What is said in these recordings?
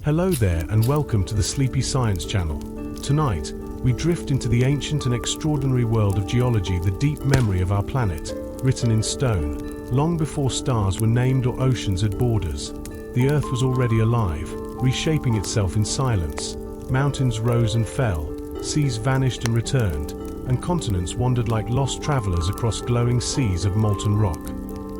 Hello there and welcome to the Sleepy Science Channel. Tonight, we drift into the ancient and extraordinary world of geology, the deep memory of our planet, written in stone. Long before stars were named or oceans had borders, the Earth was already alive, reshaping itself in silence. Mountains rose and fell, seas vanished and returned, and continents wandered like lost travelers across glowing seas of molten rock.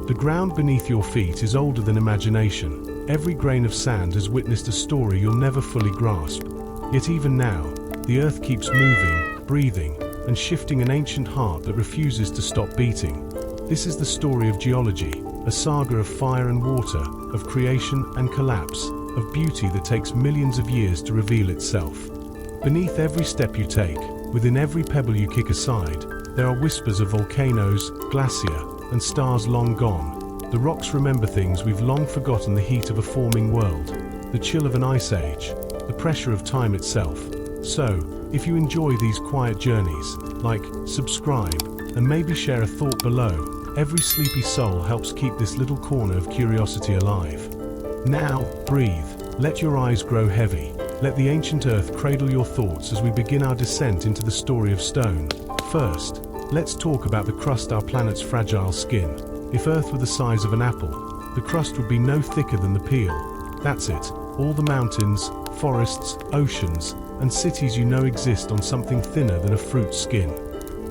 The ground beneath your feet is older than imagination. Every grain of sand has witnessed a story you'll never fully grasp. Yet even now, the Earth keeps moving, breathing, and shifting, an ancient heart that refuses to stop beating. This is the story of geology, a saga of fire and water, of creation and collapse, of beauty that takes millions of years to reveal itself. Beneath every step you take, within every pebble you kick aside, there are whispers of volcanoes, glacier, and stars long gone. The rocks remember things we've long forgotten: the heat of a forming world, the chill of an ice age, the pressure of time itself. So, if you enjoy these quiet journeys, like, subscribe, and maybe share a thought below. Every sleepy soul helps keep this little corner of curiosity alive. Now, breathe, let your eyes grow heavy, let the ancient Earth cradle your thoughts as we begin our descent into the story of stone. First, let's talk about the crust, our planet's fragile skin. If Earth were the size of an apple, the crust would be no thicker than the peel. That's it, all the mountains, forests, oceans, and cities you know exist on something thinner than a fruit's skin.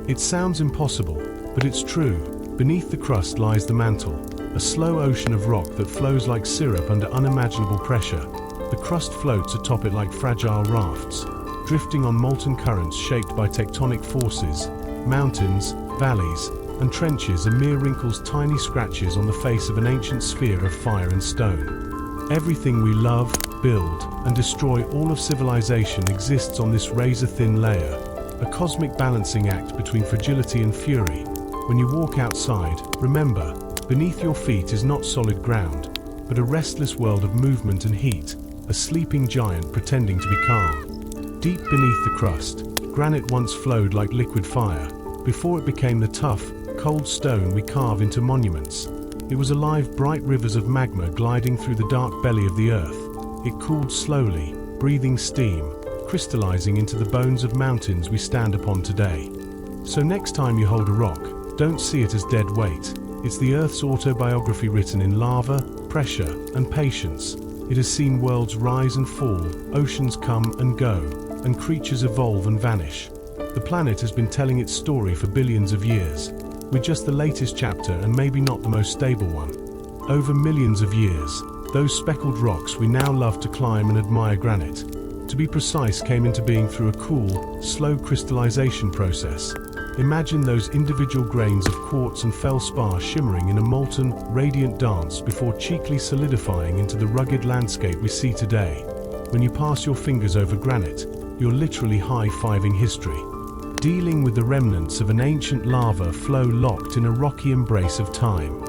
It sounds impossible, but it's true. Beneath the crust lies the mantle, a slow ocean of rock that flows like syrup under unimaginable pressure. The crust floats atop it like fragile rafts, drifting on molten currents shaped by tectonic forces. Mountains, valleys, and trenches are mere wrinkles, tiny scratches on the face of an ancient sphere of fire and stone. Everything we love, build, and destroy, all of civilization, exists on this razor-thin layer, a cosmic balancing act between fragility and fury. When you walk outside, remember, beneath your feet is not solid ground, but a restless world of movement and heat, a sleeping giant pretending to be calm. Deep beneath the crust, granite once flowed like liquid fire, before it became the tough, cold stone we carve into monuments. It was alive, bright rivers of magma gliding through the dark belly of the Earth. It cooled slowly, breathing steam, crystallizing into the bones of mountains we stand upon today. So next time you hold a rock, don't see it as dead weight. It's the Earth's autobiography written in lava, pressure, and patience. It has seen worlds rise and fall, oceans come and go, and creatures evolve and vanish. The planet has been telling its story for billions of years. We're just the latest chapter, and maybe not the most stable one. Over millions of years, those speckled rocks we now love to climb and admire, granite, to be precise, came into being through a cool, slow crystallization process. Imagine those individual grains of quartz and feldspar shimmering in a molten, radiant dance before cheekily solidifying into the rugged landscape we see today. When you pass your fingers over granite, you're literally high-fiving history, dealing with the remnants of an ancient lava flow locked in a rocky embrace of time.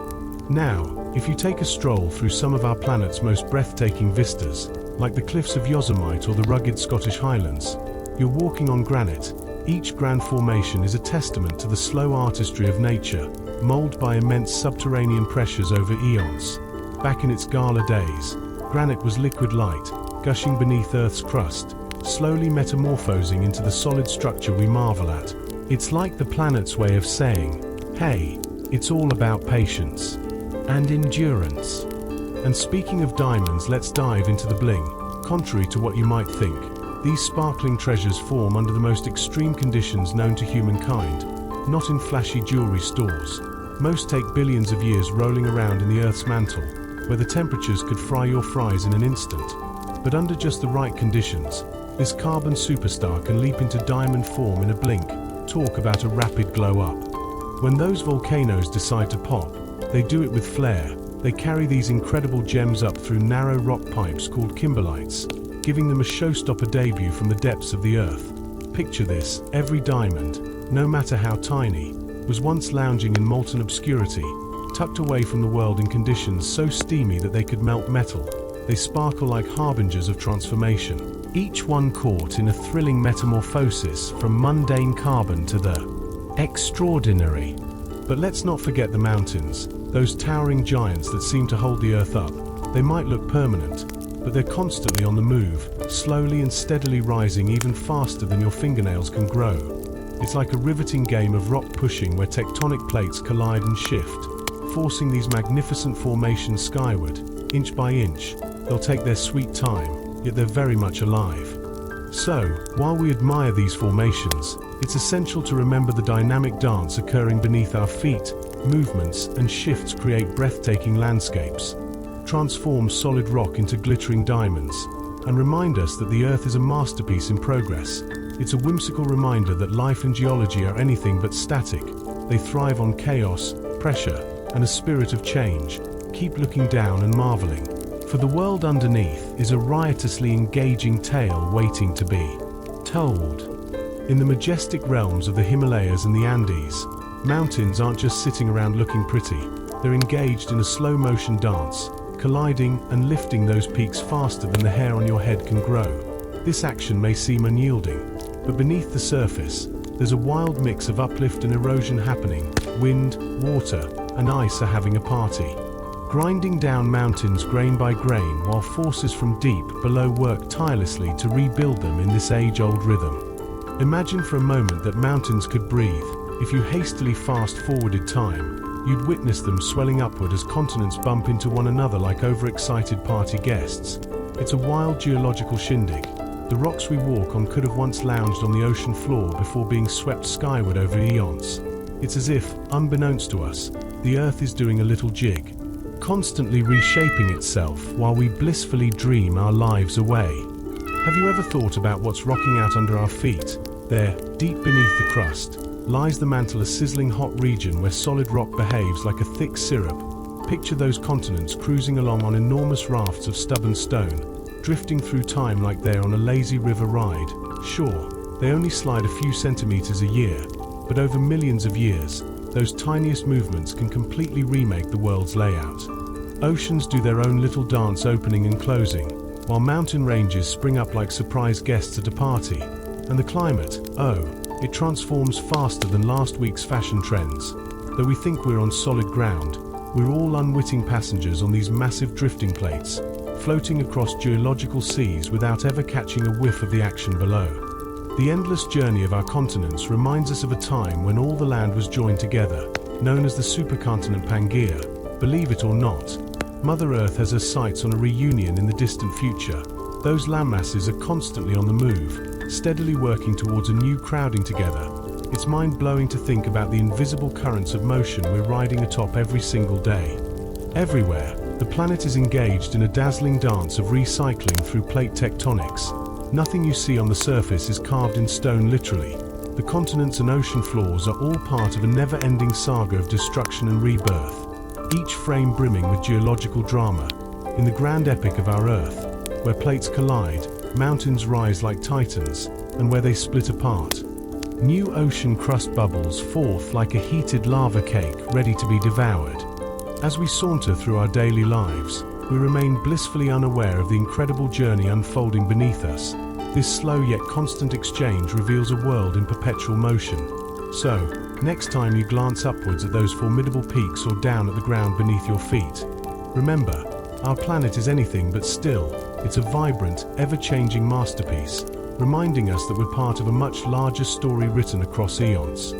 Now, if you take a stroll through some of our planet's most breathtaking vistas, like the cliffs of Yosemite or the rugged Scottish Highlands, you're walking on granite. Each grand formation is a testament to the slow artistry of nature, molded by immense subterranean pressures over eons. Back in its gala days, granite was liquid light, gushing beneath Earth's crust, slowly metamorphosing into the solid structure we marvel at. It's like the planet's way of saying, hey, it's all about patience and endurance. And speaking of diamonds, let's dive into the bling. Contrary to what you might think, these sparkling treasures form under the most extreme conditions known to humankind, not in flashy jewelry stores. Most take billions of years rolling around in the Earth's mantle, where the temperatures could fry your fries in an instant. But under just the right conditions, this carbon superstar can leap into diamond form in a blink. Talk about a rapid glow up. When those volcanoes decide to pop, they do it with flair. They carry these incredible gems up through narrow rock pipes called kimberlites, giving them a showstopper debut from the depths of the Earth. Picture this: every diamond, no matter how tiny, was once lounging in molten obscurity, tucked away from the world in conditions so steamy that they could melt metal. They sparkle like harbingers of transformation, each one caught in a thrilling metamorphosis from mundane carbon to the extraordinary. But let's not forget the mountains, those towering giants that seem to hold the Earth up. They might look permanent, but they're constantly on the move, slowly and steadily rising even faster than your fingernails can grow. It's like a riveting game of rock pushing where tectonic plates collide and shift, forcing these magnificent formations skyward, inch by inch. They'll take their sweet time, yet they're very much alive. So, while we admire these formations, it's essential to remember the dynamic dance occurring beneath our feet. Movements and shifts create breathtaking landscapes, transform solid rock into glittering diamonds, and remind us that the Earth is a masterpiece in progress. It's a whimsical reminder that life and geology are anything but static. They thrive on chaos, pressure, and a spirit of change. Keep looking down and marveling, for the world underneath is a riotously engaging tale waiting to be told. In the majestic realms of the Himalayas and the Andes, mountains aren't just sitting around looking pretty. They're engaged in a slow-motion dance, colliding and lifting those peaks faster than the hair on your head can grow. This action may seem unyielding, but beneath the surface, there's a wild mix of uplift and erosion happening. Wind, water, and ice are having a party, grinding down mountains grain by grain while forces from deep below work tirelessly to rebuild them in this age-old rhythm. Imagine for a moment that mountains could breathe. If you hastily fast-forwarded time, you'd witness them swelling upward as continents bump into one another like overexcited party guests. It's a wild geological shindig. The rocks we walk on could have once lounged on the ocean floor before being swept skyward over eons. It's as if, unbeknownst to us, the Earth is doing a little jig, constantly reshaping itself while we blissfully dream our lives away. Have you ever thought about what's rocking out under our feet? There, deep beneath the crust, lies the mantle, a sizzling hot region where solid rock behaves like a thick syrup. Picture those continents cruising along on enormous rafts of stubborn stone, drifting through time like they're on a lazy river ride. Sure, they only slide a few centimeters a year, but over millions of years, those tiniest movements can completely remake the world's layout. Oceans do their own little dance, opening and closing, while mountain ranges spring up like surprise guests at a party. And the climate, oh, it transforms faster than last week's fashion trends. Though we think we're on solid ground, we're all unwitting passengers on these massive drifting plates, floating across geological seas without ever catching a whiff of the action below. The endless journey of our continents reminds us of a time when all the land was joined together, known as the supercontinent Pangaea. Believe it or not, Mother Earth has her sights on a reunion in the distant future. Those landmasses are constantly on the move, steadily working towards a new crowding together. It's mind-blowing to think about the invisible currents of motion we're riding atop every single day. Everywhere, the planet is engaged in a dazzling dance of recycling through plate tectonics. Nothing you see on the surface is carved in stone, literally. The continents and ocean floors are all part of a never-ending saga of destruction and rebirth, each frame brimming with geological drama. In the grand epic of our Earth, where plates collide, mountains rise like titans, and where they split apart, new ocean crust bubbles forth like a heated lava cake ready to be devoured. As we saunter through our daily lives, we remain blissfully unaware of the incredible journey unfolding beneath us. This slow yet constant exchange reveals a world in perpetual motion. So, next time you glance upwards at those formidable peaks or down at the ground beneath your feet, remember, our planet is anything but still. It's a vibrant, ever-changing masterpiece, reminding us that we're part of a much larger story written across eons.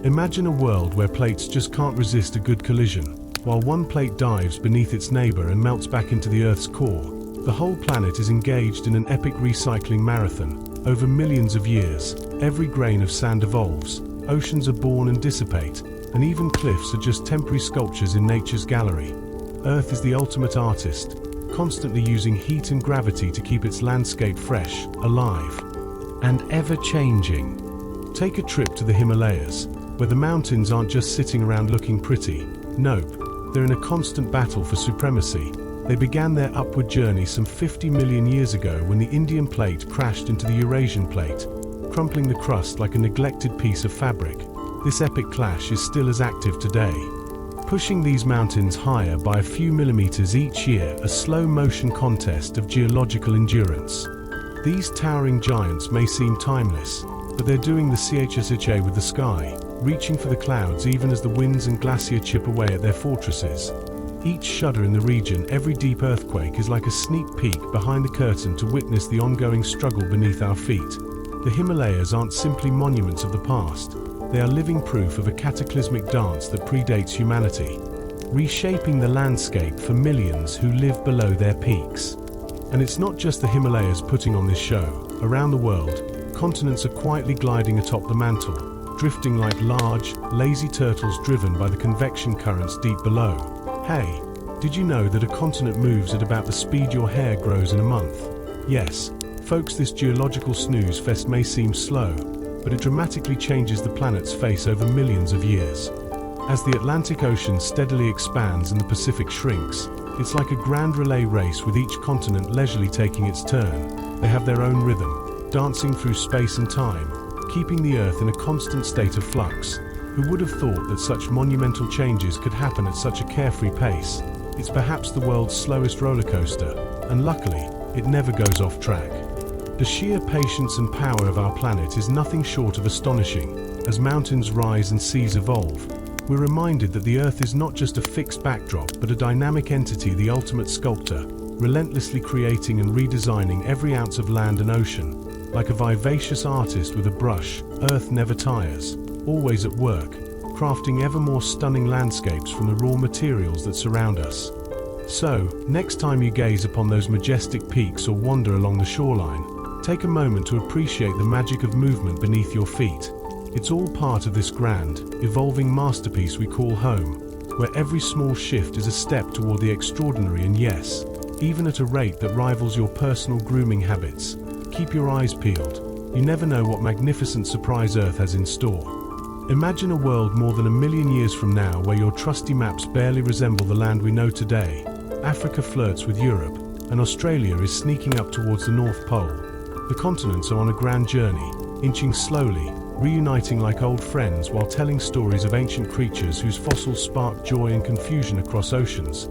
Imagine a world where plates just can't resist a good collision. While one plate dives beneath its neighbor and melts back into the Earth's core, the whole planet is engaged in an epic recycling marathon. Over millions of years, every grain of sand evolves, oceans are born and dissipate, and even cliffs are just temporary sculptures in nature's gallery. Earth is the ultimate artist, constantly using heat and gravity to keep its landscape fresh, alive, and ever-changing. Take a trip to the Himalayas, where the mountains aren't just sitting around looking pretty. Nope, they're in a constant battle for supremacy. They began their upward journey some 50 million years ago when the Indian plate crashed into the Eurasian plate, crumpling the crust like a neglected piece of fabric. This epic clash is still as active today, pushing these mountains higher by a few millimeters each year, a slow-motion contest of geological endurance. These towering giants may seem timeless, but they're doing the CHSHA with the sky, reaching for the clouds even as the winds and glacier chip away at their fortresses. Each shudder in the region, every deep earthquake is like a sneak peek behind the curtain to witness the ongoing struggle beneath our feet. The Himalayas aren't simply monuments of the past. They are living proof of a cataclysmic dance that predates humanity, reshaping the landscape for millions who live below their peaks. And it's not just the Himalayas putting on this show. Around the world, continents are quietly gliding atop the mantle, drifting like large, lazy turtles driven by the convection currents deep below. Hey, did you know that a continent moves at about the speed your hair grows in a month? Yes, folks, this geological snooze fest may seem slow, but it dramatically changes the planet's face over millions of years. As the Atlantic Ocean steadily expands and the Pacific shrinks, it's like a grand relay race with each continent leisurely taking its turn. They have their own rhythm, dancing through space and time, keeping the Earth in a constant state of flux. Who would have thought that such monumental changes could happen at such a carefree pace? It's perhaps the world's slowest roller coaster, and luckily, it never goes off track. The sheer patience and power of our planet is nothing short of astonishing. As mountains rise and seas evolve, we're reminded that the Earth is not just a fixed backdrop but a dynamic entity, the ultimate sculptor, relentlessly creating and redesigning every ounce of land and ocean. Like a vivacious artist with a brush, Earth never tires, always at work, crafting ever more stunning landscapes from the raw materials that surround us. So, next time you gaze upon those majestic peaks or wander along the shoreline, take a moment to appreciate the magic of movement beneath your feet. It's all part of this grand, evolving masterpiece we call home, where every small shift is a step toward the extraordinary, and yes, even at a rate that rivals your personal grooming habits. Keep your eyes peeled. You never know what magnificent surprise Earth has in store. Imagine a world more than 1,000,000 years from now where your trusty maps barely resemble the land we know today. Africa flirts with Europe, and Australia is sneaking up towards the North Pole. The continents are on a grand journey, inching slowly, reuniting like old friends while telling stories of ancient creatures whose fossils spark joy and confusion across oceans.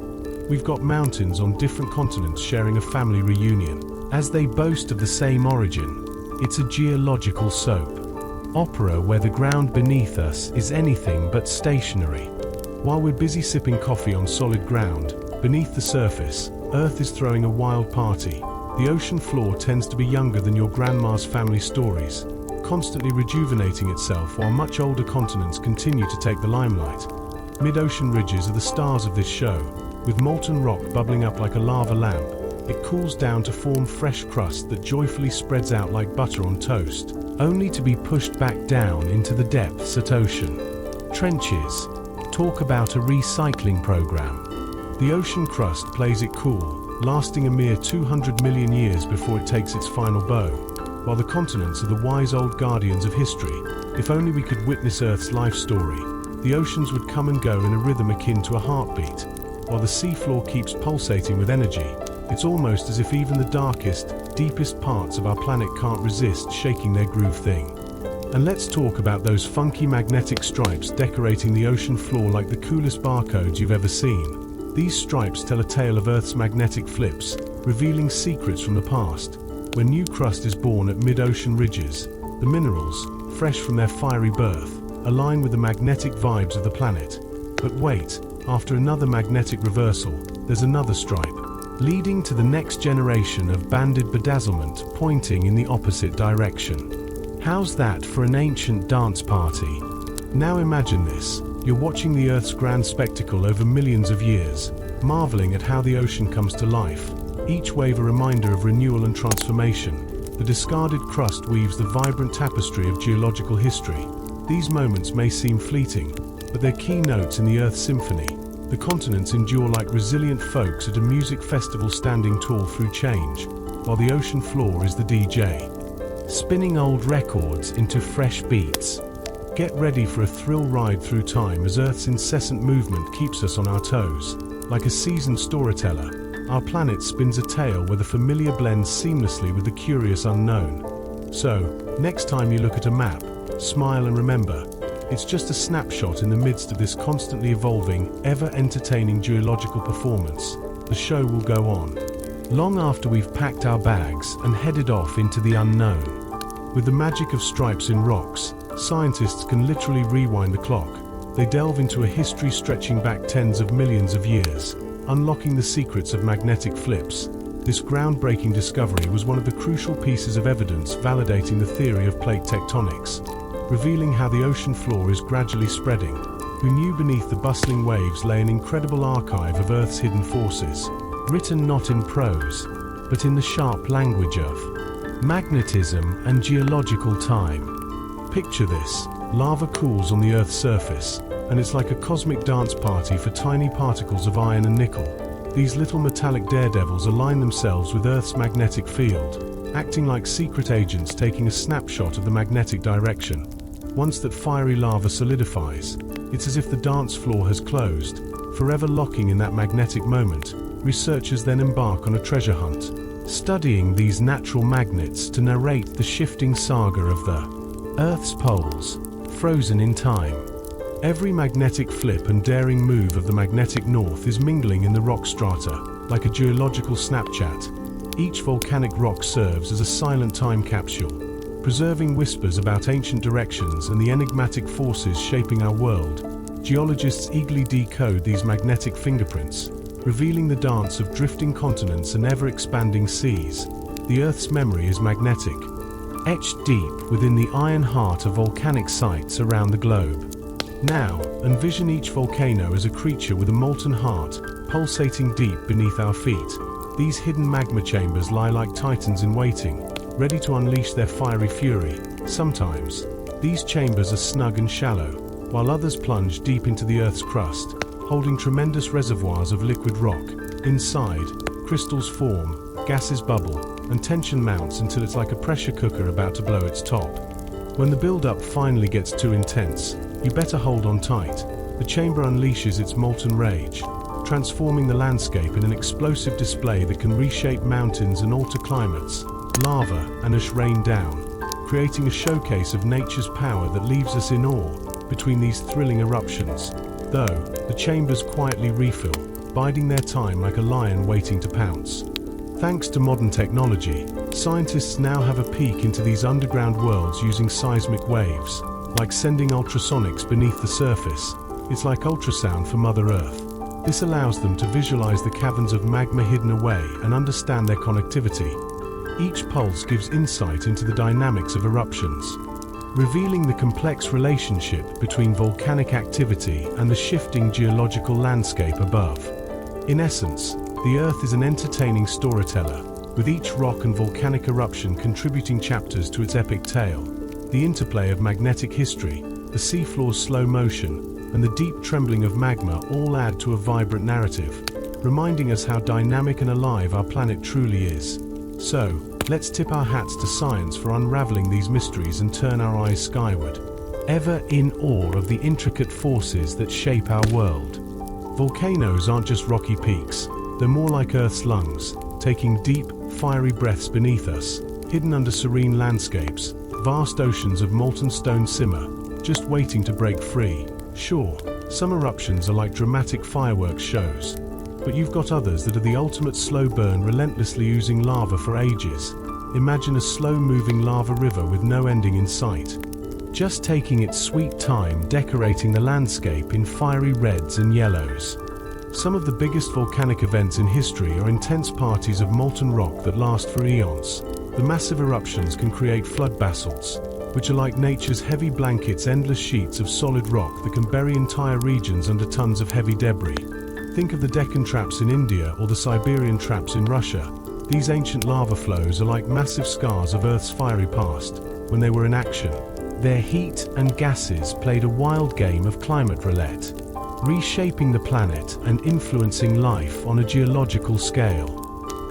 We've got mountains on different continents sharing a family reunion, as they boast of the same origin. It's a geological soap opera where the ground beneath us is anything but stationary. While we're busy sipping coffee on solid ground, beneath the surface, Earth is throwing a wild party. The ocean floor tends to be younger than your grandma's family stories, constantly rejuvenating itself while much older continents continue to take the limelight. Mid-ocean ridges are the stars of this show, with molten rock bubbling up like a lava lamp. It cools down to form fresh crust that joyfully spreads out like butter on toast, only to be pushed back down into the depths at ocean. Trenches. Talk about a recycling program. The ocean crust plays it cool, lasting a mere 200 million years before it takes its final bow. While the continents are the wise old guardians of history, if only we could witness Earth's life story. The oceans would come and go in a rhythm akin to a heartbeat, while the seafloor keeps pulsating with energy. It's almost as if even the darkest, deepest parts of our planet can't resist shaking their groove thing. And let's talk about those funky magnetic stripes decorating the ocean floor like the coolest barcodes you've ever seen. These stripes tell a tale of Earth's magnetic flips, revealing secrets from the past. When new crust is born at mid-ocean ridges, the minerals, fresh from their fiery birth, align with the magnetic vibes of the planet. But wait, after another magnetic reversal, there's another stripe, leading to the next generation of banded bedazzlement pointing in the opposite direction. How's that for an ancient dance party? Now imagine this. You're watching the Earth's grand spectacle over millions of years, marveling at how the ocean comes to life. Each wave a reminder of renewal and transformation. The discarded crust weaves the vibrant tapestry of geological history. These moments may seem fleeting, but they're key notes in the Earth's symphony. The continents endure like resilient folks at a music festival, standing tall through change, while the ocean floor is the DJ, spinning old records into fresh beats. Get ready for a thrill ride through time as Earth's incessant movement keeps us on our toes. Like a seasoned storyteller, our planet spins a tale where the familiar blends seamlessly with the curious unknown. So, next time you look at a map, smile and remember, it's just a snapshot in the midst of this constantly evolving, ever-entertaining geological performance. The show will go on, long after we've packed our bags and headed off into the unknown. With the magic of stripes in rocks, scientists can literally rewind the clock, they delve into a history stretching back tens of millions of years, unlocking the secrets of magnetic flips. This groundbreaking discovery was one of the crucial pieces of evidence validating the theory of plate tectonics, revealing how the ocean floor is gradually spreading. Who knew beneath the bustling waves lay an incredible archive of Earth's hidden forces, written not in prose, but in the sharp language of magnetism and geological time. Picture this: lava cools on the Earth's surface, and it's like a cosmic dance party for tiny particles of iron and nickel. These little metallic daredevils align themselves with Earth's magnetic field, acting like secret agents taking a snapshot of the magnetic direction. Once that fiery lava solidifies, it's as if the dance floor has closed, forever locking in that magnetic moment. Researchers then embark on a treasure hunt, studying these natural magnets to narrate the shifting saga of the Earth's poles, frozen in time. Every magnetic flip and daring move of the magnetic north is mingling in the rock strata, like a geological Snapchat. Each volcanic rock serves as a silent time capsule, preserving whispers about ancient directions and the enigmatic forces shaping our world. Geologists eagerly decode these magnetic fingerprints, revealing the dance of drifting continents and ever-expanding seas. The Earth's memory is magnetic, etched deep within the iron heart of volcanic sites around the globe. Now, envision each volcano as a creature with a molten heart, pulsating deep beneath our feet. These hidden magma chambers lie like titans in waiting, ready to unleash their fiery fury. Sometimes, these chambers are snug and shallow, while others plunge deep into the Earth's crust, holding tremendous reservoirs of liquid rock. Inside, crystals form, gases bubble, and tension mounts until it's like a pressure cooker about to blow its top. When the build-up finally gets too intense, you better hold on tight. The chamber unleashes its molten rage, transforming the landscape in an explosive display that can reshape mountains and alter climates. Lava and ash rain down, creating a showcase of nature's power that leaves us in awe. Between these thrilling eruptions, though, the chambers quietly refill, biding their time like a lion waiting to pounce. Thanks to modern technology, scientists now have a peek into these underground worlds using seismic waves, like sending ultrasonics beneath the surface. It's like ultrasound for Mother Earth. This allows them to visualize the caverns of magma hidden away and understand their connectivity. Each pulse gives insight into the dynamics of eruptions, revealing the complex relationship between volcanic activity and the shifting geological landscape above. In essence, the Earth is an entertaining storyteller, with each rock and volcanic eruption contributing chapters to its epic tale. The interplay of magnetic history, the seafloor's slow motion, and the deep trembling of magma all add to a vibrant narrative, reminding us how dynamic and alive our planet truly is. So, let's tip our hats to science for unraveling these mysteries and turn our eyes skyward, ever in awe of the intricate forces that shape our world. Volcanoes aren't just rocky peaks, they're more like Earth's lungs, taking deep, fiery breaths beneath us. Hidden under serene landscapes, vast oceans of molten stone simmer, just waiting to break free. Sure, some eruptions are like dramatic fireworks shows, but you've got others that are the ultimate slow burn, relentlessly oozing lava for ages. Imagine a slow-moving lava river with no ending in sight, just taking its sweet time decorating the landscape in fiery reds and yellows. Some of the biggest volcanic events in history are intense parties of molten rock that last for eons. The massive eruptions can create flood basalts, which are like nature's heavy blankets, endless sheets of solid rock that can bury entire regions under tons of heavy debris. Think of the Deccan traps in India or the Siberian traps in Russia. These ancient lava flows are like massive scars of Earth's fiery past when they were in action. Their heat and gases played a wild game of climate roulette, reshaping the planet and influencing life on a geological scale.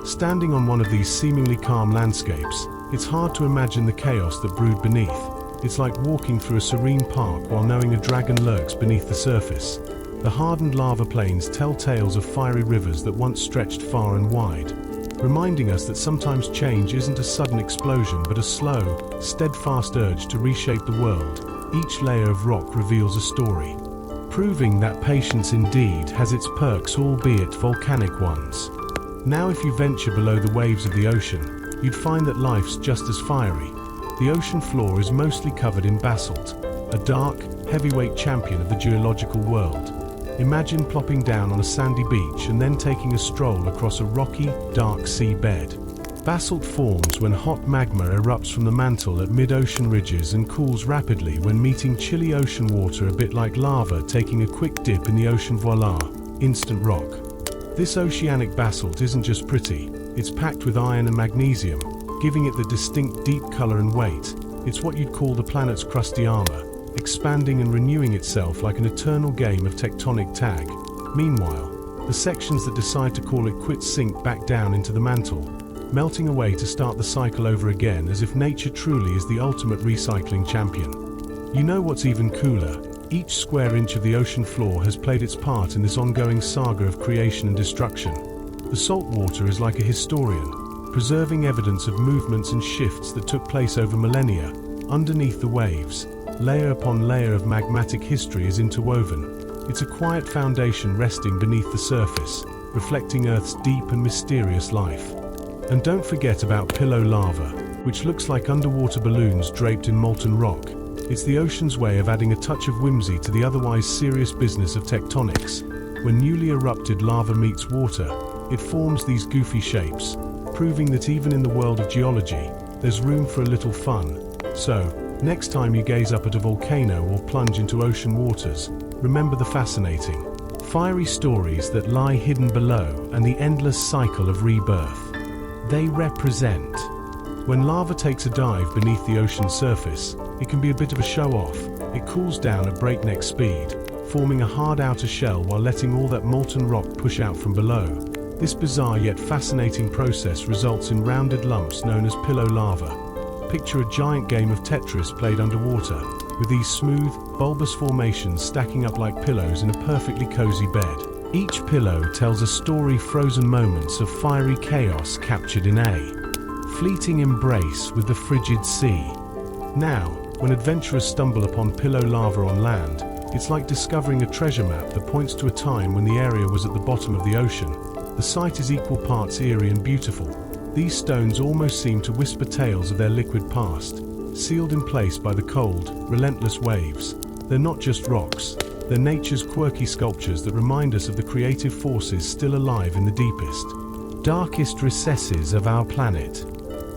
Standing on one of these seemingly calm landscapes, it's hard to imagine the chaos that brewed beneath. It's like walking through a serene park while knowing a dragon lurks beneath the surface. The hardened lava plains tell tales of fiery rivers that once stretched far and wide, reminding us that sometimes change isn't a sudden explosion but a slow, steadfast urge to reshape the world. Each layer of rock reveals a story, proving that patience indeed has its perks, albeit volcanic ones. Now if you venture below the waves of the ocean, you'd find that life's just as fiery. The ocean floor is mostly covered in basalt, a dark, heavyweight champion of the geological world. Imagine plopping down on a sandy beach and then taking a stroll across a rocky, dark seabed. Basalt forms when hot magma erupts from the mantle at mid-ocean ridges and cools rapidly when meeting chilly ocean water, a bit like lava taking a quick dip in the ocean. Voila, instant rock. This oceanic basalt isn't just pretty, it's packed with iron and magnesium, giving it the distinct deep color and weight. It's what you'd call the planet's crusty armor, expanding and renewing itself like an eternal game of tectonic tag. Meanwhile, the sections that decide to call it quits sink back down into the mantle, melting away to start the cycle over again, as if nature truly is the ultimate recycling champion. You know what's even cooler? Each square inch of the ocean floor has played its part in this ongoing saga of creation and destruction. The salt water is like a historian, preserving evidence of movements and shifts that took place over millennia. Underneath the waves, layer upon layer of magmatic history is interwoven. It's a quiet foundation resting beneath the surface, reflecting Earth's deep and mysterious life. And don't forget about pillow lava, which looks like underwater balloons draped in molten rock. It's the ocean's way of adding a touch of whimsy to the otherwise serious business of tectonics. When newly erupted lava meets water, it forms these goofy shapes, proving that even in the world of geology, there's room for a little fun. So, next time you gaze up at a volcano or plunge into ocean waters, remember the fascinating, fiery stories that lie hidden below and the endless cycle of rebirth they represent. When lava takes a dive beneath the ocean surface, it can be a bit of a show-off. It cools down at breakneck speed, forming a hard outer shell while letting all that molten rock push out from below. This bizarre yet fascinating process results in rounded lumps known as pillow lava. Picture a giant game of Tetris played underwater, with these smooth, bulbous formations stacking up like pillows in a perfectly cozy bed. Each pillow tells a story, frozen moments of fiery chaos captured in a fleeting embrace with the frigid sea. Now, when adventurers stumble upon pillow lava on land, it's like discovering a treasure map that points to a time when the area was at the bottom of the ocean. The sight is equal parts eerie and beautiful. These stones almost seem to whisper tales of their liquid past, sealed in place by the cold, relentless waves. They're not just rocks, they're nature's quirky sculptures that remind us of the creative forces still alive in the deepest, darkest recesses of our planet.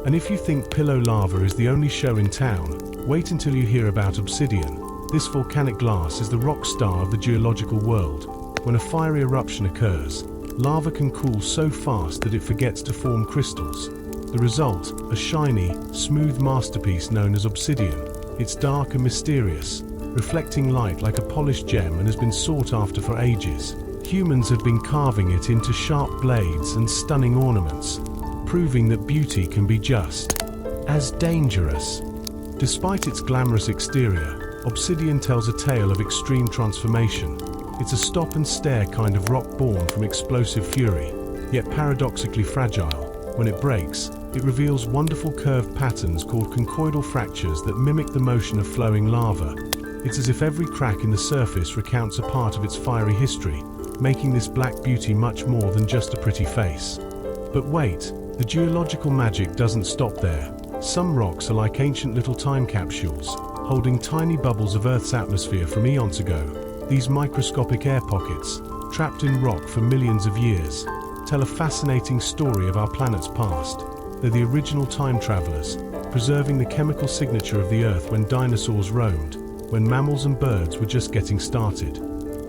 And if you think pillow lava is the only show in town, wait until you hear about obsidian. This volcanic glass is the rock star of the geological world. When a fiery eruption occurs, lava can cool so fast that it forgets to form crystals. The result, a shiny, smooth masterpiece known as obsidian. It's dark and mysterious, reflecting light like a polished gem, and has been sought after for ages. Humans have been carving it into sharp blades and stunning ornaments, proving that beauty can be just as dangerous. Despite its glamorous exterior, obsidian tells a tale of extreme transformation. It's a stop-and-stare kind of rock born from explosive fury, yet paradoxically fragile. When it breaks, it reveals wonderful curved patterns called conchoidal fractures that mimic the motion of flowing lava. It's as if every crack in the surface recounts a part of its fiery history, making this black beauty much more than just a pretty face. But wait, the geological magic doesn't stop there. Some rocks are like ancient little time capsules, holding tiny bubbles of Earth's atmosphere from eons ago. These microscopic air pockets, trapped in rock for millions of years, tell a fascinating story of our planet's past. They're the original time travelers, preserving the chemical signature of the Earth when dinosaurs roamed, when mammals and birds were just getting started.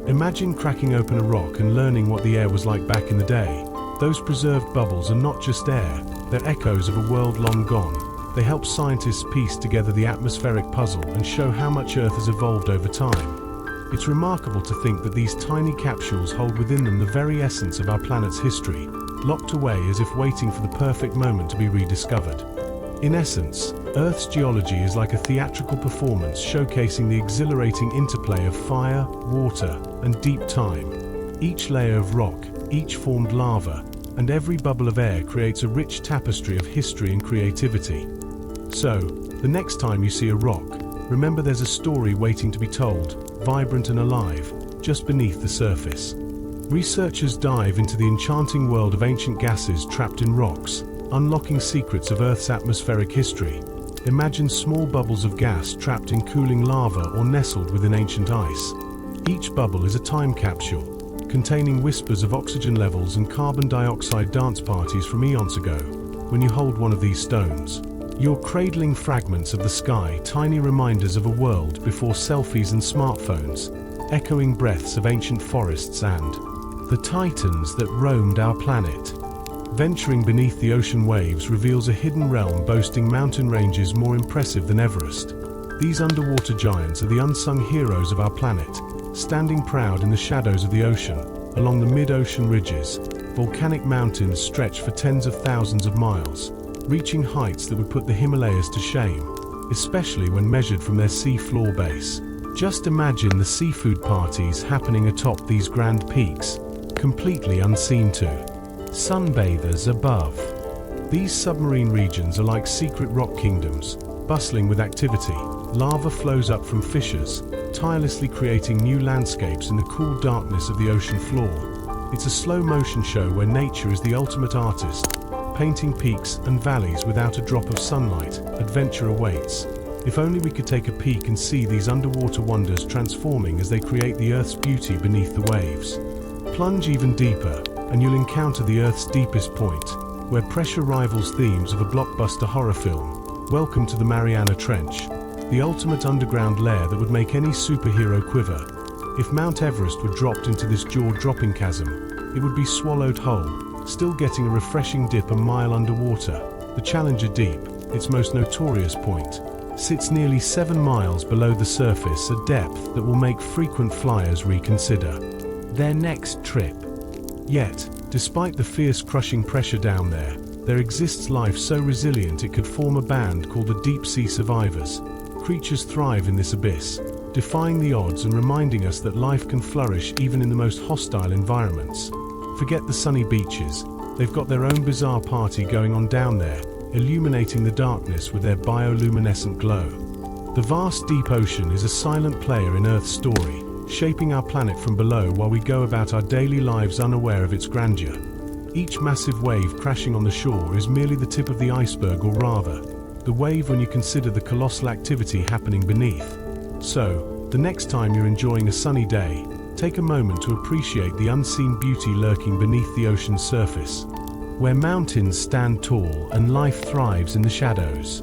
Imagine cracking open a rock and learning what the air was like back in the day. Those preserved bubbles are not just air, they're echoes of a world long gone. They help scientists piece together the atmospheric puzzle and show how much Earth has evolved over time. It's remarkable to think that these tiny capsules hold within them the very essence of our planet's history, locked away as if waiting for the perfect moment to be rediscovered. In essence, Earth's geology is like a theatrical performance showcasing the exhilarating interplay of fire, water, and deep time. Each layer of rock, each formed lava, and every bubble of air creates a rich tapestry of history and creativity. So, the next time you see a rock, remember there's a story waiting to be told, vibrant and alive, just beneath the surface. Researchers dive into the enchanting world of ancient gases trapped in rocks, unlocking secrets of Earth's atmospheric history. Imagine small bubbles of gas trapped in cooling lava or nestled within ancient ice. Each bubble is a time capsule, containing whispers of oxygen levels and carbon dioxide dance parties from eons ago. When you hold one of these stones, you're cradling fragments of the sky, tiny reminders of a world before selfies and smartphones, echoing breaths of ancient forests and the titans that roamed our planet. Venturing beneath the ocean waves reveals a hidden realm boasting mountain ranges more impressive than Everest. These underwater giants are the unsung heroes of our planet, standing proud in the shadows of the ocean. Along the mid-ocean ridges, volcanic mountains stretch for tens of thousands of miles, reaching heights that would put the Himalayas to shame, especially when measured from their sea floor base. Just imagine the seafood parties happening atop these grand peaks, completely unseen to sunbathers above. These submarine regions are like secret rock kingdoms, bustling with activity. Lava flows up from fissures, tirelessly creating new landscapes in the cool darkness of the ocean floor. It's a slow-motion show where nature is the ultimate artist, painting peaks and valleys without a drop of sunlight. Adventure awaits. If only we could take a peek and see these underwater wonders transforming as they create the Earth's beauty beneath the waves. Plunge even deeper, and you'll encounter the Earth's deepest point, where pressure rivals themes of a blockbuster horror film. Welcome to the Mariana Trench, the ultimate underground lair that would make any superhero quiver. If Mount Everest were dropped into this jaw-dropping chasm, it would be swallowed whole, still getting a refreshing dip a mile underwater. The Challenger Deep, its most notorious point, sits nearly 7 miles below the surface, a depth that will make frequent flyers reconsider their next trip. Yet, despite the fierce crushing pressure down there exists life so resilient it could form a band called the Deep Sea Survivors. Creatures thrive in this abyss, defying the odds and reminding us that life can flourish even in the most hostile environments. Forget the sunny beaches, they've got their own bizarre party going on down there, illuminating the darkness with their bioluminescent glow. The vast deep ocean is a silent player in Earth's story, shaping our planet from below while we go about our daily lives unaware of its grandeur. Each massive wave crashing on the shore is merely the tip of the iceberg, or rather, the wave when you consider the colossal activity happening beneath. So, the next time you're enjoying a sunny day, take a moment to appreciate the unseen beauty lurking beneath the ocean's surface, where mountains stand tall and life thrives in the shadows.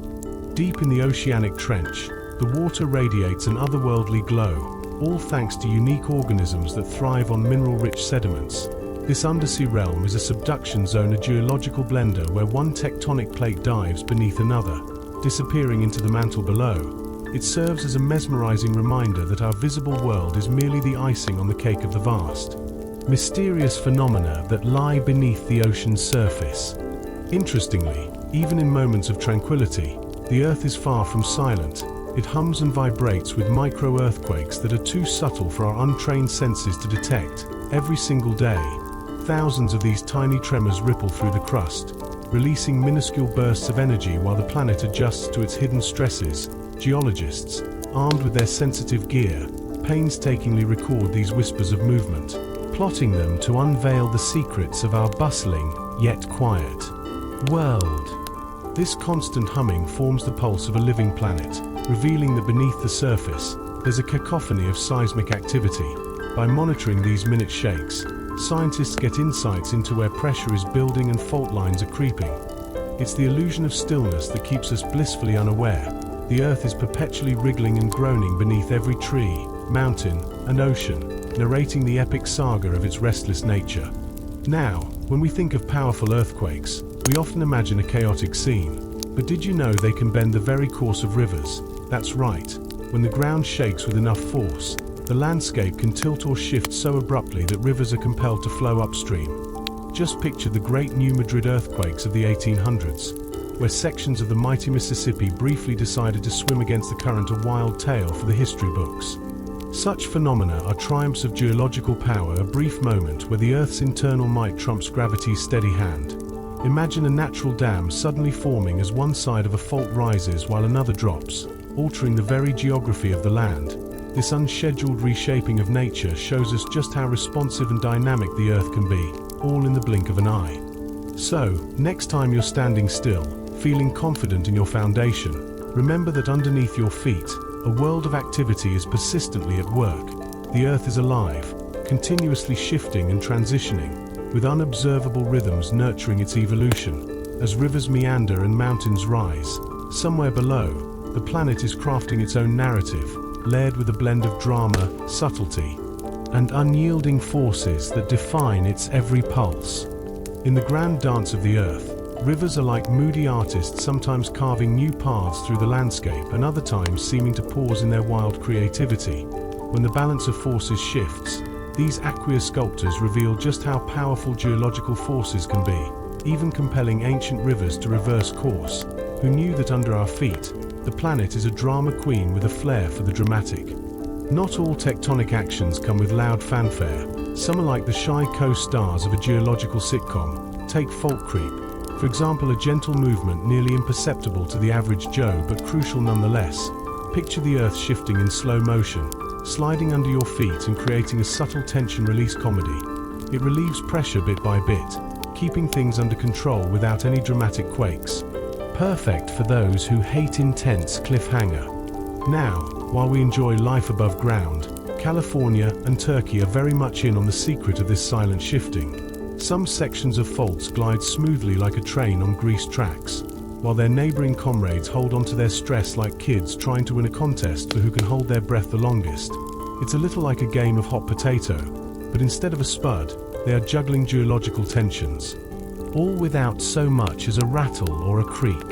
Deep in the oceanic trench, the water radiates an otherworldly glow, all thanks to unique organisms that thrive on mineral-rich sediments. This undersea realm is a subduction zone, a geological blender where one tectonic plate dives beneath another, disappearing into the mantle below. It serves as a mesmerizing reminder that our visible world is merely the icing on the cake of the vast, mysterious phenomena that lie beneath the ocean's surface. Interestingly, even in moments of tranquility, the Earth is far from silent. It hums and vibrates with micro-earthquakes that are too subtle for our untrained senses to detect. Every single day, thousands of these tiny tremors ripple through the crust, releasing minuscule bursts of energy while the planet adjusts to its hidden stresses. Geologists, armed with their sensitive gear, painstakingly record these whispers of movement, plotting them to unveil the secrets of our bustling, yet quiet world. This constant humming forms the pulse of a living planet, revealing that beneath the surface, there's a cacophony of seismic activity. By monitoring these minute shakes, scientists get insights into where pressure is building and fault lines are creeping. It's the illusion of stillness that keeps us blissfully unaware. The Earth is perpetually wriggling and groaning beneath every tree, mountain, and ocean, narrating the epic saga of its restless nature. Now, when we think of powerful earthquakes, we often imagine a chaotic scene. But did you know they can bend the very course of rivers? That's right. When the ground shakes with enough force, the landscape can tilt or shift so abruptly that rivers are compelled to flow upstream. Just picture the great New Madrid earthquakes of the 1800s, where sections of the mighty Mississippi briefly decided to swim against the current, a wild tale for the history books. Such phenomena are triumphs of geological power, a brief moment where the Earth's internal might trumps gravity's steady hand. Imagine a natural dam suddenly forming as one side of a fault rises while another drops, altering the very geography of the land. This unscheduled reshaping of nature shows us just how responsive and dynamic the Earth can be, all in the blink of an eye. So, next time you're standing still, feeling confident in your foundation, remember that underneath your feet, a world of activity is persistently at work. The earth is alive, continuously shifting and transitioning, with unobservable rhythms nurturing its evolution. As rivers meander and mountains rise, somewhere below, the planet is crafting its own narrative, layered with a blend of drama, subtlety, and unyielding forces that define its every pulse. In the grand dance of the earth, rivers are like moody artists, sometimes carving new paths through the landscape and other times seeming to pause in their wild creativity. When the balance of forces shifts, these aqueous sculptors reveal just how powerful geological forces can be, even compelling ancient rivers to reverse course. Who knew that under our feet, the planet is a drama queen with a flair for the dramatic? Not all tectonic actions come with loud fanfare. Some are like the shy co-stars of a geological sitcom. Take fault creep, for example, a gentle movement nearly imperceptible to the average Joe but crucial nonetheless. Picture the earth shifting in slow motion, sliding under your feet and creating a subtle tension release comedy. It relieves pressure bit by bit, keeping things under control without any dramatic quakes. Perfect for those who hate intense cliffhanger. Now, while we enjoy life above ground, California and Turkey are very much in on the secret of this silent shifting. Some sections of faults glide smoothly like a train on greased tracks, while their neighboring comrades hold on to their stress like kids trying to win a contest for who can hold their breath the longest. It's a little like a game of hot potato, but instead of a spud, they are juggling geological tensions, all without so much as a rattle or a creak.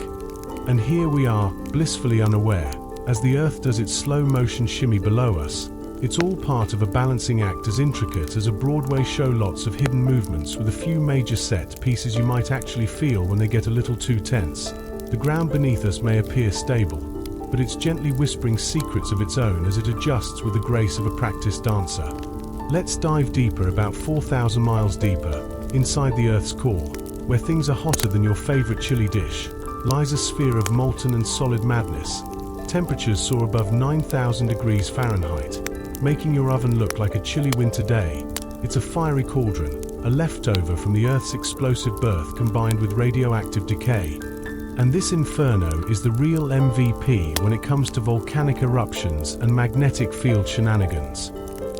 And here we are, blissfully unaware, as the earth does its slow motion shimmy below us. It's all part of a balancing act as intricate as a Broadway show, lots of hidden movements with a few major set pieces you might actually feel when they get a little too tense. The ground beneath us may appear stable, but it's gently whispering secrets of its own as it adjusts with the grace of a practiced dancer. Let's dive deeper, about 4,000 miles deeper, inside the Earth's core, where things are hotter than your favorite chili dish, lies a sphere of molten and solid madness. Temperatures soar above 9,000 degrees Fahrenheit, making your oven look like a chilly winter day. It's a fiery cauldron, a leftover from the Earth's explosive birth combined with radioactive decay. And this inferno is the real MVP when it comes to volcanic eruptions and magnetic field shenanigans.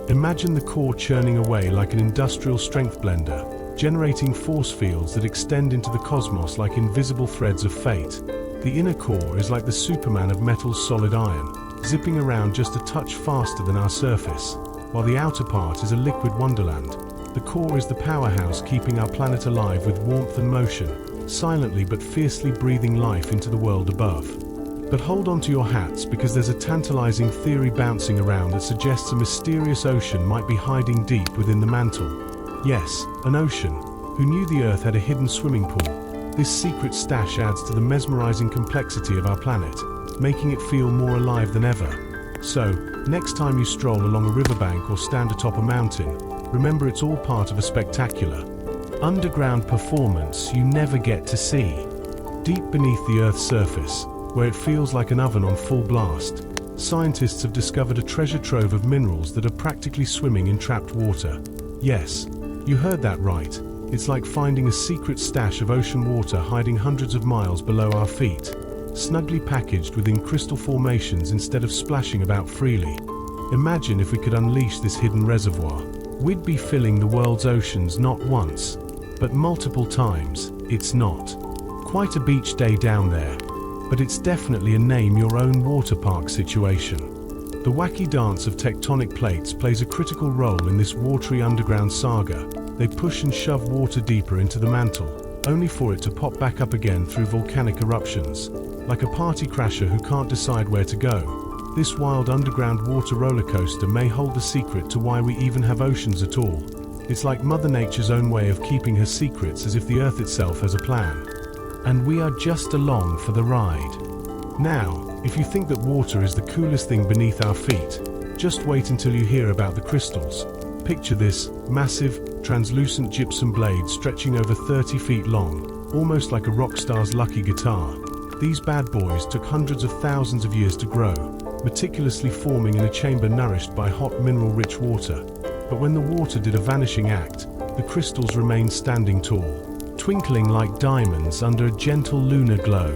Imagine the core churning away like an industrial strength blender, generating force fields that extend into the cosmos like invisible threads of fate. The inner core is like the Superman of metal's solid iron, zipping around just a touch faster than our surface, while the outer part is a liquid wonderland. The core is the powerhouse keeping our planet alive with warmth and motion, silently but fiercely breathing life into the world above. But hold on to your hats, because there's a tantalizing theory bouncing around that suggests a mysterious ocean might be hiding deep within the mantle. Yes, an ocean. Who knew the Earth had a hidden swimming pool? This secret stash adds to the mesmerizing complexity of our planet, making it feel more alive than ever. So, next time you stroll along a riverbank or stand atop a mountain, remember it's all part of a spectacular underground performance you never get to see. Deep beneath the Earth's surface, where it feels like an oven on full blast, scientists have discovered a treasure trove of minerals that are practically swimming in trapped water. Yes, you heard that right. It's like finding a secret stash of ocean water hiding hundreds of miles below our feet, snugly packaged within crystal formations instead of splashing about freely. Imagine if we could unleash this hidden reservoir. We'd be filling the world's oceans not once, but multiple times. It's not quite a beach day down there, but it's definitely a name-your-own water park situation. The wacky dance of tectonic plates plays a critical role in this watery underground saga. They push and shove water deeper into the mantle, only for it to pop back up again through volcanic eruptions. Like a party crasher who can't decide where to go, this wild underground water roller coaster may hold the secret to why we even have oceans at all. It's like Mother Nature's own way of keeping her secrets, as if the Earth itself has a plan. And we are just along for the ride. Now, if you think that water is the coolest thing beneath our feet, just wait until you hear about the crystals. Picture this massive, translucent gypsum blade stretching over 30 feet long, almost like a rock star's lucky guitar. These bad boys took hundreds of thousands of years to grow, meticulously forming in a chamber nourished by hot mineral-rich water. But when the water did a vanishing act, the crystals remained standing tall, twinkling like diamonds under a gentle lunar glow.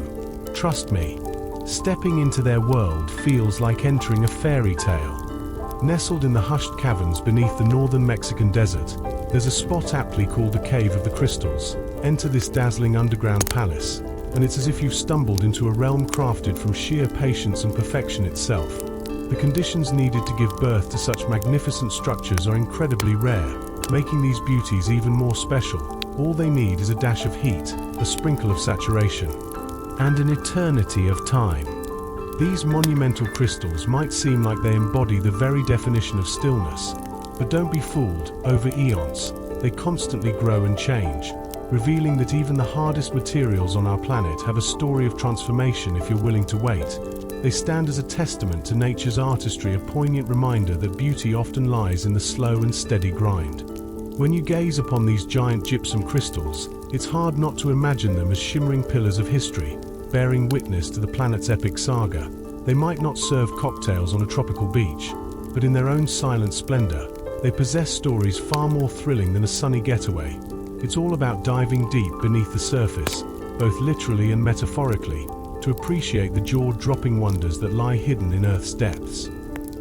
Trust me, Stepping into their world feels like entering a fairy tale. Nestled in the hushed caverns beneath the northern Mexican desert, there's a spot aptly called the Cave of the Crystals. Enter this dazzling underground palace, and it's as if you've stumbled into a realm crafted from sheer patience and perfection itself. The conditions needed to give birth to such magnificent structures are incredibly rare, making these beauties even more special. All they need is a dash of heat, a sprinkle of saturation, and an eternity of time. These monumental crystals might seem like they embody the very definition of stillness, but don't be fooled. Over eons, they constantly grow and change, revealing that even the hardest materials on our planet have a story of transformation if you're willing to wait. They stand as a testament to nature's artistry, a poignant reminder that beauty often lies in the slow and steady grind. When you gaze upon these giant gypsum crystals, it's hard not to imagine them as shimmering pillars of history, bearing witness to the planet's epic saga. They might not serve cocktails on a tropical beach, but in their own silent splendor, they possess stories far more thrilling than a sunny getaway. It's all about diving deep beneath the surface, both literally and metaphorically, to appreciate the jaw-dropping wonders that lie hidden in Earth's depths.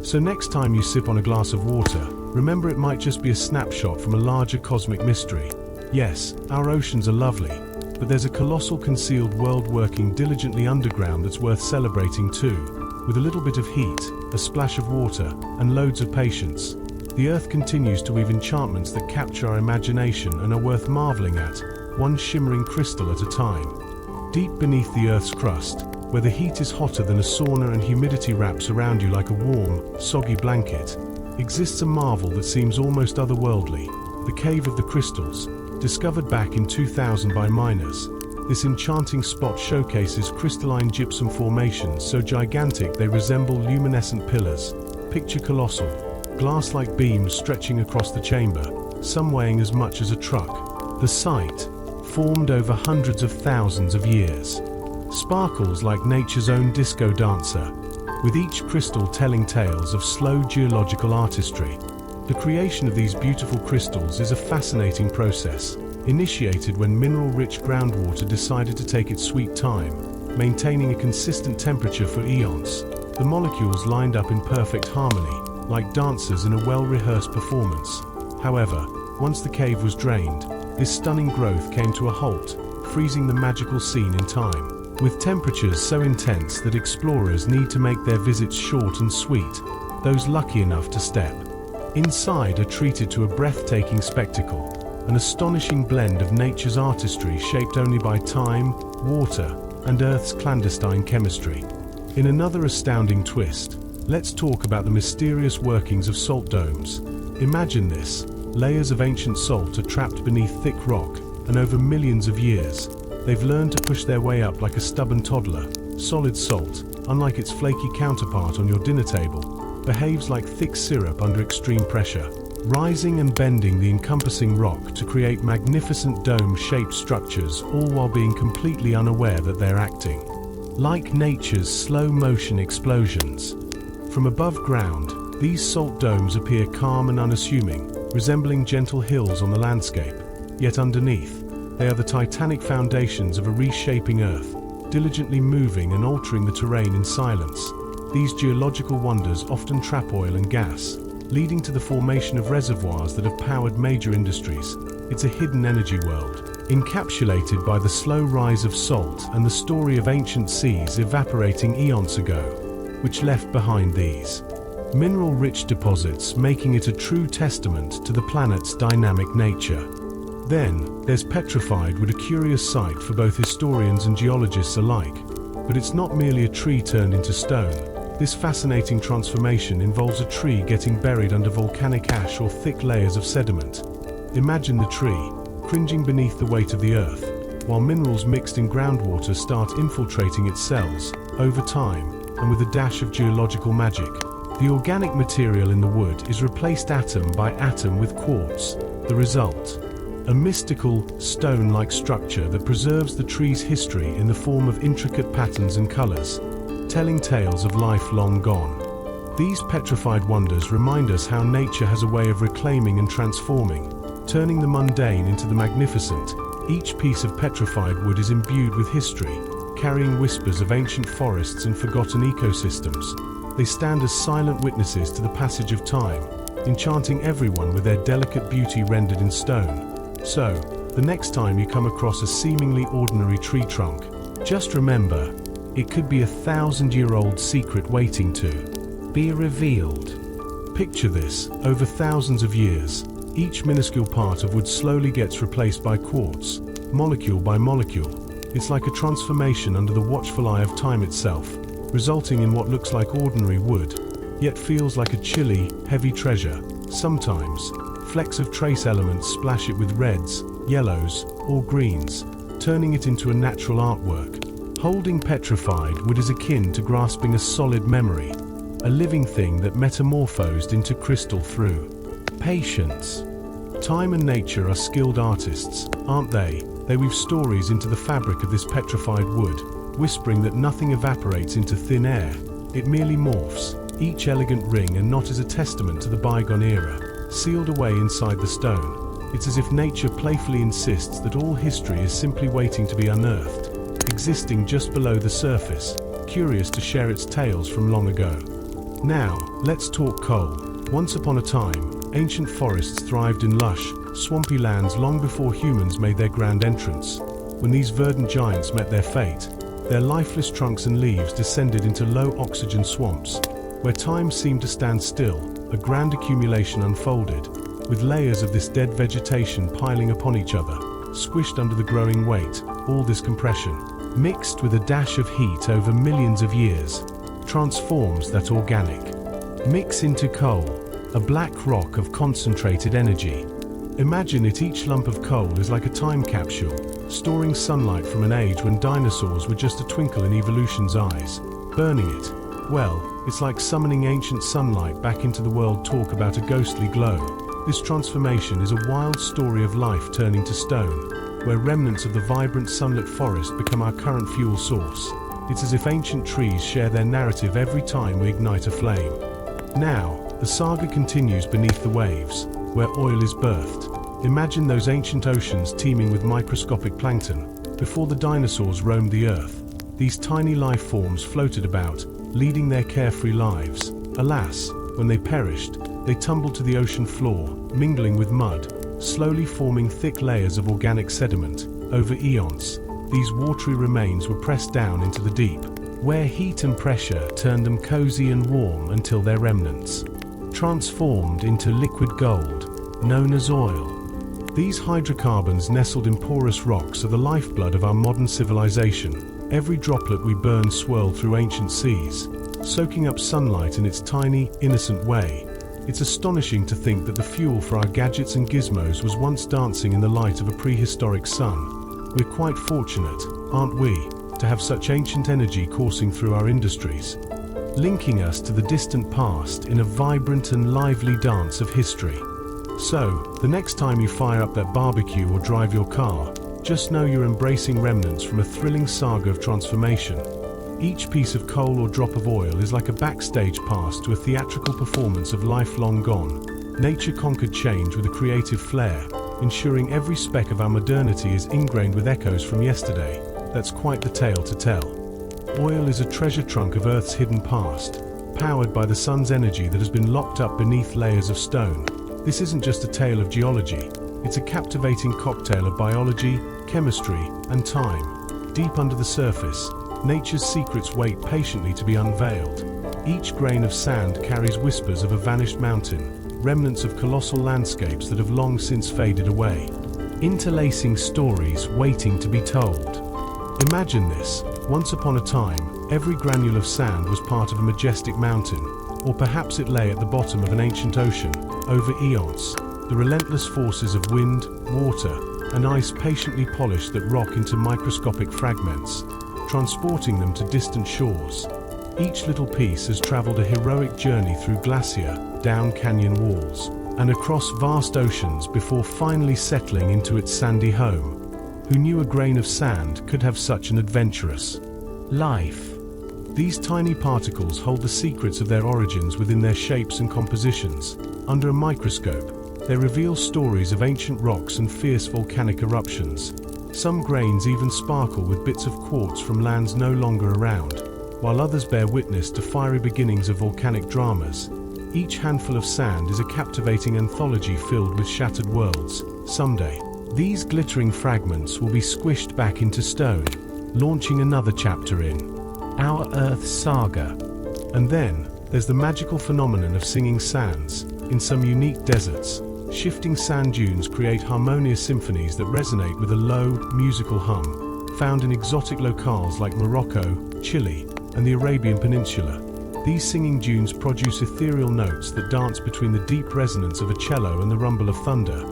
So next time you sip on a glass of water, remember it might just be a snapshot from a larger cosmic mystery. Yes, our oceans are lovely, but there's a colossal concealed world working diligently underground that's worth celebrating too. With a little bit of heat, a splash of water, and loads of patience, the Earth continues to weave enchantments that capture our imagination and are worth marveling at, one shimmering crystal at a time. Deep beneath the Earth's crust, where the heat is hotter than a sauna and humidity wraps around you like a warm, soggy blanket, exists a marvel that seems almost otherworldly, the Cave of the Crystals. Discovered back in 2000 by miners, this enchanting spot showcases crystalline gypsum formations so gigantic they resemble luminescent pillars. Picture colossal, glass-like beams stretching across the chamber, some weighing as much as a truck. The site, formed over hundreds of thousands of years, sparkles like nature's own disco dancer, with each crystal telling tales of slow geological artistry. The creation of these beautiful crystals is a fascinating process, initiated when mineral-rich groundwater decided to take its sweet time, maintaining a consistent temperature for eons. The molecules lined up in perfect harmony, like dancers in a well-rehearsed performance. However, once the cave was drained, this stunning growth came to a halt, freezing the magical scene in time. With temperatures so intense that explorers need to make their visits short and sweet, those lucky enough to step inside are treated to a breathtaking spectacle, an astonishing blend of nature's artistry shaped only by time, water, and Earth's clandestine chemistry. In another astounding twist, let's talk about the mysterious workings of salt domes. Imagine this. Layers of ancient salt are trapped beneath thick rock, and over millions of years, they've learned to push their way up like a stubborn toddler. Solid salt, unlike its flaky counterpart on your dinner table, behaves like thick syrup under extreme pressure, rising and bending the encompassing rock to create magnificent dome-shaped structures, all while being completely unaware that they're acting. Like nature's slow-motion explosions. From above ground, these salt domes appear calm and unassuming, resembling gentle hills on the landscape. Yet underneath, they are the titanic foundations of a reshaping Earth, diligently moving and altering the terrain in silence. These geological wonders often trap oil and gas, leading to the formation of reservoirs that have powered major industries. It's a hidden energy world, encapsulated by the slow rise of salt and the story of ancient seas evaporating eons ago, which left behind these mineral-rich deposits, making it a true testament to the planet's dynamic nature. Then, there's Petrified, with a curious sight for both historians and geologists alike. But it's not merely a tree turned into stone. This fascinating transformation involves a tree getting buried under volcanic ash or thick layers of sediment. Imagine the tree, cringing beneath the weight of the earth, while minerals mixed in groundwater start infiltrating its cells. Over time, and with a dash of geological magic, the organic material in the wood is replaced atom by atom with quartz. The result? A mystical, stone-like structure that preserves the tree's history in the form of intricate patterns and colors, telling tales of life long gone. These petrified wonders remind us how nature has a way of reclaiming and transforming, turning the mundane into the magnificent. Each piece of petrified wood is imbued with history, carrying whispers of ancient forests and forgotten ecosystems. They stand as silent witnesses to the passage of time, enchanting everyone with their delicate beauty rendered in stone. So, the next time you come across a seemingly ordinary tree trunk, just remember, it could be a 1,000-year-old secret waiting to be revealed. Picture this: over thousands of years, each minuscule part of wood slowly gets replaced by quartz, molecule by molecule. It's like a transformation under the watchful eye of time itself, resulting in what looks like ordinary wood, yet feels like a chilly, heavy treasure. Sometimes, flecks of trace elements splash it with reds, yellows, or greens, turning it into a natural artwork. Holding petrified wood is akin to grasping a solid memory, a living thing that metamorphosed into crystal through patience. Time and nature are skilled artists, aren't they? They weave stories into the fabric of this petrified wood, whispering that nothing evaporates into thin air. It merely morphs. Each elegant ring and knot is a testament to the bygone era, sealed away inside the stone. It's as if nature playfully insists that all history is simply waiting to be unearthed, existing just below the surface, curious to share its tales from long ago. Now, let's talk coal. Once upon a time, ancient forests thrived in lush, swampy lands long before humans made their grand entrance. When these verdant giants met their fate, their lifeless trunks and leaves descended into low-oxygen swamps, where time seemed to stand still. A grand accumulation unfolded, with layers of this dead vegetation piling upon each other, squished under the growing weight. All this compression, mixed with a dash of heat over millions of years, transforms that organic mix into coal, a black rock of concentrated energy. Imagine it: each lump of coal is like a time capsule, storing sunlight from an age when dinosaurs were just a twinkle in evolution's eyes. Burning it, well, it's like summoning ancient sunlight back into the world. Talk about a ghostly glow. This transformation is a wild story of life turning to stone, where remnants of the vibrant sunlit forest become our current fuel source. It's as if ancient trees share their narrative every time we ignite a flame. Now, the saga continues beneath the waves, where oil is birthed. Imagine those ancient oceans teeming with microscopic plankton. Before the dinosaurs roamed the earth, these tiny life forms floated about, leading their carefree lives. Alas, when they perished, they tumbled to the ocean floor, mingling with mud, slowly forming thick layers of organic sediment. Over eons, these watery remains were pressed down into the deep, where heat and pressure turned them cozy and warm until their remnants transformed into liquid gold, known as oil. These hydrocarbons nestled in porous rocks are the lifeblood of our modern civilization. Every droplet we burn swirled through ancient seas, soaking up sunlight in its tiny, innocent way. It's astonishing to think that the fuel for our gadgets and gizmos was once dancing in the light of a prehistoric sun. We're quite fortunate, aren't we, to have such ancient energy coursing through our industries, linking us to the distant past in a vibrant and lively dance of history. So, the next time you fire up that barbecue or drive your car, just know you're embracing remnants from a thrilling saga of transformation. Each piece of coal or drop of oil is like a backstage pass to a theatrical performance of life long gone. Nature conquered change with a creative flair, ensuring every speck of our modernity is ingrained with echoes from yesterday. That's quite the tale to tell. Oil is a treasure trunk of Earth's hidden past, powered by the sun's energy that has been locked up beneath layers of stone. This isn't just a tale of geology, it's a captivating cocktail of biology, chemistry, and time. Deep under the surface, nature's secrets wait patiently to be unveiled. Each grain of sand carries whispers of a vanished mountain, remnants of colossal landscapes that have long since faded away, interlacing stories waiting to be told. Imagine this: once upon a time, every granule of sand was part of a majestic mountain, or perhaps it lay at the bottom of an ancient ocean. Over eons, the relentless forces of wind, water, and ice patiently polished that rock into microscopic fragments, transporting them to distant shores. Each little piece has traveled a heroic journey through glacier, down canyon walls, and across vast oceans before finally settling into its sandy home. Who knew a grain of sand could have such an adventurous life? These tiny particles hold the secrets of their origins within their shapes and compositions. Under a microscope, they reveal stories of ancient rocks and fierce volcanic eruptions, Some grains even sparkle with bits of quartz from lands no longer around, while others bear witness to fiery beginnings of volcanic dramas. Each handful of sand is a captivating anthology filled with shattered worlds. Someday, these glittering fragments will be squished back into stone, launching another chapter in our Earth's saga. And then, there's the magical phenomenon of singing sands. In some unique deserts, shifting sand dunes create harmonious symphonies that resonate with a low, musical hum, found in exotic locales like Morocco, Chile, and the Arabian Peninsula. These singing dunes produce ethereal notes that dance between the deep resonance of a cello and the rumble of thunder.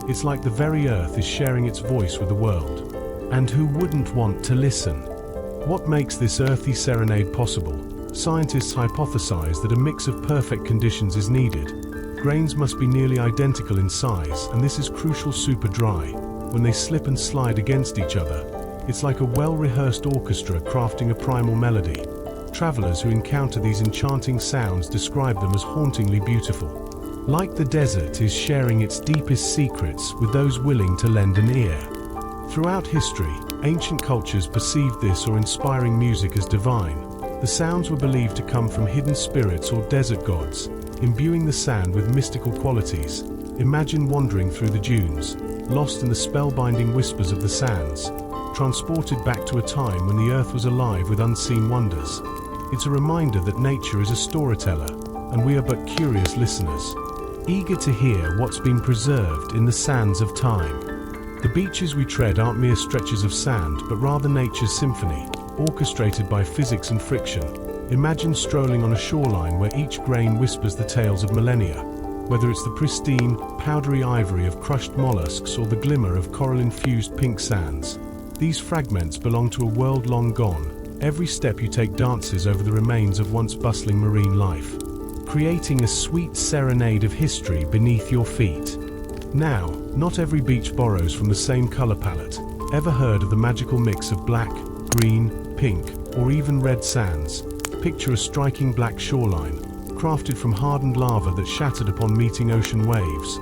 It's like the very earth is sharing its voice with the world. And who wouldn't want to listen? What makes this earthy serenade possible? Scientists hypothesize that a mix of perfect conditions is needed. Grains must be nearly identical in size, and this is crucial. Super dry. When they slip and slide against each other, it's like a well-rehearsed orchestra crafting a primal melody. Travelers who encounter these enchanting sounds describe them as hauntingly beautiful. Like the desert is sharing its deepest secrets with those willing to lend an ear. Throughout history, ancient cultures perceived this or inspiring music as divine. The sounds were believed to come from hidden spirits or desert gods, imbuing the sand with mystical qualities. Imagine wandering through the dunes, lost in the spellbinding whispers of the sands, transported back to a time when the earth was alive with unseen wonders. It's a reminder that nature is a storyteller, and we are but curious listeners, eager to hear what's been preserved in the sands of time. The beaches we tread aren't mere stretches of sand, but rather nature's symphony, orchestrated by physics and friction. Imagine strolling on a shoreline where each grain whispers the tales of millennia. Whether it's the pristine, powdery ivory of crushed mollusks or the glimmer of coral-infused pink sands, these fragments belong to a world long gone. Every step you take dances over the remains of once bustling marine life, creating a sweet serenade of history beneath your feet. Now, not every beach borrows from the same color palette. Ever heard of the magical mix of black, green, pink, or even red sands? Picture a striking black shoreline, crafted from hardened lava that shattered upon meeting ocean waves.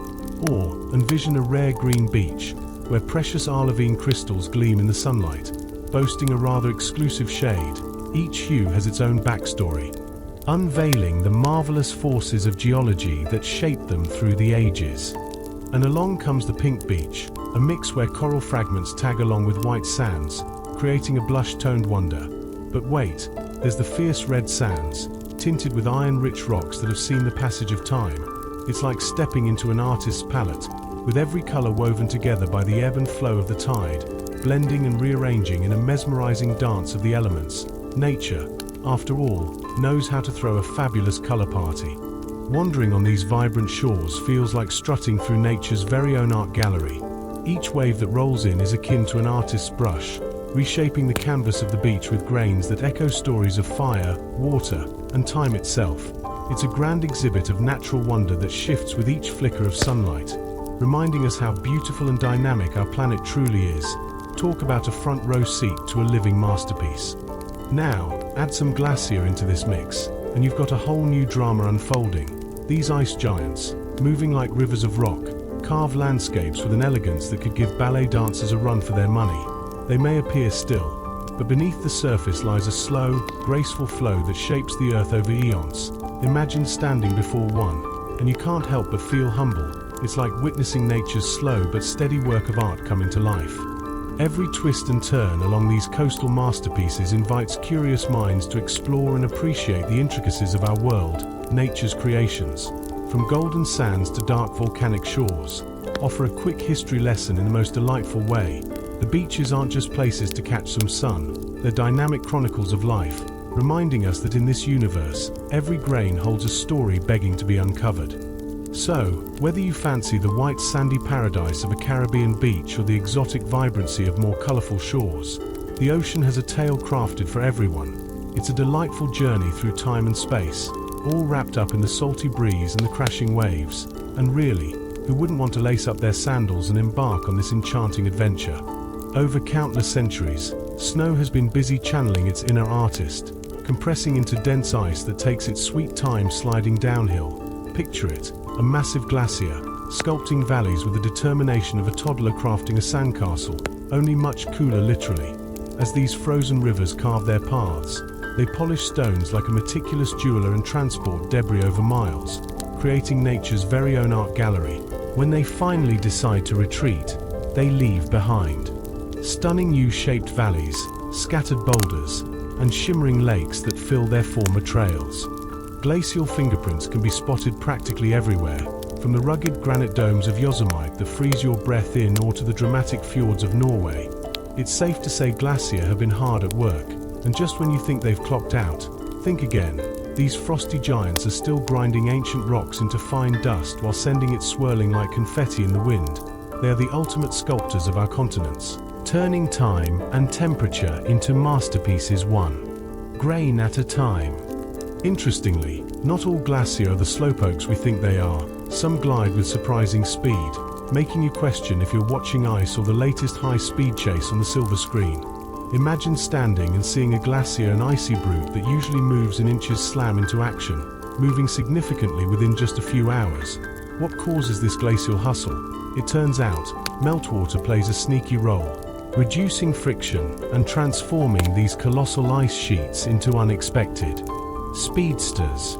Or envision a rare green beach, where precious olivine crystals gleam in the sunlight, boasting a rather exclusive shade. Each hue has its own backstory, unveiling the marvelous forces of geology that shaped them through the ages. And along comes the pink beach, a mix where coral fragments tag along with white sands, creating a blush-toned wonder. But wait, there's the fierce red sands, tinted with iron-rich rocks that have seen the passage of time. It's like stepping into an artist's palette, with every color woven together by the ebb and flow of the tide, blending and rearranging in a mesmerizing dance of the elements. Nature, after all, knows how to throw a fabulous color party. Wandering on these vibrant shores feels like strutting through nature's very own art gallery. Each wave that rolls in is akin to an artist's brush, reshaping the canvas of the beach with grains that echo stories of fire, water, and time itself. It's a grand exhibit of natural wonder that shifts with each flicker of sunlight, reminding us how beautiful and dynamic our planet truly is. Talk about a front row seat to a living masterpiece. Now, add some glacier into this mix, and you've got a whole new drama unfolding. These ice giants, moving like rivers of rock, carve landscapes with an elegance that could give ballet dancers a run for their money. They may appear still, but beneath the surface lies a slow, graceful flow that shapes the earth over eons. Imagine standing before one, and you can't help but feel humble. It's like witnessing nature's slow but steady work of art coming to life. Every twist and turn along these coastal masterpieces invites curious minds to explore and appreciate the intricacies of our world. Nature's creations, from golden sands to dark volcanic shores, offer a quick history lesson in the most delightful way. The beaches aren't just places to catch some sun, they're dynamic chronicles of life, reminding us that in this universe, every grain holds a story begging to be uncovered. So, whether you fancy the white sandy paradise of a Caribbean beach or the exotic vibrancy of more colorful shores, the ocean has a tale crafted for everyone. It's a delightful journey through time and space, all wrapped up in the salty breeze and the crashing waves. And really, who wouldn't want to lace up their sandals and embark on this enchanting adventure? Over countless centuries, snow has been busy channeling its inner artist, compressing into dense ice that takes its sweet time sliding downhill. Picture it, a massive glacier, sculpting valleys with the determination of a toddler crafting a sandcastle. only much cooler literally. As these frozen rivers carve their paths, they polish stones like a meticulous jeweler and transport debris over miles, creating nature's very own art gallery. When they finally decide to retreat, they leave behind stunning U-shaped valleys, scattered boulders, and shimmering lakes that fill their former trails. Glacial fingerprints can be spotted practically everywhere, from the rugged granite domes of Yosemite that freeze your breath in or to the dramatic fjords of Norway. It's safe to say glaciers have been hard at work, and just when you think they've clocked out, think again. These frosty giants are still grinding ancient rocks into fine dust while sending it swirling like confetti in the wind. They are the ultimate sculptors of our continents, turning time and temperature into masterpieces one grain at a time. Interestingly, not all glaciers are the slowpokes we think they are. Some glide with surprising speed, making you question if you're watching ice or the latest high-speed chase on the silver screen. Imagine standing and seeing a glacier, an icy brute that usually moves in inches, slam into action, moving significantly within just a few hours. What causes this glacial hustle? It turns out, meltwater plays a sneaky role, reducing friction and transforming these colossal ice sheets into unexpected speedsters.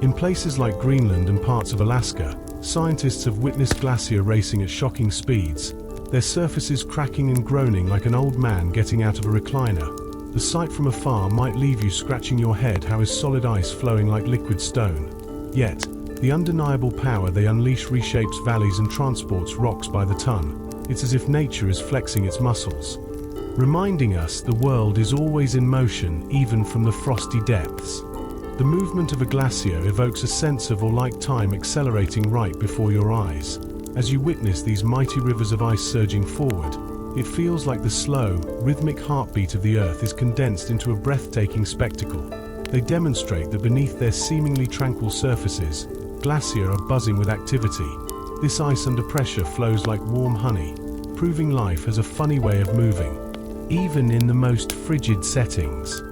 In places like Greenland and parts of Alaska, scientists have witnessed glacier racing at shocking speeds, their surfaces cracking and groaning like an old man getting out of a recliner. The sight from afar might leave you scratching your head. How is solid ice flowing like liquid stone? Yet, the undeniable power they unleash reshapes valleys and transports rocks by the ton. It's as if nature is flexing its muscles, reminding us the world is always in motion, even from the frosty depths. The movement of a glacier evokes a sense of, or like time accelerating right before your eyes. As you witness these mighty rivers of ice surging forward, it feels like the slow, rhythmic heartbeat of the earth is condensed into a breathtaking spectacle. They demonstrate that beneath their seemingly tranquil surfaces, glaciers are buzzing with activity. This ice under pressure flows like warm honey, proving life has a funny way of moving, even in the most frigid settings.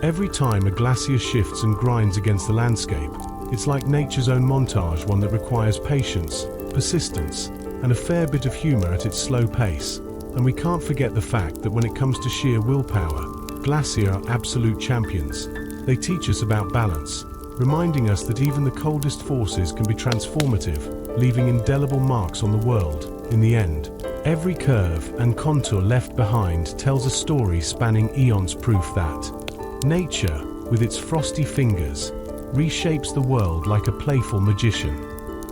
Every time a glacier shifts and grinds against the landscape, it's like nature's own montage, one that requires patience, persistence, and a fair bit of humor at its slow pace. And we can't forget the fact that when it comes to sheer willpower, glaciers are absolute champions. They teach us about balance, reminding us that even the coldest forces can be transformative, leaving indelible marks on the world. In the end, every curve and contour left behind tells a story spanning eons, proof that nature, with its frosty fingers, reshapes the world like a playful magician.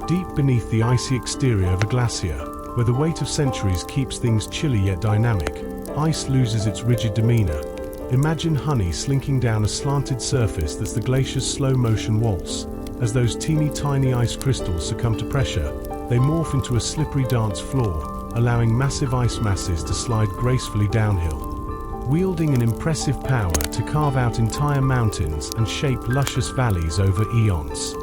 Deep beneath the icy exterior of a glacier, where the weight of centuries keeps things chilly yet dynamic, ice loses its rigid demeanor. Imagine honey slinking down a slanted surface that's the glacier's slow-motion waltz. As those teeny tiny ice crystals succumb to pressure, they morph into a slippery dance floor, allowing massive ice masses to slide gracefully downhill, wielding an impressive power to carve out entire mountains and shape luscious valleys over eons.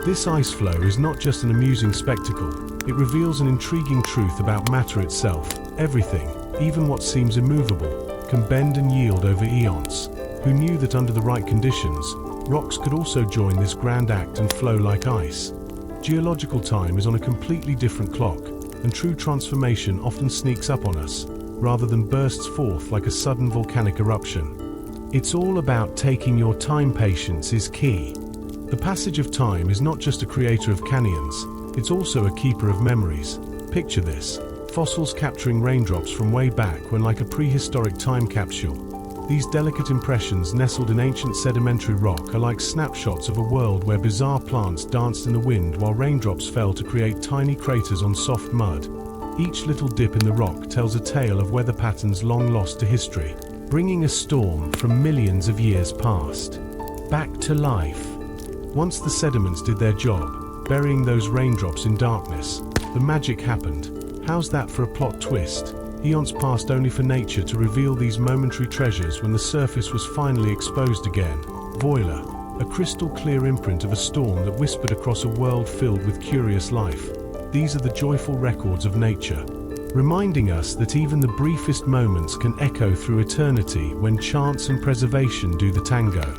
This ice flow is not just an amusing spectacle, it reveals an intriguing truth about matter itself. Everything, even what seems immovable, can bend and yield over eons. Who knew that under the right conditions, rocks could also join this grand act and flow like ice? Geological time is on a completely different clock, and true transformation often sneaks up on us, rather than bursts forth like a sudden volcanic eruption. It's all about taking your time. Patience is key. The passage of time is not just a creator of canyons, it's also a keeper of memories. Picture this: fossils capturing raindrops from way back when, like a prehistoric time capsule. These delicate impressions nestled in ancient sedimentary rock are like snapshots of a world where bizarre plants danced in the wind while raindrops fell to create tiny craters on soft mud. Each little dip in the rock tells a tale of weather patterns long lost to history, bringing a storm from millions of years past back to life. Once the sediments did their job, burying those raindrops in darkness, the magic happened. How's that for a plot twist? Eons passed only for nature to reveal these momentary treasures when the surface was finally exposed again. Voila, a crystal clear imprint of a storm that whispered across a world filled with curious life. These are the joyful records of nature, reminding us that even the briefest moments can echo through eternity when chance and preservation do the tango.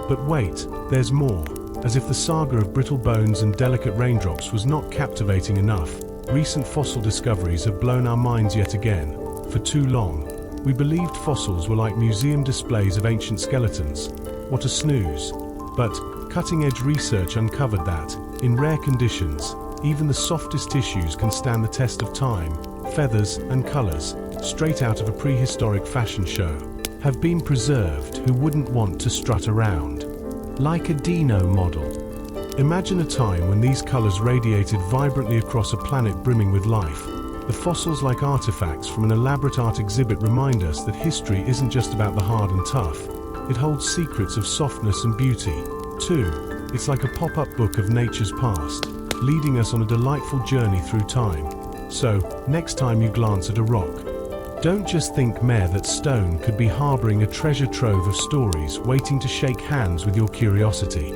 But wait, there's more. As if the saga of brittle bones and delicate raindrops was not captivating enough, recent fossil discoveries have blown our minds yet again. For too long, we believed fossils were like museum displays of ancient skeletons. What a snooze. But cutting-edge research uncovered that, in rare conditions, even the softest tissues can stand the test of time. Feathers and colors, straight out of a prehistoric fashion show, have been preserved. Who wouldn't want to strut around like a dino model? Imagine a time when these colors radiated vibrantly across a planet brimming with life. The fossils, like artifacts from an elaborate art exhibit, remind us that history isn't just about the hard and tough. It holds secrets of softness and beauty, too. It's like a pop-up book of nature's past, leading us on a delightful journey through time. So, next time you glance at a rock, don't just think that stone could be harboring a treasure trove of stories waiting to shake hands with your curiosity.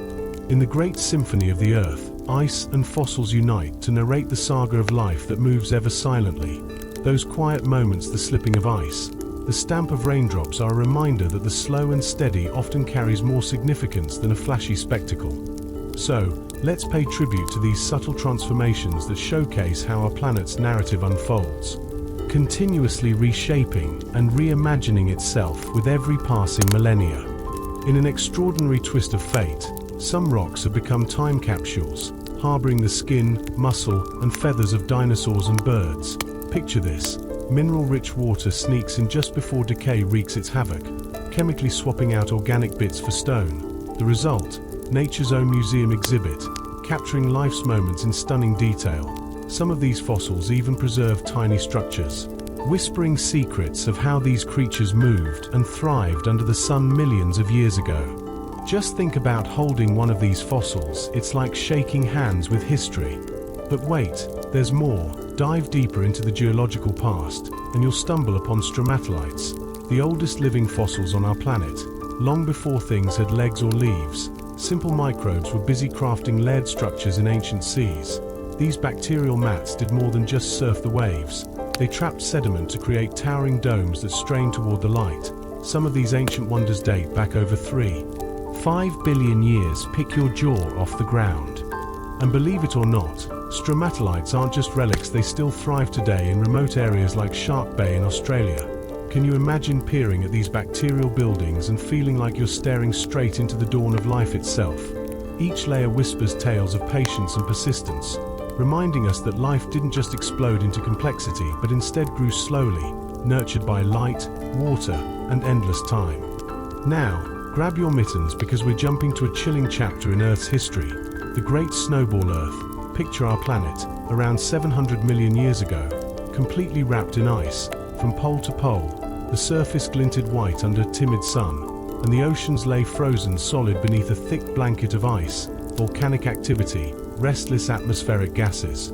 In the great symphony of the earth, ice and fossils unite to narrate the saga of life that moves ever silently. Those quiet moments, the slipping of ice, the stamp of raindrops, are a reminder that the slow and steady often carries more significance than a flashy spectacle. So, let's pay tribute to these subtle transformations that showcase how our planet's narrative unfolds, continuously reshaping and reimagining itself with every passing millennia. In an extraordinary twist of fate, some rocks have become time capsules, harboring the skin, muscle, and feathers of dinosaurs and birds. Picture this: mineral-rich water sneaks in just before decay wreaks its havoc, chemically swapping out organic bits for stone. The result? Nature's own museum exhibit, capturing life's moments in stunning detail. Some of these fossils even preserve tiny structures, whispering secrets of how these creatures moved and thrived under the sun millions of years ago. Just think about holding one of these fossils. It's like shaking hands with history. But wait, there's more. Dive deeper into the geological past, and you'll stumble upon stromatolites, the oldest living fossils on our planet. Long before things had legs or leaves, simple microbes were busy crafting layered structures in ancient seas. These bacterial mats did more than just surf the waves. They trapped sediment to create towering domes that strained toward the light. Some of these ancient wonders date back over 3.5 billion years. Pick your jaw off the ground. And believe it or not, stromatolites aren't just relics. They still thrive today in remote areas like Shark Bay in Australia. Can you imagine peering at these bacterial buildings and feeling like you're staring straight into the dawn of life itself? Each layer whispers tales of patience and persistence, reminding us that life didn't just explode into complexity, but instead grew slowly, nurtured by light, water, and endless time. Now, grab your mittens, because we're jumping to a chilling chapter in Earth's history, the Great Snowball Earth. Picture our planet, around 700 million years ago, completely wrapped in ice, from pole to pole. The surface glinted white under a timid sun, and the oceans lay frozen solid beneath a thick blanket of ice. Volcanic activity, restless atmospheric gases,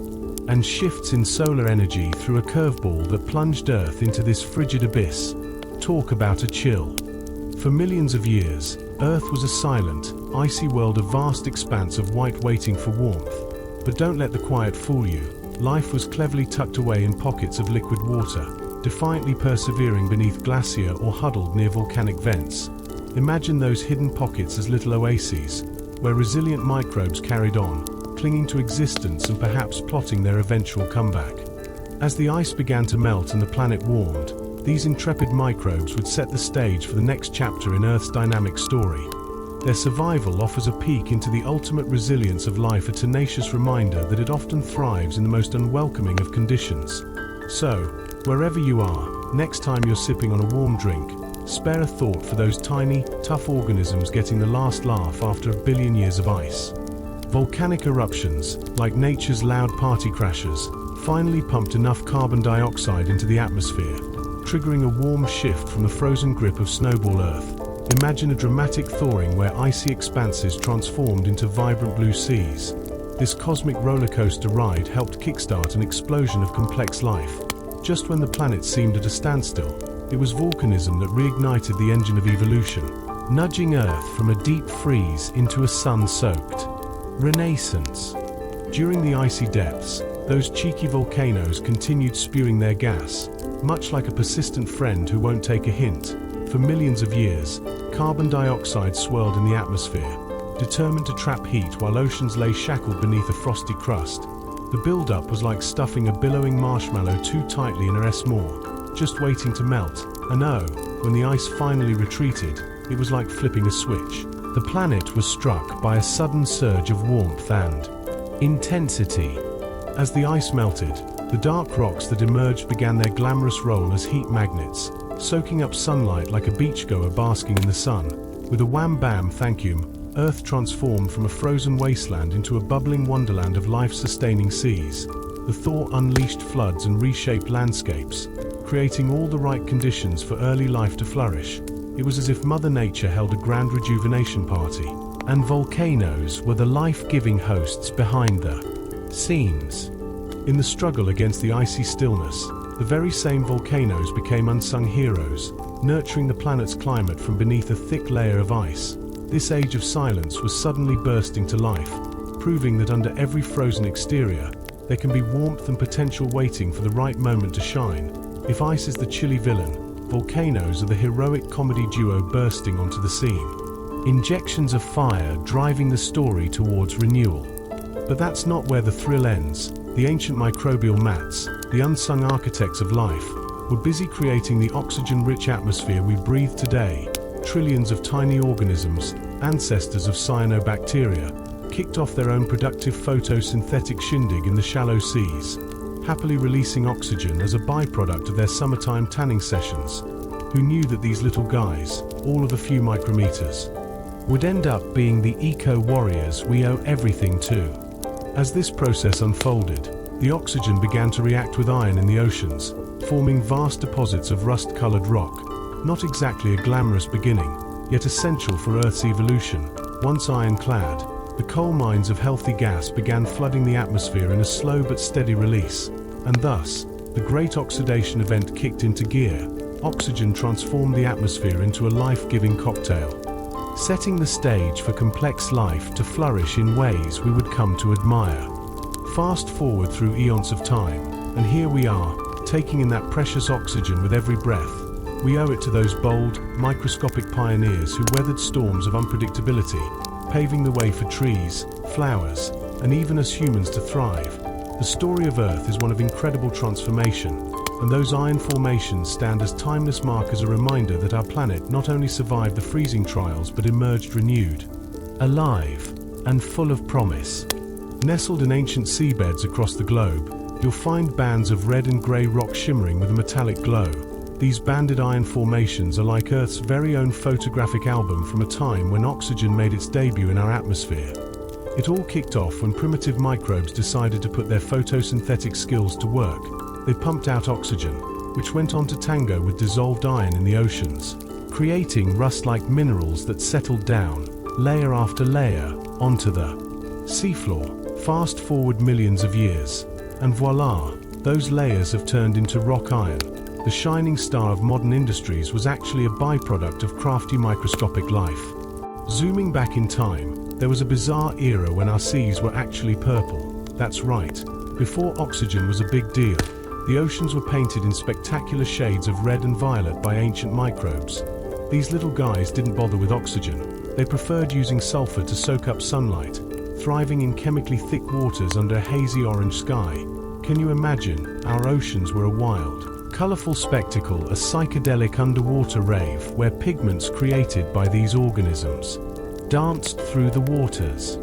and shifts in solar energy threw a curveball that plunged Earth into this frigid abyss. Talk about a chill. For millions of years, Earth was a silent, icy world, a vast expanse of white waiting for warmth. But don't let the quiet fool you. Life was cleverly tucked away in pockets of liquid water, defiantly persevering beneath glacier or huddled near volcanic vents. Imagine those hidden pockets as little oases, where resilient microbes carried on, clinging to existence and perhaps plotting their eventual comeback. As the ice began to melt and the planet warmed, these intrepid microbes would set the stage for the next chapter in Earth's dynamic story. Their survival offers a peek into the ultimate resilience of life, a tenacious reminder that it often thrives in the most unwelcoming of conditions. So, wherever you are, next time you're sipping on a warm drink, spare a thought for those tiny, tough organisms getting the last laugh after a billion years of ice. Volcanic eruptions, like nature's loud party crashers, finally pumped enough carbon dioxide into the atmosphere, triggering a warm shift from the frozen grip of Snowball Earth. Imagine a dramatic thawing where icy expanses transformed into vibrant blue seas. This cosmic rollercoaster ride helped kickstart an explosion of complex life. Just when the planet seemed at a standstill, it was volcanism that reignited the engine of evolution, nudging Earth from a deep freeze into a sun-soaked renaissance. During the icy depths, those cheeky volcanoes continued spewing their gas, much like a persistent friend who won't take a hint. For millions of years, carbon dioxide swirled in the atmosphere, determined to trap heat while oceans lay shackled beneath a frosty crust. The buildup was like stuffing a billowing marshmallow too tightly in a s'more. just waiting to melt. And oh, when the ice finally retreated, it was like flipping a switch. The planet was struck by a sudden surge of warmth and intensity. As the ice melted, the dark rocks that emerged began their glamorous role as heat magnets, soaking up sunlight like a beachgoer basking in the sun. With a wham-bam thank you, Earth transformed from a frozen wasteland into a bubbling wonderland of life-sustaining seas. The thaw unleashed floods and reshaped landscapes, creating all the right conditions for early life to flourish. It was as if Mother Nature held a grand rejuvenation party, and volcanoes were the life-giving hosts behind the scenes. In the struggle against the icy stillness, the very same volcanoes became unsung heroes, nurturing the planet's climate from beneath a thick layer of ice. This age of silence was suddenly bursting to life, proving that under every frozen exterior, there can be warmth and potential waiting for the right moment to shine. If ice is the chilly villain, volcanoes are the heroic comedy duo bursting onto the scene. Injections of fire driving the story towards renewal. But that's not where the thrill ends. The ancient microbial mats, the unsung architects of life, were busy creating the oxygen-rich atmosphere we breathe today. Trillions of tiny organisms, ancestors of cyanobacteria, kicked off their own productive photosynthetic shindig in the shallow seas, happily releasing oxygen as a byproduct of their summertime tanning sessions. Who knew that these little guys, all of a few micrometers, would end up being the eco-warriors we owe everything to? As this process unfolded, the oxygen began to react with iron in the oceans, forming vast deposits of rust-colored rock. Not exactly a glamorous beginning, yet essential for Earth's evolution. Once ironclad, the coal mines of healthy gas began flooding the atmosphere in a slow but steady release, and thus, the great oxidation event kicked into gear. Oxygen transformed the atmosphere into a life-giving cocktail, setting the stage for complex life to flourish in ways we would come to admire. Fast forward through eons of time, and here we are, taking in that precious oxygen with every breath. We owe it to those bold, microscopic pioneers who weathered storms of unpredictability, paving the way for trees, flowers, and even us humans to thrive. The story of Earth is one of incredible transformation, and those iron formations stand as timeless markers, a reminder that our planet not only survived the freezing trials but emerged renewed, alive, and full of promise. Nestled in ancient seabeds across the globe, you'll find bands of red and grey rock shimmering with a metallic glow. These banded iron formations are like Earth's very own photographic album from a time when oxygen made its debut in our atmosphere. It all kicked off when primitive microbes decided to put their photosynthetic skills to work. They pumped out oxygen, which went on to tango with dissolved iron in the oceans, creating rust-like minerals that settled down, layer after layer, onto the seafloor. Fast forward millions of years, and voila, those layers have turned into rock iron. The shining star of modern industries was actually a byproduct of crafty microscopic life. Zooming back in time, there was a bizarre era when our seas were actually purple. That's right, before oxygen was a big deal. The oceans were painted in spectacular shades of red and violet by ancient microbes. These little guys didn't bother with oxygen. They preferred using sulfur to soak up sunlight, thriving in chemically thick waters under a hazy orange sky. Can you imagine? Our oceans were a wild, colorful spectacle, a psychedelic underwater rave where pigments created by these organisms danced through the waters.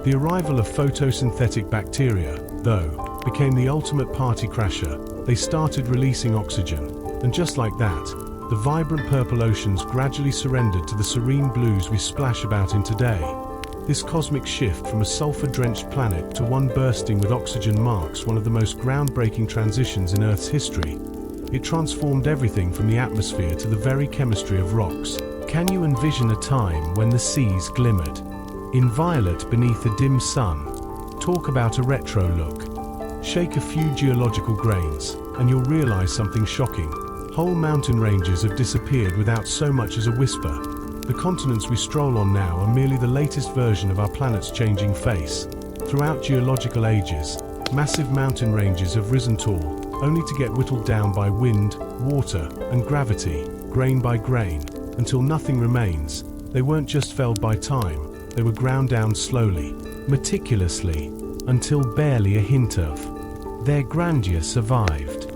The arrival of photosynthetic bacteria, though, became the ultimate party crasher. They started releasing oxygen, and just like that, the vibrant purple oceans gradually surrendered to the serene blues we splash about in today. This cosmic shift from a sulfur-drenched planet to one bursting with oxygen marks one of the most groundbreaking transitions in Earth's history. It transformed everything from the atmosphere to the very chemistry of rocks. Can you envision a time when the seas glimmered in violet beneath a dim sun? Talk about a retro look. Shake a few geological grains, and you'll realize something shocking. Whole mountain ranges have disappeared without so much as a whisper. The continents we stroll on now are merely the latest version of our planet's changing face. Throughout geological ages, massive mountain ranges have risen tall, only to get whittled down by wind, water, and gravity, grain by grain, until nothing remains. They weren't just felled by time, they were ground down slowly, meticulously, until barely a hint of their grandeur survived.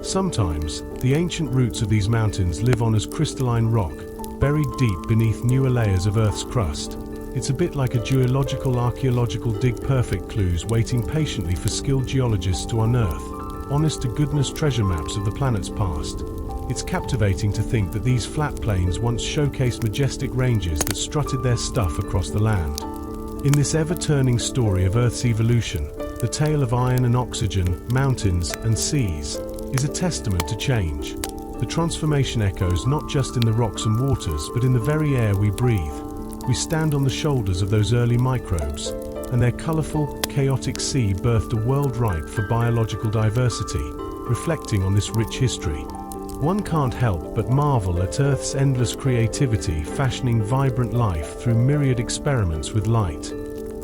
Sometimes, the ancient roots of these mountains live on as crystalline rock, buried deep beneath newer layers of Earth's crust. It's a bit like a geological archaeological dig-perfect clues waiting patiently for skilled geologists to unearth honest-to-goodness treasure maps of the planet's past. It's captivating to think that these flat plains once showcased majestic ranges that strutted their stuff across the land. In this ever-turning story of Earth's evolution, the tale of iron and oxygen, mountains and seas, is a testament to change. The transformation echoes not just in the rocks and waters, but in the very air we breathe. We stand on the shoulders of those early microbes, and their colorful, chaotic sea birthed a world ripe for biological diversity, reflecting on this rich history. One can't help but marvel at Earth's endless creativity, fashioning vibrant life through myriad experiments with light.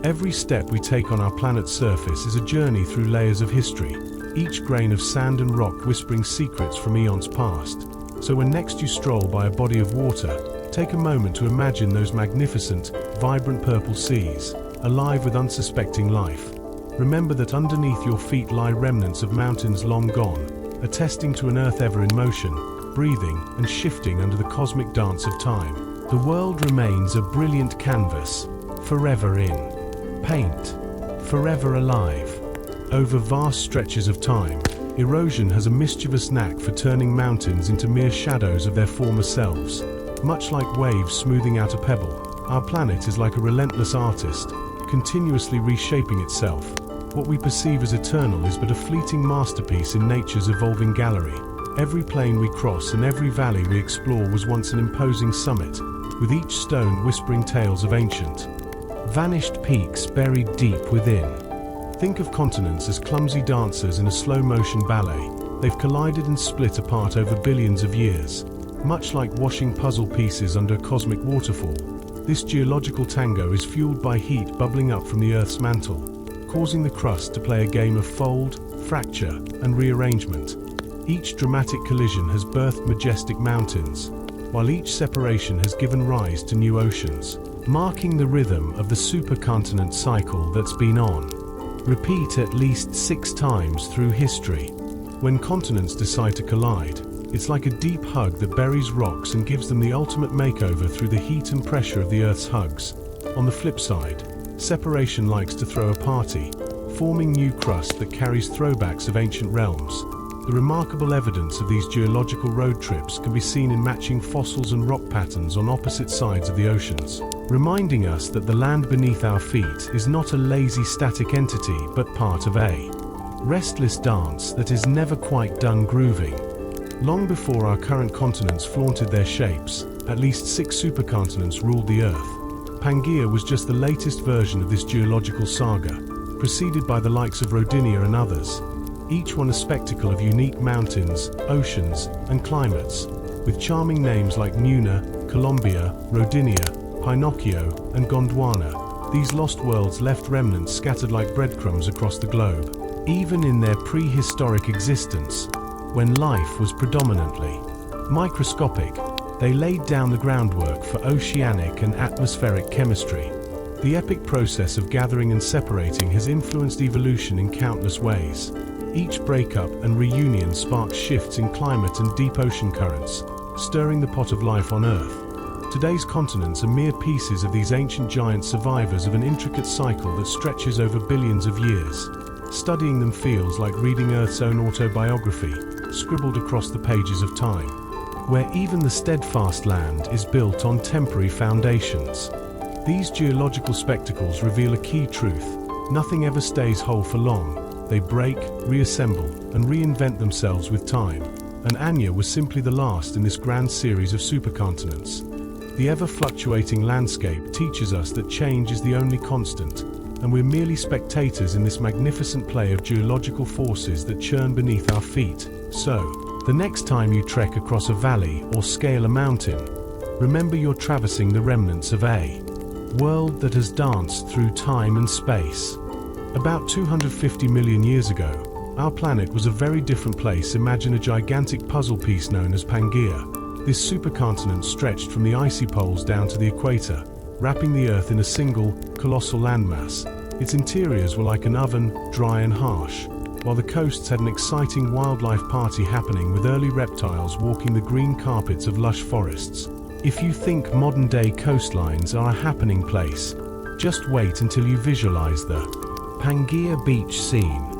Every step we take on our planet's surface is a journey through layers of history, each grain of sand and rock whispering secrets from eons past. So when next you stroll by a body of water, take a moment to imagine those magnificent, vibrant purple seas, alive with unsuspecting life. Remember that underneath your feet lie remnants of mountains long gone, attesting to an Earth ever in motion, breathing and shifting under the cosmic dance of time. The world remains a brilliant canvas, forever in paint, forever alive. Over vast stretches of time, erosion has a mischievous knack for turning mountains into mere shadows of their former selves. Much like waves smoothing out a pebble, our planet is like a relentless artist, continuously reshaping itself. What we perceive as eternal is but a fleeting masterpiece in nature's evolving gallery. Every plain we cross and every valley we explore was once an imposing summit, with each stone whispering tales of ancient, vanished peaks buried deep within. Think of continents as clumsy dancers in a slow-motion ballet. They've collided and split apart over billions of years. Much like washing puzzle pieces under a cosmic waterfall, this geological tango is fueled by heat bubbling up from the Earth's mantle, causing the crust to play a game of fold, fracture, and rearrangement. Each dramatic collision has birthed majestic mountains, while each separation has given rise to new oceans, marking the rhythm of the supercontinent cycle that's been on repeat at least 6 times through history. When continents decide to collide, it's like a deep hug that buries rocks and gives them the ultimate makeover through the heat and pressure of the Earth's hugs. On the flip side, separation likes to throw a party, forming new crust that carries throwbacks of ancient realms. The remarkable evidence of these geological road trips can be seen in matching fossils and rock patterns on opposite sides of the oceans, reminding us that the land beneath our feet is not a lazy static entity but part of a restless dance that is never quite done grooving. Long before our current continents flaunted their shapes, at least 6 supercontinents ruled the Earth. Pangaea was just the latest version of this geological saga, preceded by the likes of Rodinia and others, each one a spectacle of unique mountains, oceans, and climates, with charming names like Nuna, Colombia, Rodinia, Pinocchio, and Gondwana. These lost worlds left remnants scattered like breadcrumbs across the globe. Even in their prehistoric existence, when life was predominantly microscopic, they laid down the groundwork for oceanic and atmospheric chemistry. The epic process of gathering and separating has influenced evolution in countless ways. Each breakup and reunion sparks shifts in climate and deep ocean currents, stirring the pot of life on Earth. Today's continents are mere pieces of these ancient giant survivors of an intricate cycle that stretches over billions of years. Studying them feels like reading Earth's own autobiography, scribbled across the pages of time, where even the steadfast land is built on temporary foundations. These geological spectacles reveal a key truth: nothing ever stays whole for long. They break, reassemble, and reinvent themselves with time. And Anya was simply the last in this grand series of supercontinents. The ever-fluctuating landscape teaches us that change is the only constant, and we're merely spectators in this magnificent play of geological forces that churn beneath our feet. So, the next time you trek across a valley or scale a mountain, remember you're traversing the remnants of a world that has danced through time and space. About 250 million years ago, our planet was a very different place. Imagine a gigantic puzzle piece known as Pangaea. This supercontinent stretched from the icy poles down to the equator, wrapping the Earth in a single, colossal landmass. Its interiors were like an oven, dry and harsh, while the coasts had an exciting wildlife party happening with early reptiles walking the green carpets of lush forests. If you think modern-day coastlines are a happening place, just wait until you visualize the Pangaea beach scene.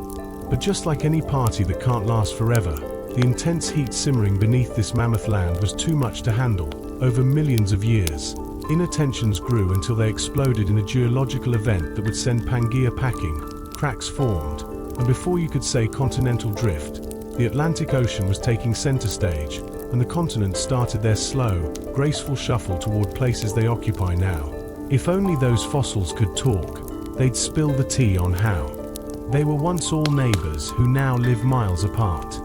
But just like any party that can't last forever, the intense heat simmering beneath this mammoth land was too much to handle. Over millions of years, inner tensions grew until they exploded in a geological event that would send Pangaea packing. Cracks formed, and before you could say continental drift, the Atlantic Ocean was taking center stage, and the continents started their slow, graceful shuffle toward places they occupy now. If only those fossils could talk, they'd spill the tea on how they were once all neighbors who now live miles apart.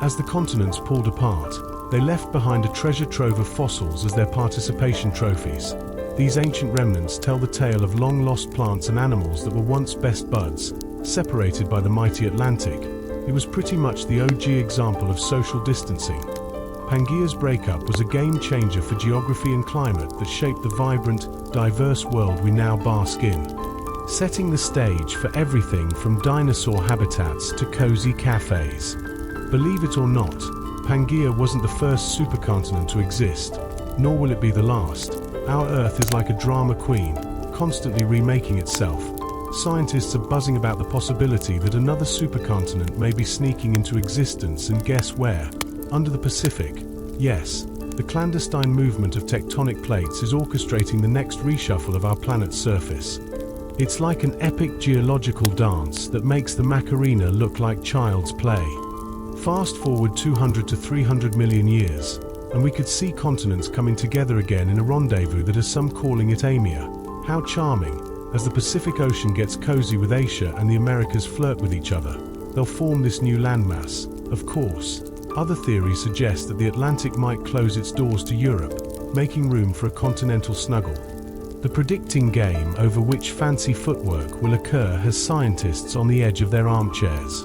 As the continents pulled apart, they left behind a treasure trove of fossils as their participation trophies. These ancient remnants tell the tale of long-lost plants and animals that were once best buds, separated by the mighty Atlantic. It was pretty much the OG example of social distancing. Pangaea's breakup was a game-changer for geography and climate that shaped the vibrant, diverse world we now bask in, setting the stage for everything from dinosaur habitats to cozy cafes. Believe it or not, Pangaea wasn't the first supercontinent to exist, nor will it be the last. Our Earth is like a drama queen, constantly remaking itself. Scientists are buzzing about the possibility that another supercontinent may be sneaking into existence, and guess where? Under the Pacific. Yes, the clandestine movement of tectonic plates is orchestrating the next reshuffle of our planet's surface. It's like an epic geological dance that makes the Macarena look like child's play. Fast forward 200 to 300 million years, and we could see continents coming together again in a rendezvous that has some calling it Amia. How charming. As the Pacific Ocean gets cozy with Asia and the Americas flirt with each other, they'll form this new landmass. Of course, other theories suggest that the Atlantic might close its doors to Europe, making room for a continental snuggle. The predicting game over which fancy footwork will occur has scientists on the edge of their armchairs.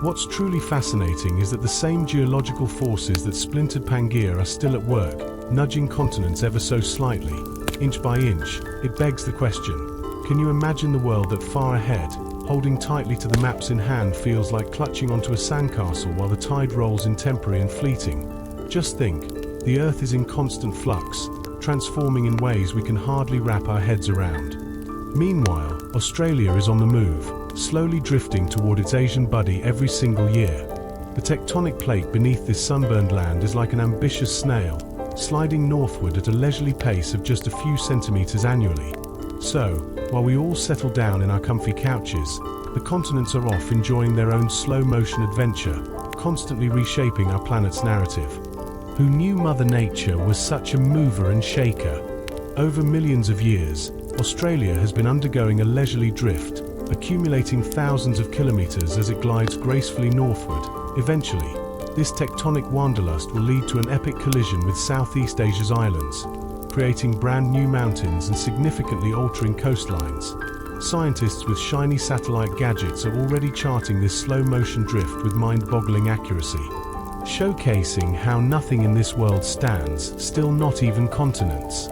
What's truly fascinating is that the same geological forces that splintered Pangaea are still at work, nudging continents ever so slightly, inch by inch. It begs the question, can you imagine the world that far ahead, holding tightly to the maps in hand, feels like clutching onto a sandcastle while the tide rolls in temporary and fleeting? Just think, the Earth is in constant flux, transforming in ways we can hardly wrap our heads around. Meanwhile, Australia is on the move, slowly drifting toward its Asian buddy every single year. The tectonic plate beneath this sunburned land is like an ambitious snail, sliding northward at a leisurely pace of just a few centimeters annually. So, while we all settle down in our comfy couches, the continents are off enjoying their own slow-motion adventure, constantly reshaping our planet's narrative. Who knew Mother Nature was such a mover and shaker? Over millions of years, Australia has been undergoing a leisurely drift, accumulating thousands of kilometers as it glides gracefully northward. Eventually, this tectonic wanderlust will lead to an epic collision with Southeast Asia's islands, creating brand new mountains and significantly altering coastlines. Scientists with shiny satellite gadgets are already charting this slow-motion drift with mind-boggling accuracy, showcasing how nothing in this world stands still, not even continents.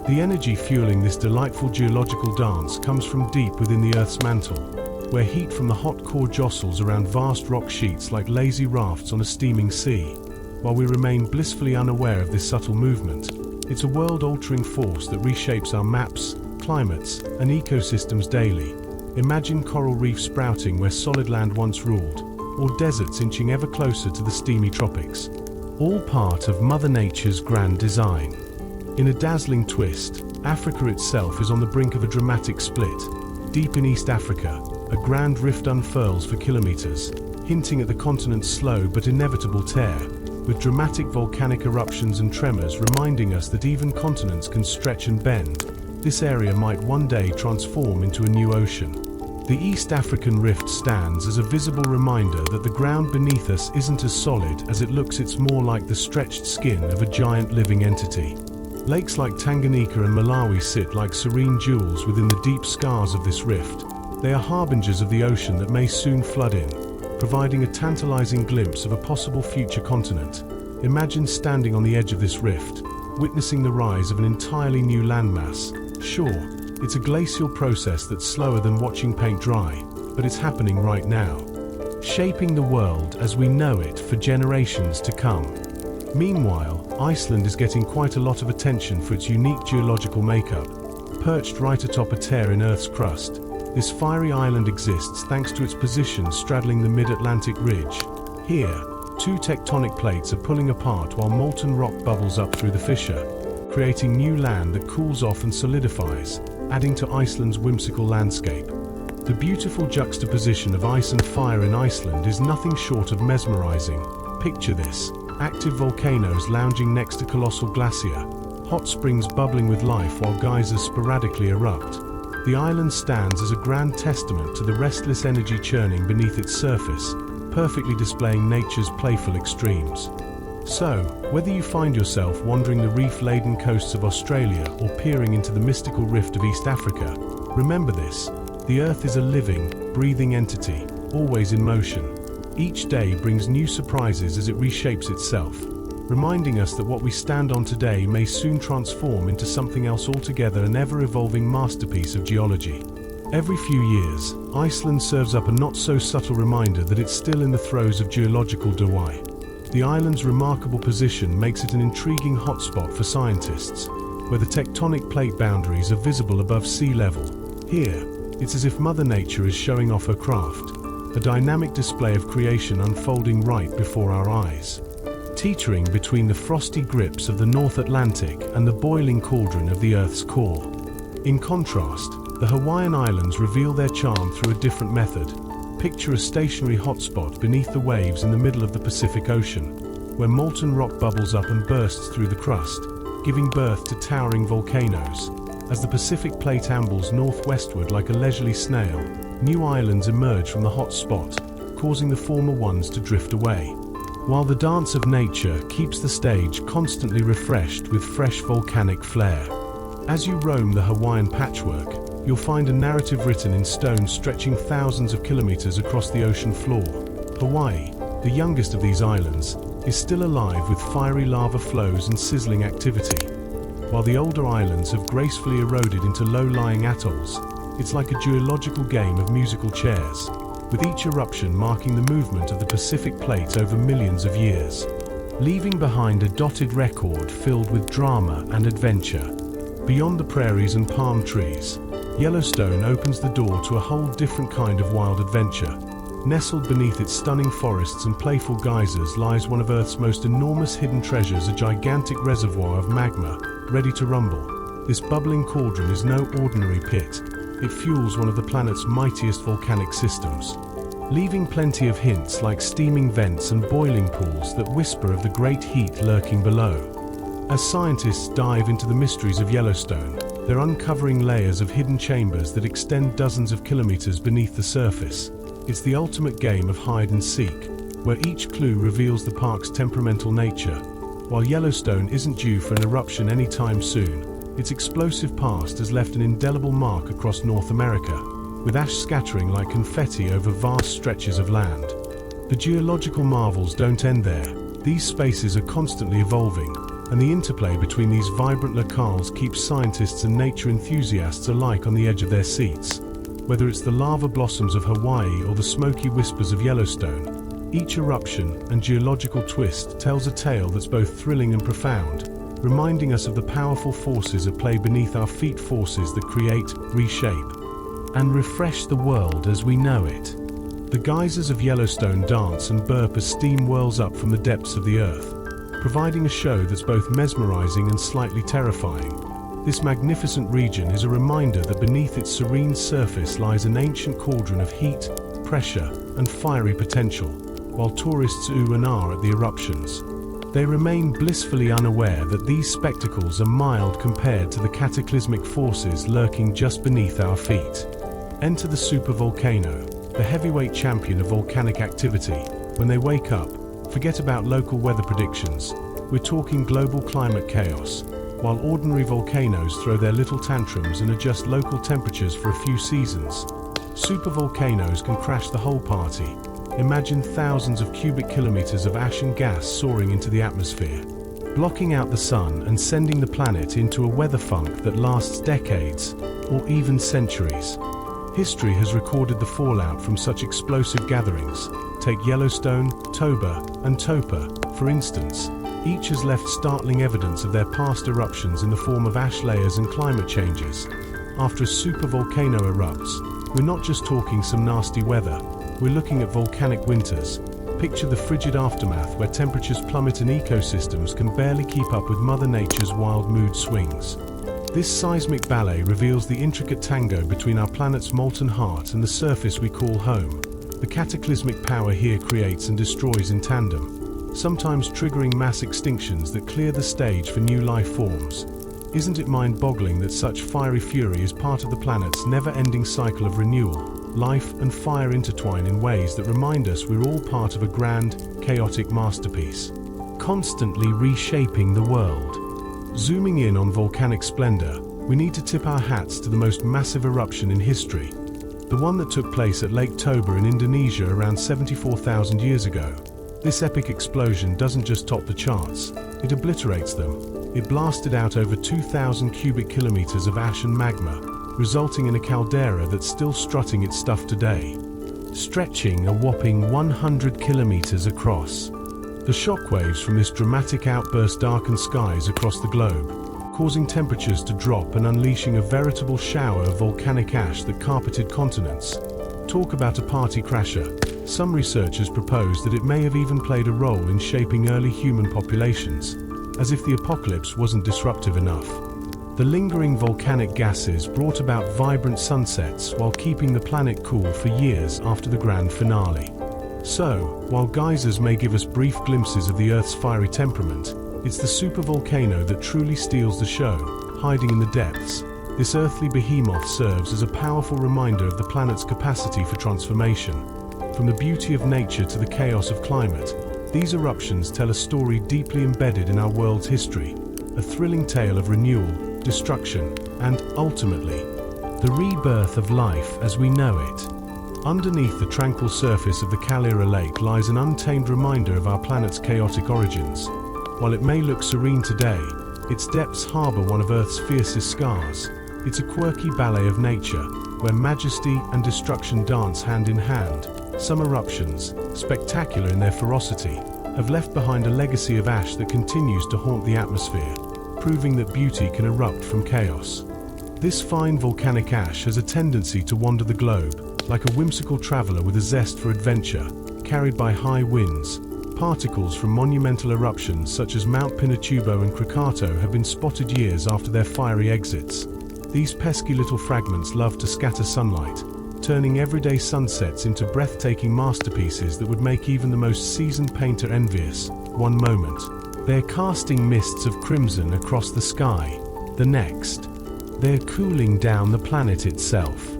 The energy fueling this delightful geological dance comes from deep within the Earth's mantle, where heat from the hot core jostles around vast rock sheets like lazy rafts on a steaming sea. While we remain blissfully unaware of this subtle movement, it's a world-altering force that reshapes our maps, climates, and ecosystems daily. Imagine coral reefs sprouting where solid land once ruled, or deserts inching ever closer to the steamy tropics. All part of Mother Nature's grand design. In a dazzling twist, Africa itself is on the brink of a dramatic split. Deep in East Africa, a grand rift unfurls for kilometers, hinting at the continent's slow but inevitable tear, with dramatic volcanic eruptions and tremors reminding us that even continents can stretch and bend. This area might one day transform into a new ocean. The East African rift stands as a visible reminder that the ground beneath us isn't as solid as it looks. It's more like the stretched skin of a giant living entity. Lakes like Tanganyika and Malawi sit like serene jewels within the deep scars of this rift. They are harbingers of the ocean that may soon flood in, providing a tantalizing glimpse of a possible future continent. Imagine standing on the edge of this rift, witnessing the rise of an entirely new landmass. Sure, it's a glacial process that's slower than watching paint dry, but it's happening right now. shaping the world as we know it for generations to come. Meanwhile, Iceland is getting quite a lot of attention for its unique geological makeup. Perched right atop a tear in Earth's crust, this fiery island exists thanks to its position straddling the mid-Atlantic ridge. Here, two tectonic plates are pulling apart while molten rock bubbles up through the fissure, creating new land that cools off and solidifies, adding to Iceland's whimsical landscape. The beautiful juxtaposition of ice and fire in Iceland is nothing short of mesmerizing. Picture this: active volcanoes lounging next to colossal glacier, hot springs bubbling with life while geysers sporadically erupt. The island stands as a grand testament to the restless energy churning beneath its surface, perfectly displaying nature's playful extremes. So, whether you find yourself wandering the reef-laden coasts of Australia or peering into the mystical rift of East Africa, remember this: the Earth is a living, breathing entity, always in motion. Each day brings new surprises as it reshapes itself, reminding us that what we stand on today may soon transform into something else altogether, an ever-evolving masterpiece of geology. Every few years, Iceland serves up a not-so-subtle reminder that it's still in the throes of geological decline. The island's remarkable position makes it an intriguing hotspot for scientists, where the tectonic plate boundaries are visible above sea level. Here, it's as if Mother Nature is showing off her craft, a dynamic display of creation unfolding right before our eyes. Teetering between the frosty grips of the North Atlantic and the boiling cauldron of the Earth's core. In contrast, the Hawaiian Islands reveal their charm through a different method. Picture a stationary hotspot beneath the waves in the middle of the Pacific Ocean, where molten rock bubbles up and bursts through the crust, giving birth to towering volcanoes. As the Pacific Plate ambles northwestward like a leisurely snail, new islands emerge from the hot spot, causing the former ones to drift away. While the dance of nature keeps the stage constantly refreshed with fresh volcanic flair. As you roam the Hawaiian patchwork, you'll find a narrative written in stone stretching thousands of kilometers across the ocean floor. Hawaii, the youngest of these islands, is still alive with fiery lava flows and sizzling activity. While the older islands have gracefully eroded into low-lying atolls, it's like a geological game of musical chairs, with each eruption marking the movement of the Pacific Plate over millions of years, leaving behind a dotted record filled with drama and adventure. Beyond the prairies and palm trees, Yellowstone opens the door to a whole different kind of wild adventure. Nestled beneath its stunning forests and playful geysers lies one of Earth's most enormous hidden treasures, a gigantic reservoir of magma, ready to rumble. This bubbling cauldron is no ordinary pit. It fuels one of the planet's mightiest volcanic systems, leaving plenty of hints like steaming vents and boiling pools that whisper of the great heat lurking below. As scientists dive into the mysteries of Yellowstone, they're uncovering layers of hidden chambers that extend dozens of kilometers beneath the surface. It's the ultimate game of hide and seek, where each clue reveals the park's temperamental nature. While Yellowstone isn't due for an eruption anytime soon, its explosive past has left an indelible mark across North America, with ash scattering like confetti over vast stretches of land. The geological marvels don't end there. These spaces are constantly evolving, and the interplay between these vibrant locales keeps scientists and nature enthusiasts alike on the edge of their seats. Whether it's the lava blossoms of Hawaii or the smoky whispers of Yellowstone, each eruption and geological twist tells a tale that's both thrilling and profound, reminding us of the powerful forces at play beneath our feet, forces that create, reshape, and refresh the world as we know it. The geysers of Yellowstone dance and burp as steam whirls up from the depths of the earth, providing a show that's both mesmerizing and slightly terrifying. This magnificent region is a reminder that beneath its serene surface lies an ancient cauldron of heat, pressure, and fiery potential. While tourists ooh and ah at the eruptions, they remain blissfully unaware that these spectacles are mild compared to the cataclysmic forces lurking just beneath our feet. Enter the supervolcano, the heavyweight champion of volcanic activity. When they wake up, forget about local weather predictions. We're talking global climate chaos. While ordinary volcanoes throw their little tantrums and adjust local temperatures for a few seasons, supervolcanoes can crash the whole party. Imagine thousands of cubic kilometers of ash and gas soaring into the atmosphere, blocking out the sun and sending the planet into a weather funk that lasts decades or even centuries. History has recorded the fallout from such explosive gatherings. Take Yellowstone, Toba, and Topa, for instance. Each has left startling evidence of their past eruptions in the form of ash layers and climate changes. After a supervolcano erupts, we're not just talking some nasty weather, we're looking at volcanic winters. Picture the frigid aftermath where temperatures plummet and ecosystems can barely keep up with Mother Nature's wild mood swings. This seismic ballet reveals the intricate tango between our planet's molten heart and the surface we call home. The cataclysmic power here creates and destroys in tandem, sometimes triggering mass extinctions that clear the stage for new life forms. Isn't it mind-boggling that such fiery fury is part of the planet's never-ending cycle of renewal? Life and fire intertwine in ways that remind us we're all part of a grand, chaotic masterpiece, constantly reshaping the world. Zooming in on volcanic splendor, we need to tip our hats to the most massive eruption in history, the one that took place at Lake Toba in Indonesia around 74,000 years ago. This epic explosion doesn't just top the charts, it obliterates them. It blasted out over 2,000 cubic kilometers of ash and magma, resulting in a caldera that's still strutting its stuff today, stretching a whopping 100 kilometers across. The shockwaves from this dramatic outburst darkened skies across the globe, causing temperatures to drop and unleashing a veritable shower of volcanic ash that carpeted continents. Talk about a party crasher. Some researchers propose that it may have even played a role in shaping early human populations, as if the apocalypse wasn't disruptive enough. The lingering volcanic gases brought about vibrant sunsets while keeping the planet cool for years after the grand finale. So, while geysers may give us brief glimpses of the Earth's fiery temperament, it's the supervolcano that truly steals the show, hiding in the depths. This earthly behemoth serves as a powerful reminder of the planet's capacity for transformation. From the beauty of nature to the chaos of climate, these eruptions tell a story deeply embedded in our world's history, a thrilling tale of renewal, destruction, and, ultimately, the rebirth of life as we know it. Underneath the tranquil surface of the Caldera Lake lies an untamed reminder of our planet's chaotic origins. While it may look serene today, its depths harbor one of Earth's fiercest scars. It's a quirky ballet of nature, where majesty and destruction dance hand in hand. Some eruptions, spectacular in their ferocity, have left behind a legacy of ash that continues to haunt the atmosphere, proving that beauty can erupt from chaos. This fine volcanic ash has a tendency to wander the globe, like a whimsical traveler with a zest for adventure, carried by high winds. Particles from monumental eruptions such as Mount Pinatubo and Krakatoa have been spotted years after their fiery exits. These pesky little fragments love to scatter sunlight, turning everyday sunsets into breathtaking masterpieces that would make even the most seasoned painter envious. One moment, they're casting mists of crimson across the sky. The next, they're cooling down the planet itself.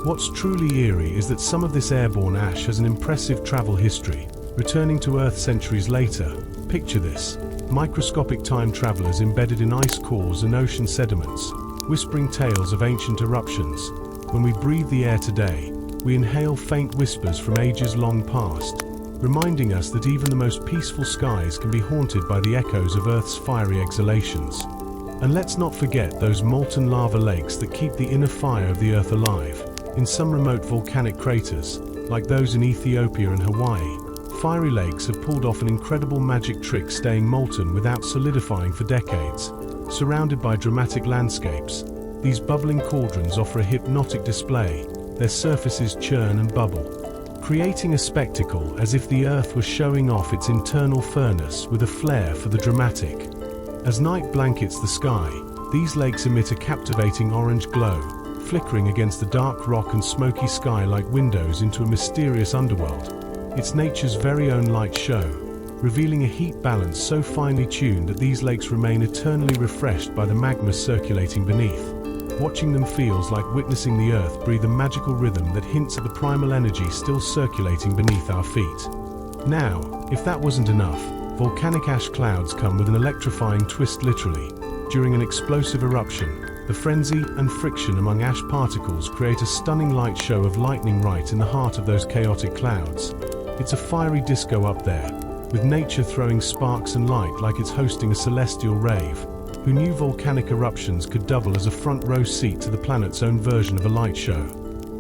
What's truly eerie is that some of this airborne ash has an impressive travel history, returning to Earth centuries later. Picture this: microscopic time travelers embedded in ice cores and ocean sediments, whispering tales of ancient eruptions. When we breathe the air today, we inhale faint whispers from ages long past, reminding us that even the most peaceful skies can be haunted by the echoes of Earth's fiery exhalations. And let's not forget those molten lava lakes that keep the inner fire of the Earth alive. In some remote volcanic craters, like those in Ethiopia and Hawaii, fiery lakes have pulled off an incredible magic trick, staying molten without solidifying for decades. Surrounded by dramatic landscapes, these bubbling cauldrons offer a hypnotic display. Their surfaces churn and bubble, creating a spectacle as if the Earth was showing off its internal furnace with a flair for the dramatic. As night blankets the sky, these lakes emit a captivating orange glow, flickering against the dark rock and smoky sky like windows into a mysterious underworld. It's nature's very own light show, revealing a heat balance so finely tuned that these lakes remain eternally refreshed by the magma circulating beneath. Watching them feels like witnessing the Earth breathe a magical rhythm that hints at the primal energy still circulating beneath our feet. Now, if that wasn't enough, volcanic ash clouds come with an electrifying twist. Literally, during an explosive eruption, the frenzy and friction among ash particles create a stunning light show of lightning right in the heart of those chaotic clouds. It's a fiery disco up there, with nature throwing sparks and light like it's hosting a celestial rave. Who knew volcanic eruptions could double as a front row seat to the planet's own version of a light show?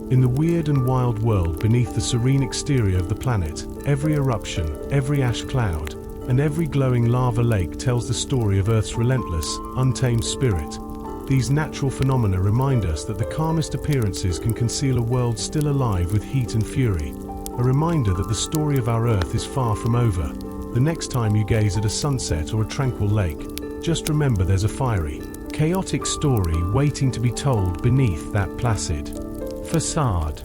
In the weird and wild world beneath the serene exterior of the planet, every eruption, every ash cloud, and every glowing lava lake tells the story of Earth's relentless, untamed spirit. These natural phenomena remind us that the calmest appearances can conceal a world still alive with heat and fury. A reminder that the story of our Earth is far from over. The next time you gaze at a sunset or a tranquil lake, just remember there's a fiery, chaotic story waiting to be told beneath that placid facade.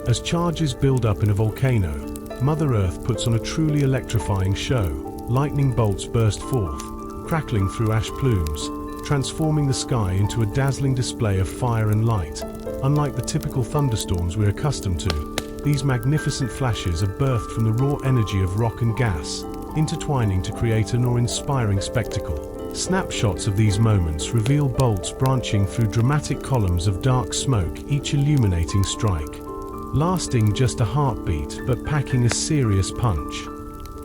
As charges build up in a volcano, Mother Earth puts on a truly electrifying show. Lightning bolts burst forth, crackling through ash plumes, transforming the sky into a dazzling display of fire and light. Unlike the typical thunderstorms we're accustomed to, these magnificent flashes are birthed from the raw energy of rock and gas, intertwining to create an awe-inspiring spectacle. Snapshots of these moments reveal bolts branching through dramatic columns of dark smoke, each illuminating strike, lasting just a heartbeat but packing a serious punch.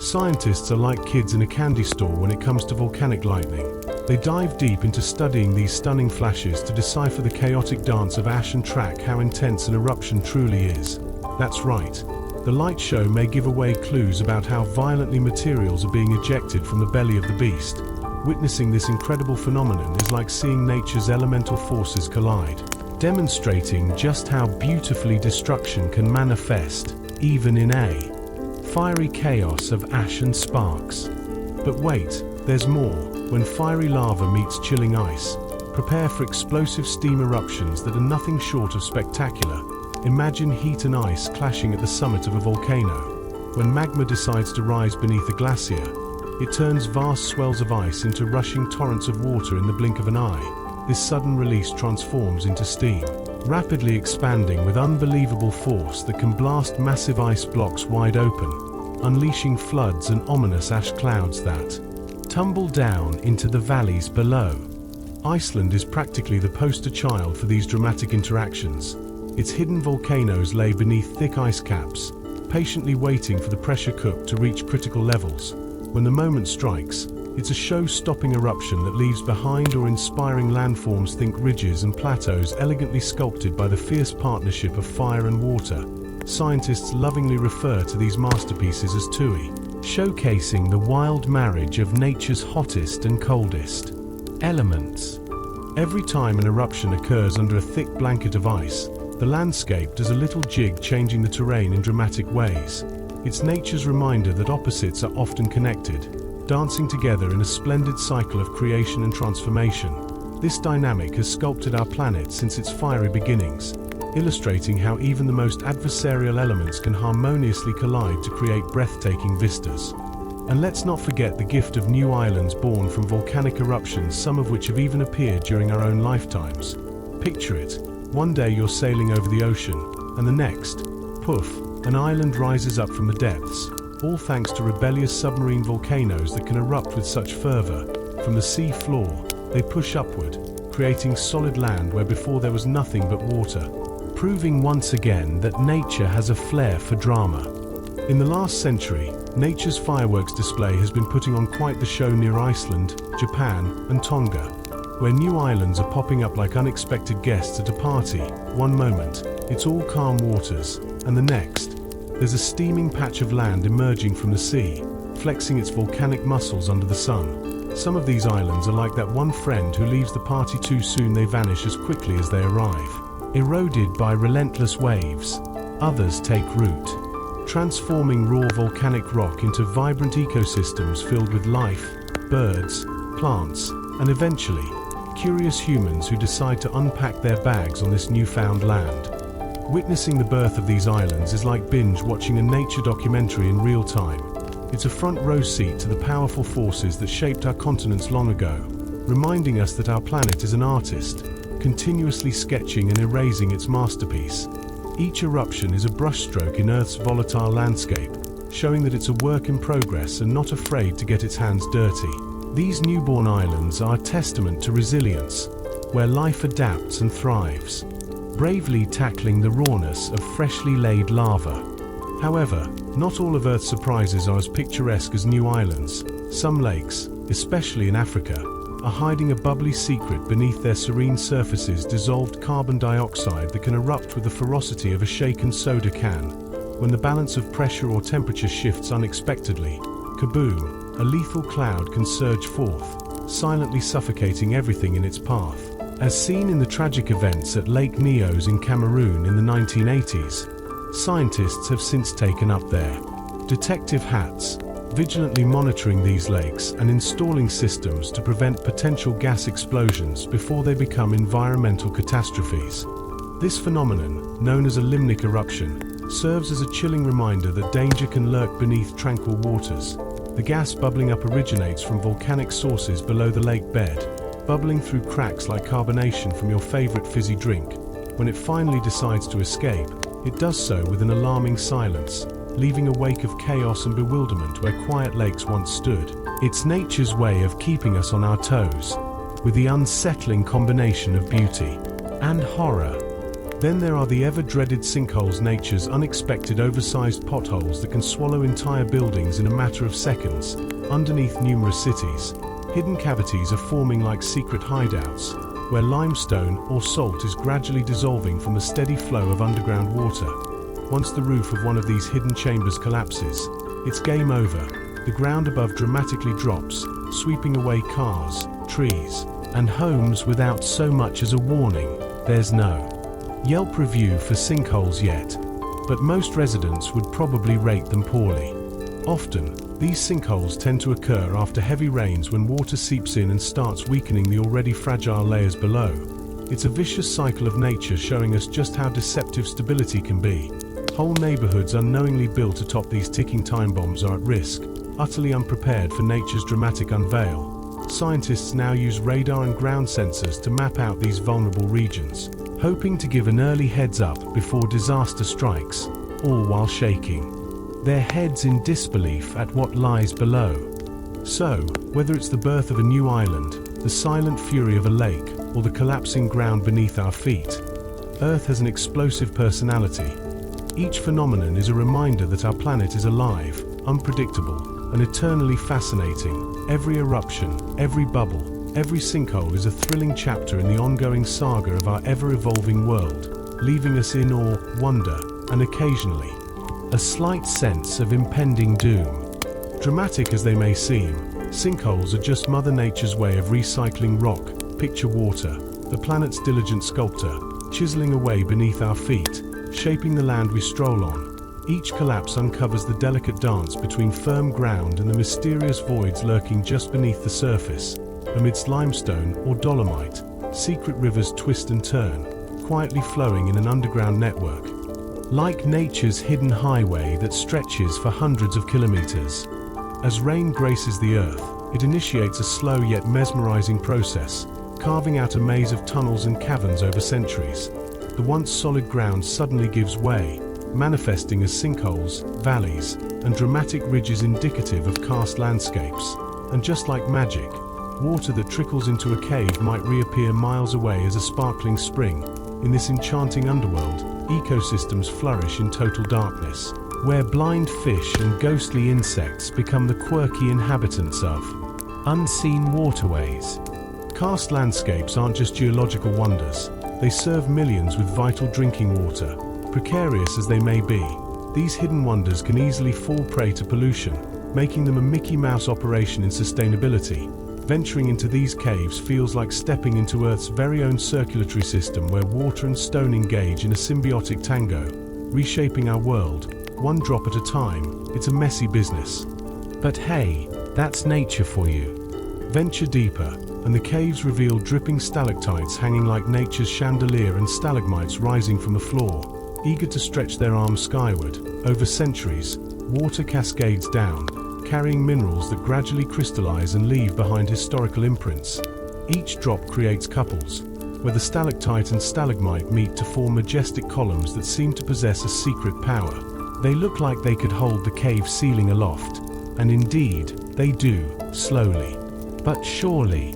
Scientists are like kids in a candy store when it comes to volcanic lightning. They dive deep into studying these stunning flashes to decipher the chaotic dance of ash and track how intense an eruption truly is. That's right. The light show may give away clues about how violently materials are being ejected from the belly of the beast. Witnessing this incredible phenomenon is like seeing nature's elemental forces collide, demonstrating just how beautifully destruction can manifest, even in a fiery chaos of ash and sparks. But wait, there's more. When fiery lava meets chilling ice, prepare for explosive steam eruptions that are nothing short of spectacular. Imagine heat and ice clashing at the summit of a volcano. When magma decides to rise beneath a glacier, it turns vast swells of ice into rushing torrents of water in the blink of an eye. This sudden release transforms into steam, rapidly expanding with unbelievable force that can blast massive ice blocks wide open, unleashing floods and ominous ash clouds that tumble down into the valleys below. Iceland is practically the poster child for these dramatic interactions. Its hidden volcanoes lay beneath thick ice caps, patiently waiting for the pressure cook to reach critical levels. When the moment strikes, it's a show-stopping eruption that leaves behind awe-inspiring landforms. Think ridges and plateaus elegantly sculpted by the fierce partnership of fire and water. Scientists lovingly refer to these masterpieces as tui, showcasing the wild marriage of nature's hottest and coldest elements. Every time an eruption occurs under a thick blanket of ice, the landscape does a little jig, changing the terrain in dramatic ways. It's nature's reminder that opposites are often connected, dancing together in a splendid cycle of creation and transformation. This dynamic has sculpted our planet since its fiery beginnings, illustrating how even the most adversarial elements can harmoniously collide to create breathtaking vistas. And let's not forget the gift of new islands born from volcanic eruptions, some of which have even appeared during our own lifetimes. Picture it. One day you're sailing over the ocean, and the next, poof, an island rises up from the depths, all thanks to rebellious submarine volcanoes that can erupt with such fervor. From the sea floor, they push upward, creating solid land where before there was nothing but water, proving once again that nature has a flair for drama. In the last century, nature's fireworks display has been putting on quite the show near Iceland, Japan, and Tonga, where new islands are popping up like unexpected guests at a party. One moment, it's all calm waters, and the next, there's a steaming patch of land emerging from the sea, flexing its volcanic muscles under the sun. Some of these islands are like that one friend who leaves the party too soon. They vanish as quickly as they arrive, eroded by relentless waves. Others take root, transforming raw volcanic rock into vibrant ecosystems filled with life, birds, plants, and eventually, curious humans who decide to unpack their bags on this newfound land. Witnessing the birth of these islands is like binge-watching a nature documentary in real time. It's a front-row seat to the powerful forces that shaped our continents long ago, reminding us that our planet is an artist, continuously sketching and erasing its masterpiece. Each eruption is a brushstroke in Earth's volatile landscape, showing that it's a work in progress and not afraid to get its hands dirty. These newborn islands are a testament to resilience, where life adapts and thrives, bravely tackling the rawness of freshly laid lava. However, not all of Earth's surprises are as picturesque as new islands. Some lakes, especially in Africa, are hiding a bubbly secret beneath their serene surfaces: dissolved carbon dioxide that can erupt with the ferocity of a shaken soda can. When the balance of pressure or temperature shifts unexpectedly, kaboom, a lethal cloud can surge forth, silently suffocating everything in its path. As seen in the tragic events at Lake Nyos in Cameroon in the 1980s, scientists have since taken up their detective hats, vigilantly monitoring these lakes and installing systems to prevent potential gas explosions before they become environmental catastrophes. This phenomenon, known as a limnic eruption, serves as a chilling reminder that danger can lurk beneath tranquil waters. The gas bubbling up originates from volcanic sources below the lake bed, bubbling through cracks like carbonation from your favorite fizzy drink. When it finally decides to escape, it does so with an alarming silence, leaving a wake of chaos and bewilderment where quiet lakes once stood. It's nature's way of keeping us on our toes, with the unsettling combination of beauty and horror. Then there are the ever-dreaded sinkholes, nature's unexpected oversized potholes that can swallow entire buildings in a matter of seconds. Underneath numerous cities, hidden cavities are forming like secret hideouts, where limestone or salt is gradually dissolving from a steady flow of underground water. Once the roof of one of these hidden chambers collapses, it's game over. The ground above dramatically drops, sweeping away cars, trees, and homes without so much as a warning. There's no Yelp review for sinkholes yet, but most residents would probably rate them poorly. Often, these sinkholes tend to occur after heavy rains when water seeps in and starts weakening the already fragile layers below. It's a vicious cycle of nature showing us just how deceptive stability can be. Whole neighborhoods unknowingly built atop these ticking time bombs are at risk, utterly unprepared for nature's dramatic unveil. Scientists now use radar and ground sensors to map out these vulnerable regions, hoping to give an early heads up before disaster strikes, all while shaking their heads in disbelief at what lies below. So, whether it's the birth of a new island, the silent fury of a lake, or the collapsing ground beneath our feet, Earth has an explosive personality. Each phenomenon is a reminder that our planet is alive, unpredictable, and eternally fascinating. Every eruption, every bubble, every sinkhole is a thrilling chapter in the ongoing saga of our ever-evolving world, leaving us in awe, wonder, and occasionally, a slight sense of impending doom. Dramatic as they may seem, sinkholes are just Mother Nature's way of recycling rock. Picture water, the planet's diligent sculptor, chiseling away beneath our feet, shaping the land we stroll on. Each collapse uncovers the delicate dance between firm ground and the mysterious voids lurking just beneath the surface. Amidst limestone or dolomite, secret rivers twist and turn, quietly flowing in an underground network. Like nature's hidden highway that stretches for hundreds of kilometers. As rain graces the earth, it initiates a slow yet mesmerizing process, carving out a maze of tunnels and caverns over centuries. The once solid ground suddenly gives way, manifesting as sinkholes, valleys, and dramatic ridges indicative of karst landscapes. And just like magic, water that trickles into a cave might reappear miles away as a sparkling spring. In this enchanting underworld, ecosystems flourish in total darkness, where blind fish and ghostly insects become the quirky inhabitants of unseen waterways. Karst landscapes aren't just geological wonders, they serve millions with vital drinking water. Precarious as they may be, these hidden wonders can easily fall prey to pollution, making them a Mickey Mouse operation in sustainability. Venturing into these caves feels like stepping into Earth's very own circulatory system where water and stone engage in a symbiotic tango, reshaping our world, one drop at a time. It's a messy business. But hey, that's nature for you. Venture deeper, and the caves reveal dripping stalactites hanging like nature's chandelier and stalagmites rising from the floor, eager to stretch their arms skyward. Over centuries, water cascades down, carrying minerals that gradually crystallize and leave behind historical imprints. Each drop creates couples, where the stalactite and stalagmite meet to form majestic columns that seem to possess a secret power. They look like they could hold the cave ceiling aloft, and indeed, they do, slowly but surely.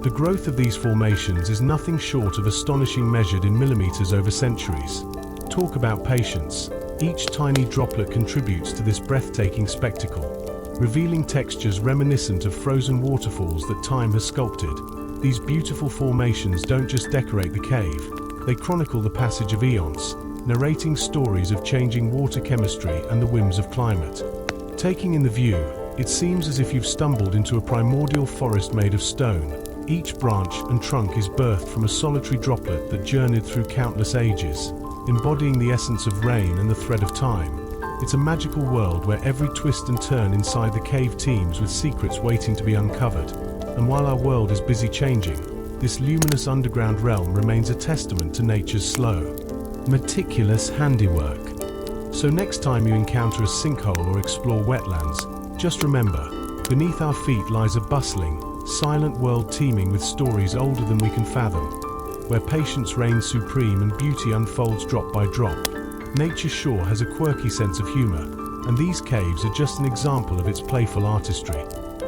The growth of these formations is nothing short of astonishing, measured in millimeters over centuries. Talk about patience. Each tiny droplet contributes to this breathtaking spectacle. revealing textures reminiscent of frozen waterfalls that time has sculpted. These beautiful formations don't just decorate the cave, they chronicle the passage of eons, narrating stories of changing water chemistry and the whims of climate. Taking in the view, it seems as if you've stumbled into a primordial forest made of stone. Each branch and trunk is birthed from a solitary droplet that journeyed through countless ages, embodying the essence of rain and the thread of time. It's a magical world where every twist and turn inside the cave teems with secrets waiting to be uncovered. And while our world is busy changing, this luminous underground realm remains a testament to nature's slow, meticulous handiwork. So next time you encounter a sinkhole or explore wetlands, just remember, beneath our feet lies a bustling, silent world teeming with stories older than we can fathom, where patience reigns supreme and beauty unfolds drop by drop. Nature sure has a quirky sense of humor, and these caves are just an example of its playful artistry.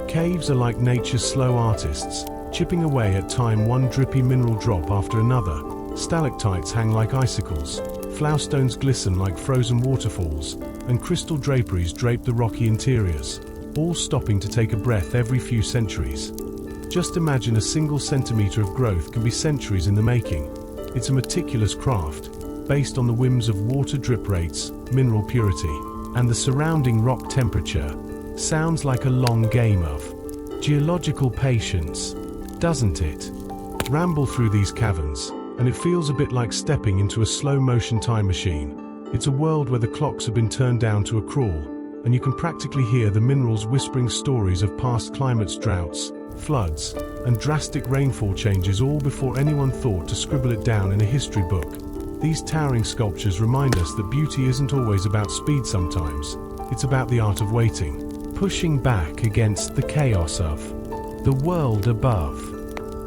Caves are like nature's slow artists, chipping away at time one drippy mineral drop after another. Stalactites hang like icicles, flowstones glisten like frozen waterfalls, and crystal draperies drape the rocky interiors, all stopping to take a breath every few centuries. Just imagine a single centimeter of growth can be centuries in the making. It's a meticulous craft, based on the whims of water drip rates, mineral purity, and the surrounding rock temperature. Sounds like a long game of geological patience, doesn't it? Ramble through these caverns, and it feels a bit like stepping into a slow-motion time machine. It's a world where the clocks have been turned down to a crawl, and you can practically hear the minerals whispering stories of past climates, droughts, floods, and drastic rainfall changes, all before anyone thought to scribble it down in a history book. These towering sculptures remind us that beauty isn't always about speed sometimes. It's about the art of waiting, pushing back against the chaos of the world above.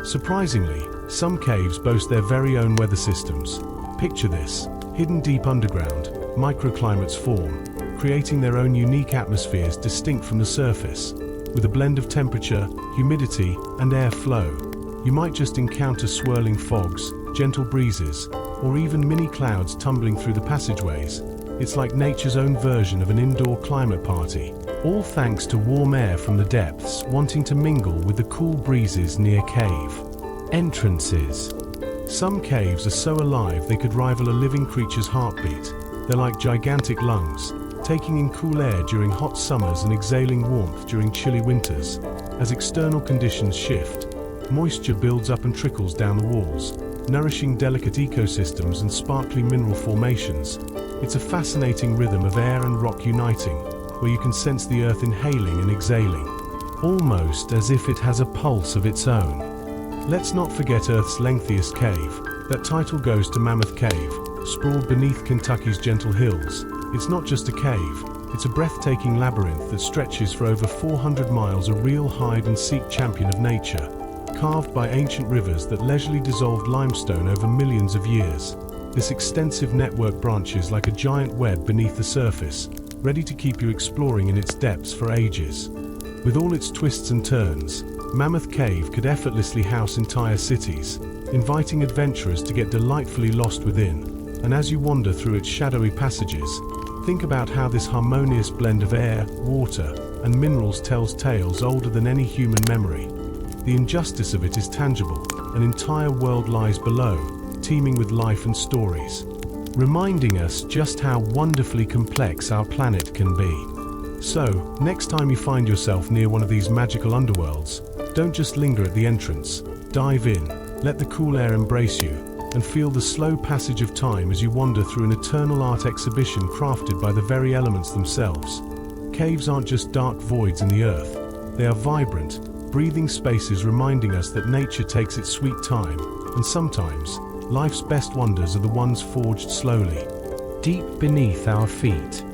Surprisingly, some caves boast their very own weather systems. Picture this: hidden deep underground, microclimates form, creating their own unique atmospheres distinct from the surface. With a blend of temperature, humidity, and air flow, you might just encounter swirling fogs, gentle breezes, or even mini clouds tumbling through the passageways. It's like nature's own version of an indoor climate party, all thanks to warm air from the depths wanting to mingle with the cool breezes near cave entrances. Some caves are so alive they could rival a living creature's heartbeat. They're like gigantic lungs, taking in cool air during hot summers and exhaling warmth during chilly winters. As external conditions shift, moisture builds up and trickles down the walls, nourishing delicate ecosystems and sparkly mineral formations. It's a fascinating rhythm of air and rock uniting, where you can sense the earth inhaling and exhaling, almost as if it has a pulse of its own. Let's not forget Earth's lengthiest cave. That title goes to Mammoth Cave, sprawled beneath Kentucky's gentle hills. It's not just a cave, it's a breathtaking labyrinth that stretches for over 400 miles, a real hide-and-seek champion of nature, carved by ancient rivers that leisurely dissolved limestone over millions of years. This extensive network branches like a giant web beneath the surface, ready to keep you exploring in its depths for ages. With all its twists and turns, Mammoth Cave could effortlessly house entire cities, inviting adventurers to get delightfully lost within. And as you wander through its shadowy passages, think about how this harmonious blend of air, water, and minerals tells tales older than any human memory. The injustice of it is tangible. An entire world lies below, teeming with life and stories, reminding us just how wonderfully complex our planet can be. So, next time you find yourself near one of these magical underworlds, don't just linger at the entrance. Dive in, let the cool air embrace you, and feel the slow passage of time as you wander through an eternal art exhibition crafted by the very elements themselves. Caves aren't just dark voids in the earth. They are vibrant, breathing spaces reminding us that nature takes its sweet time, and sometimes, life's best wonders are the ones forged slowly, deep beneath our feet.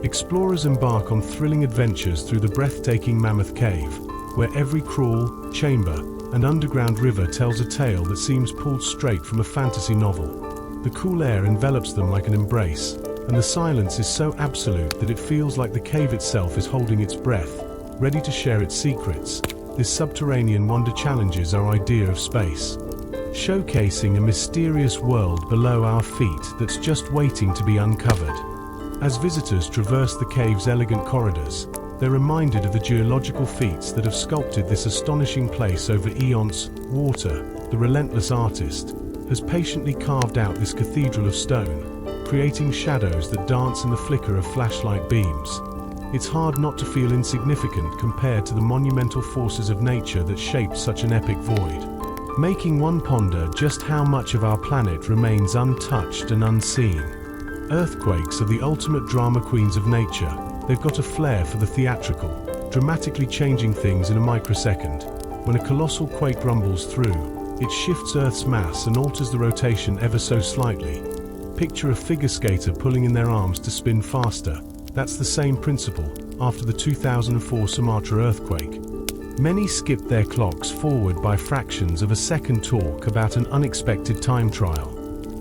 Explorers embark on thrilling adventures through the breathtaking Mammoth Cave, where every crawl, chamber, and underground river tells a tale that seems pulled straight from a fantasy novel. The cool air envelops them like an embrace, and the silence is so absolute that it feels like the cave itself is holding its breath, ready to share its secrets. This subterranean wonder challenges our idea of space, showcasing a mysterious world below our feet that's just waiting to be uncovered. As visitors traverse the cave's elegant corridors, they're reminded of the geological feats that have sculpted this astonishing place over eons. Water, the relentless artist, has patiently carved out this cathedral of stone, creating shadows that dance in the flicker of flashlight beams. It's hard not to feel insignificant compared to the monumental forces of nature that shaped such an epic void, making one ponder just how much of our planet remains untouched and unseen. Earthquakes are the ultimate drama queens of nature. They've got a flair for the theatrical, dramatically changing things in a microsecond. When a colossal quake rumbles through, it shifts Earth's mass and alters the rotation ever so slightly. Picture a figure skater pulling in their arms to spin faster. That's the same principle after the 2004 Sumatra earthquake. Many skip their clocks forward by fractions of a second, talk about an unexpected time trial.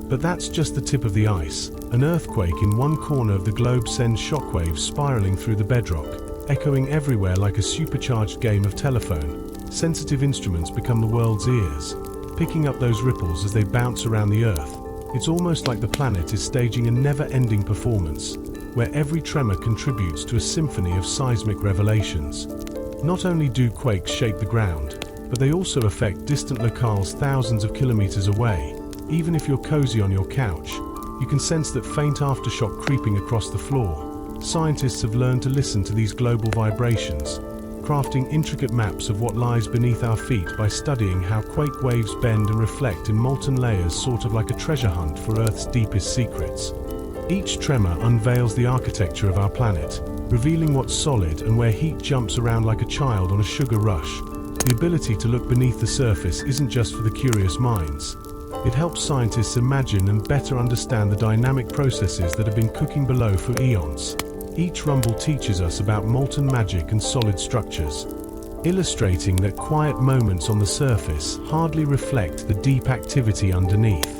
But that's just the tip of the ice. An earthquake in one corner of the globe sends shockwaves spiraling through the bedrock, echoing everywhere like a supercharged game of telephone. Sensitive instruments become the world's ears, picking up those ripples as they bounce around the Earth. It's almost like the planet is staging a never-ending performance, where every tremor contributes to a symphony of seismic revelations. Not only do quakes shake the ground, but they also affect distant locales thousands of kilometers away. Even if you're cozy on your couch, you can sense that faint aftershock creeping across the floor. Scientists have learned to listen to these global vibrations, crafting intricate maps of what lies beneath our feet by studying how quake waves bend and reflect in molten layers, sort of like a treasure hunt for Earth's deepest secrets. Each tremor unveils the architecture of our planet, revealing what's solid and where heat jumps around like a child on a sugar rush. The ability to look beneath the surface isn't just for the curious minds. It helps scientists imagine and better understand the dynamic processes that have been cooking below for eons. Each rumble teaches us about molten magic and solid structures, illustrating that quiet moments on the surface hardly reflect the deep activity underneath.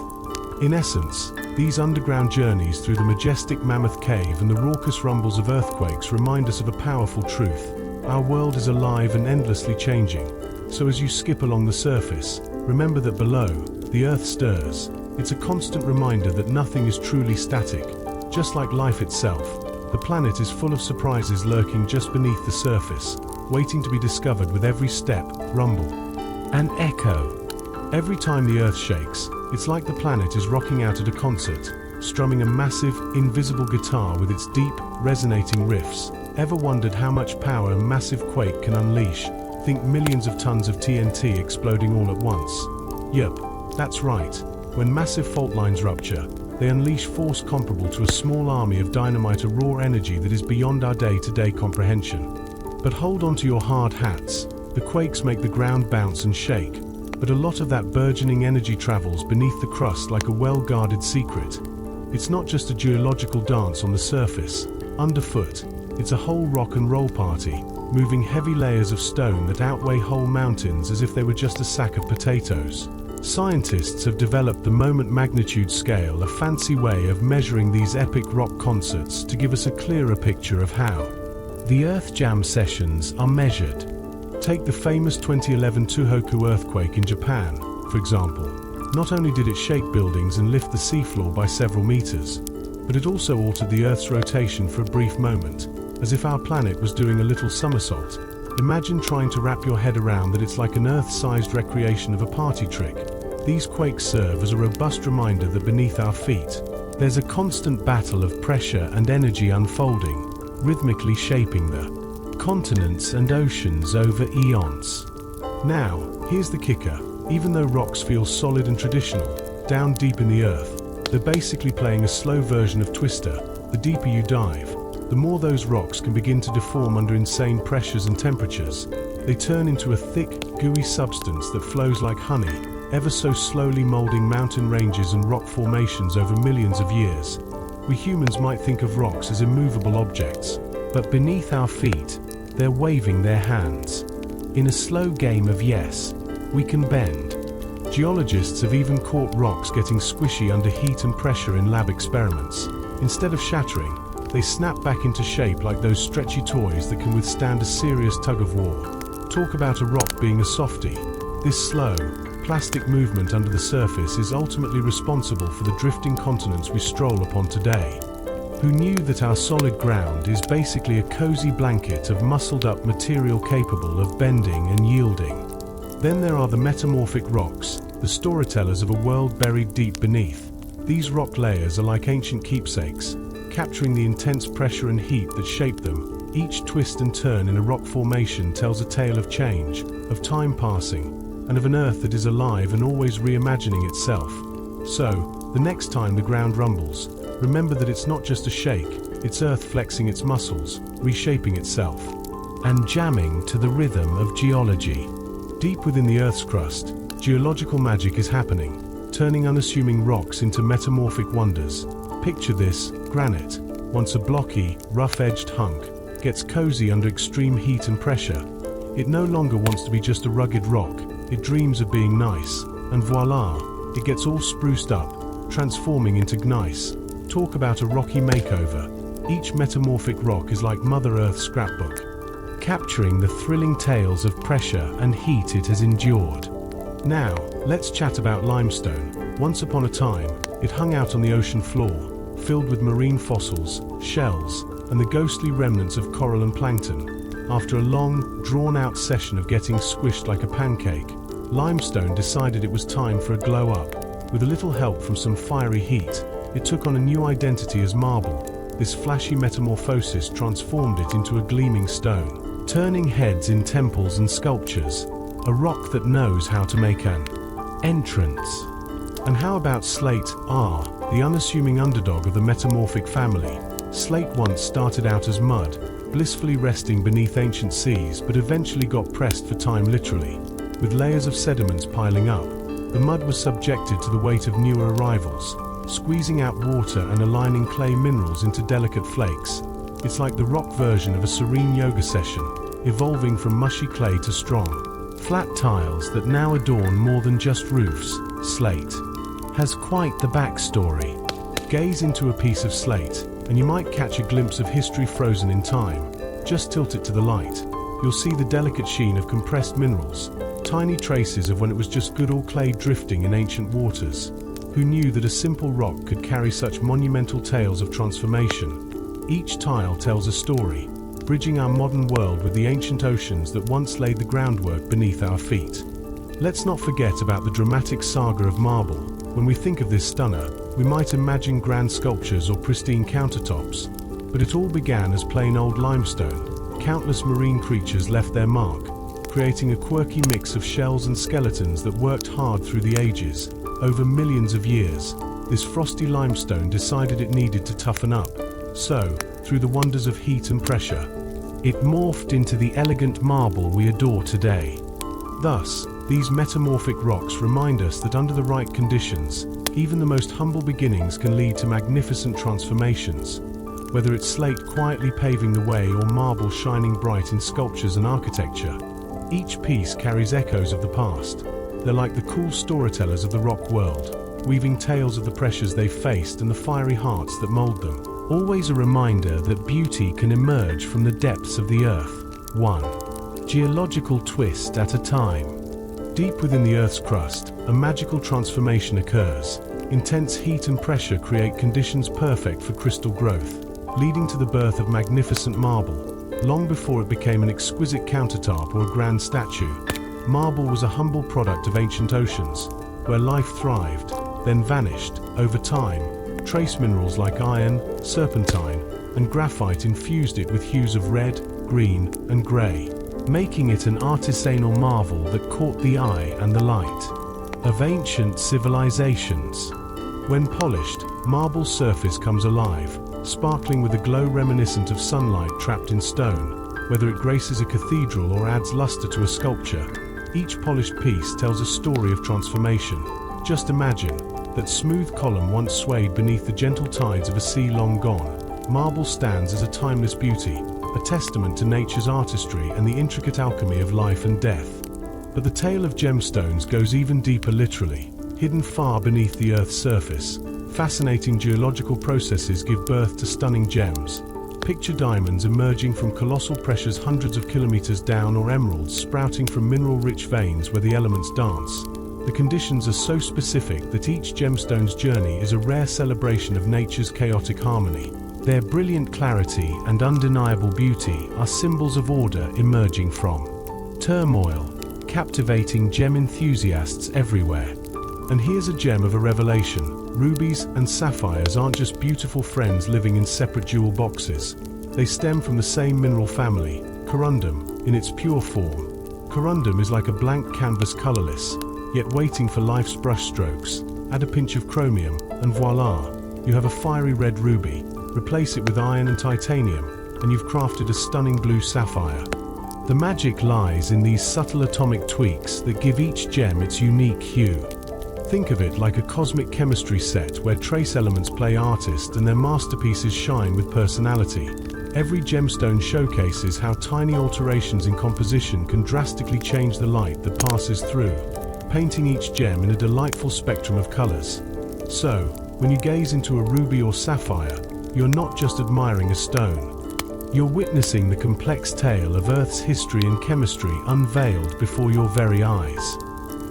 In essence, these underground journeys through the majestic Mammoth Cave and the raucous rumbles of earthquakes remind us of a powerful truth. Our world is alive and endlessly changing. So as you skip along the surface, remember that below, the Earth stirs. It's a constant reminder that nothing is truly static. Just like life itself, the planet is full of surprises lurking just beneath the surface, waiting to be discovered with every step, rumble, and echo. Every time the Earth shakes, it's like the planet is rocking out at a concert, strumming a massive, invisible guitar with its deep, resonating riffs. Ever wondered how much power a massive quake can unleash? Think millions of tons of TNT exploding all at once. Yep, that's right. When massive fault lines rupture, they unleash force comparable to a small army of dynamite, a raw energy that is beyond our day-to-day comprehension. But hold on to your hard hats. The quakes make the ground bounce and shake, but a lot of that burgeoning energy travels beneath the crust like a well-guarded secret. It's not just a geological dance on the surface. Underfoot, it's a whole rock and roll party, moving heavy layers of stone that outweigh whole mountains as if they were just a sack of potatoes. Scientists have developed the moment magnitude scale, a fancy way of measuring these epic rock concerts to give us a clearer picture of how the Earth Jam sessions are measured. Take the famous 2011 Tohoku earthquake in Japan, for example. Not only did it shake buildings and lift the seafloor by several meters, but it also altered the Earth's rotation for a brief moment, as if our planet was doing a little somersault. Imagine trying to wrap your head around that. It's like an Earth-sized recreation of a party trick. These quakes serve as a robust reminder that beneath our feet, there's a constant battle of pressure and energy unfolding, rhythmically shaping the continents and oceans over eons. Now, here's the kicker. Even though rocks feel solid and traditional, down deep in the Earth, they're basically playing a slow version of Twister. The deeper you dive, the more those rocks can begin to deform under insane pressures and temperatures. They turn into a thick, gooey substance that flows like honey, ever so slowly molding mountain ranges and rock formations over millions of years. We humans might think of rocks as immovable objects, but beneath our feet, they're waving their hands. In a slow game of yes, we can bend. Geologists have even caught rocks getting squishy under heat and pressure in lab experiments. Instead of shattering, they snap back into shape like those stretchy toys that can withstand a serious tug of war. Talk about a rock being a softie. This slow, plastic movement under the surface is ultimately responsible for the drifting continents we stroll upon today. who knew that our solid ground is basically a cozy blanket of muscled-up material capable of bending and yielding. Then there are the metamorphic rocks, the storytellers of a world buried deep beneath. These rock layers are like ancient keepsakes, capturing the intense pressure and heat that shape them. Each twist and turn in a rock formation tells a tale of change, of time passing, and of an earth that is alive and always reimagining itself. So, the next time the ground rumbles, remember that it's not just a shake, it's Earth flexing its muscles, reshaping itself, and jamming to the rhythm of geology. Deep within the Earth's crust, geological magic is happening, turning unassuming rocks into metamorphic wonders. Picture this: granite, once a blocky, rough-edged hunk, gets cozy under extreme heat and pressure. It no longer wants to be just a rugged rock, it dreams of being nice, and voila, it gets all spruced up, transforming into gneiss. Talk about a rocky makeover. Each metamorphic rock is like Mother Earth's scrapbook, capturing the thrilling tales of pressure and heat it has endured. Now, let's chat about limestone. Once upon a time, it hung out on the ocean floor, filled with marine fossils, shells, and the ghostly remnants of coral and plankton. After a long, drawn-out session of getting squished like a pancake, limestone decided it was time for a glow-up. With a little help from some fiery heat, it took on a new identity as marble. This flashy metamorphosis transformed it into a gleaming stone, turning heads in temples and sculptures, a rock that knows how to make an entrance. And how about slate? The unassuming underdog of the metamorphic family. Slate once started out as mud, blissfully resting beneath ancient seas, but eventually got pressed for time literally. With layers of sediments piling up, the mud was subjected to the weight of newer arrivals, squeezing out water and aligning clay minerals into delicate flakes. It's like the rock version of a serene yoga session, evolving from mushy clay to strong, flat tiles that now adorn more than just roofs. Slate has quite the backstory. Gaze into a piece of slate, and you might catch a glimpse of history frozen in time. Just tilt it to the light. You'll see the delicate sheen of compressed minerals, tiny traces of when it was just good old clay drifting in ancient waters. Who knew that a simple rock could carry such monumental tales of transformation? Each tile tells a story, bridging our modern world with the ancient oceans that once laid the groundwork beneath our feet. Let's not forget about the dramatic saga of marble. When we think of this stunner, we might imagine grand sculptures or pristine countertops, but it all began as plain old limestone. Countless marine creatures left their mark, creating a quirky mix of shells and skeletons that worked hard through the ages. Over millions of years, this frosty limestone decided it needed to toughen up. So, through the wonders of heat and pressure, it morphed into the elegant marble we adore today. Thus, these metamorphic rocks remind us that under the right conditions, even the most humble beginnings can lead to magnificent transformations. Whether it's slate quietly paving the way or marble shining bright in sculptures and architecture, each piece carries echoes of the past. They're like the cool storytellers of the rock world, weaving tales of the pressures they've faced and the fiery hearts that mold them. Always a reminder that beauty can emerge from the depths of the earth, one geological twist at a time. Deep within the Earth's crust, a magical transformation occurs. Intense heat and pressure create conditions perfect for crystal growth, leading to the birth of magnificent marble. Long before it became an exquisite countertop or a grand statue, marble was a humble product of ancient oceans, where life thrived, then vanished. Over time, trace minerals like iron, serpentine, and graphite infused it with hues of red, green, and grey, making it an artisanal marvel that caught the eye and the light of ancient civilizations. When polished, marble's surface comes alive, sparkling with a glow reminiscent of sunlight trapped in stone. Whether it graces a cathedral or adds luster to a sculpture, each polished piece tells a story of transformation. Just imagine that smooth column once swayed beneath the gentle tides of a sea long gone. Marble stands as a timeless beauty, a testament to nature's artistry and the intricate alchemy of life and death. But the tale of gemstones goes even deeper literally. Hidden far beneath the Earth's surface, fascinating geological processes give birth to stunning gems. Picture diamonds emerging from colossal pressures hundreds of kilometers down, or emeralds sprouting from mineral-rich veins where the elements dance. The conditions are so specific that each gemstone's journey is a rare celebration of nature's chaotic harmony. Their brilliant clarity and undeniable beauty are symbols of order emerging from turmoil, captivating gem enthusiasts everywhere. And here's a gem of a revelation. Rubies and sapphires aren't just beautiful friends living in separate jewel boxes. They stem from the same mineral family, corundum, in its pure form. Corundum is like a blank canvas, colorless, yet waiting for life's brushstrokes. Add a pinch of chromium, and voila, you have a fiery red ruby. Replace it with iron and titanium, and you've crafted a stunning blue sapphire. The magic lies in these subtle atomic tweaks that give each gem its unique hue. Think of it like a cosmic chemistry set where trace elements play artist and their masterpieces shine with personality. Every gemstone showcases how tiny alterations in composition can drastically change the light that passes through, painting each gem in a delightful spectrum of colors. So, when you gaze into a ruby or sapphire, you're not just admiring a stone. You're witnessing the complex tale of Earth's history and chemistry unveiled before your very eyes.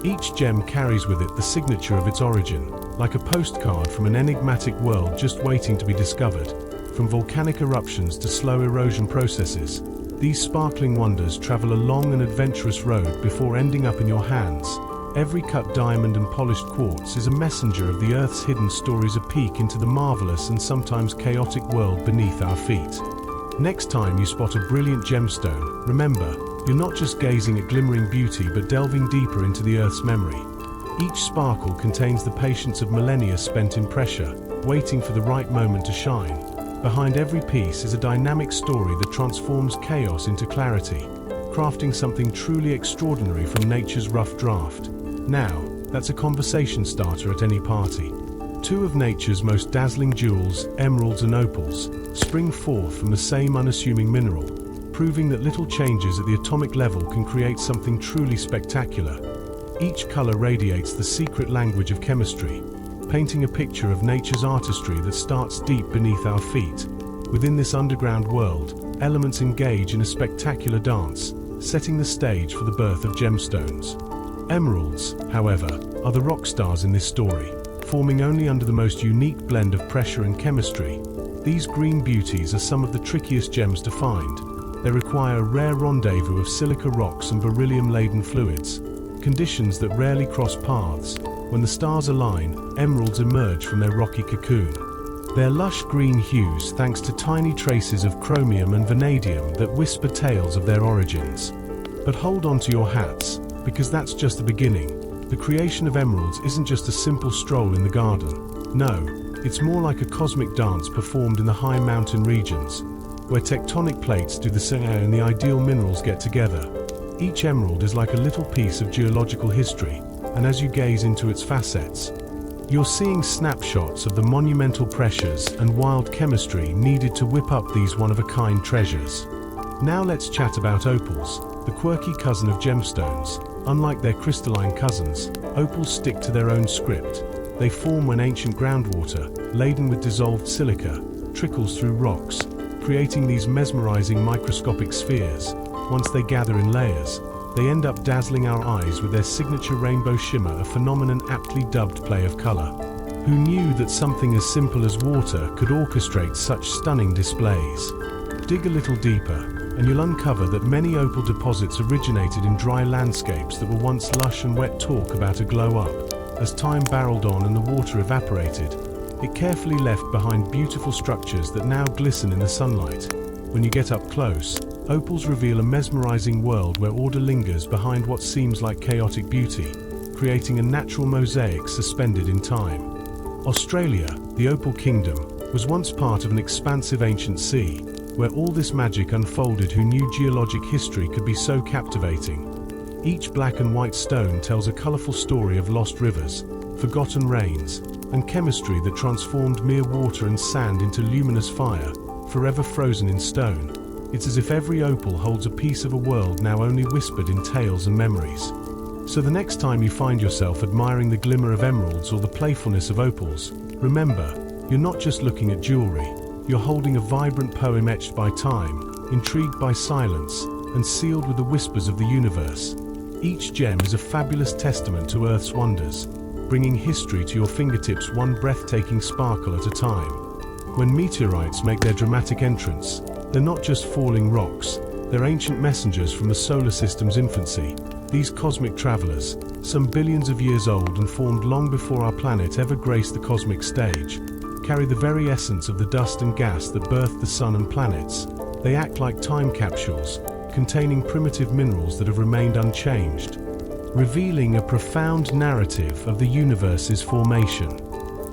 Each gem carries with it the signature of its origin, like a postcard from an enigmatic world just waiting to be discovered. From volcanic eruptions to slow erosion processes, these sparkling wonders travel a long and adventurous road before ending up in your hands. Every cut diamond and polished quartz is a messenger of the Earth's hidden stories, a peek into the marvelous and sometimes chaotic world beneath our feet. Next time you spot a brilliant gemstone, remember, you're not just gazing at glimmering beauty but delving deeper into the Earth's memory. Each sparkle contains the patience of millennia spent in pressure, waiting for the right moment to shine. Behind every piece is a dynamic story that transforms chaos into clarity, crafting something truly extraordinary from nature's rough draft. Now, that's a conversation starter at any party. Two of nature's most dazzling jewels, emeralds and opals, spring forth from the same unassuming mineral, proving that little changes at the atomic level can create something truly spectacular. Each color radiates the secret language of chemistry, painting a picture of nature's artistry that starts deep beneath our feet. Within this underground world, elements engage in a spectacular dance, setting the stage for the birth of gemstones. Emeralds, however, are the rock stars in this story, forming only under the most unique blend of pressure and chemistry. These green beauties are some of the trickiest gems to find. They require a rare rendezvous of silica rocks and beryllium-laden fluids, conditions that rarely cross paths. When the stars align, emeralds emerge from their rocky cocoon. Their lush green hues thanks to tiny traces of chromium and vanadium that whisper tales of their origins. But hold on to your hats, because that's just the beginning. The creation of emeralds isn't just a simple stroll in the garden. No, it's more like a cosmic dance performed in the high mountain regions, where tectonic plates do the same and the ideal minerals get together. Each emerald is like a little piece of geological history, and as you gaze into its facets, you're seeing snapshots of the monumental pressures and wild chemistry needed to whip up these one-of-a-kind treasures. Now let's chat about opals, the quirky cousin of gemstones. Unlike their crystalline cousins, opals stick to their own script. They form when ancient groundwater, laden with dissolved silica, trickles through rocks, creating these mesmerizing microscopic spheres. Once they gather in layers, they end up dazzling our eyes with their signature rainbow shimmer, a phenomenon aptly dubbed play of color. Who knew that something as simple as water could orchestrate such stunning displays? Dig a little deeper, and you'll uncover that many opal deposits originated in dry landscapes that were once lush and wet. Talk about a glow-up. As time barreled on and the water evaporated, it carefully left behind beautiful structures that now glisten in the sunlight. When you get up close, opals reveal a mesmerizing world where order lingers behind what seems like chaotic beauty, creating a natural mosaic suspended in time. Australia, the Opal Kingdom, was once part of an expansive ancient sea, where all this magic unfolded. Who knew geologic history could be so captivating? Each black and white stone tells a colorful story of lost rivers, forgotten rains, and chemistry that transformed mere water and sand into luminous fire, forever frozen in stone. It's as if every opal holds a piece of a world now only whispered in tales and memories. So the next time you find yourself admiring the glimmer of emeralds or the playfulness of opals, remember, you're not just looking at jewelry. You're holding a vibrant poem etched by time, intrigued by silence, and sealed with the whispers of the universe. Each gem is a fabulous testament to Earth's wonders, bringing history to your fingertips one breathtaking sparkle at a time. When meteorites make their dramatic entrance, they're not just falling rocks, they're ancient messengers from the solar system's infancy. These cosmic travelers, some billions of years old and formed long before our planet ever graced the cosmic stage, carry the very essence of the dust and gas that birthed the sun and planets. They act like time capsules, containing primitive minerals that have remained unchanged, revealing a profound narrative of the universe's formation.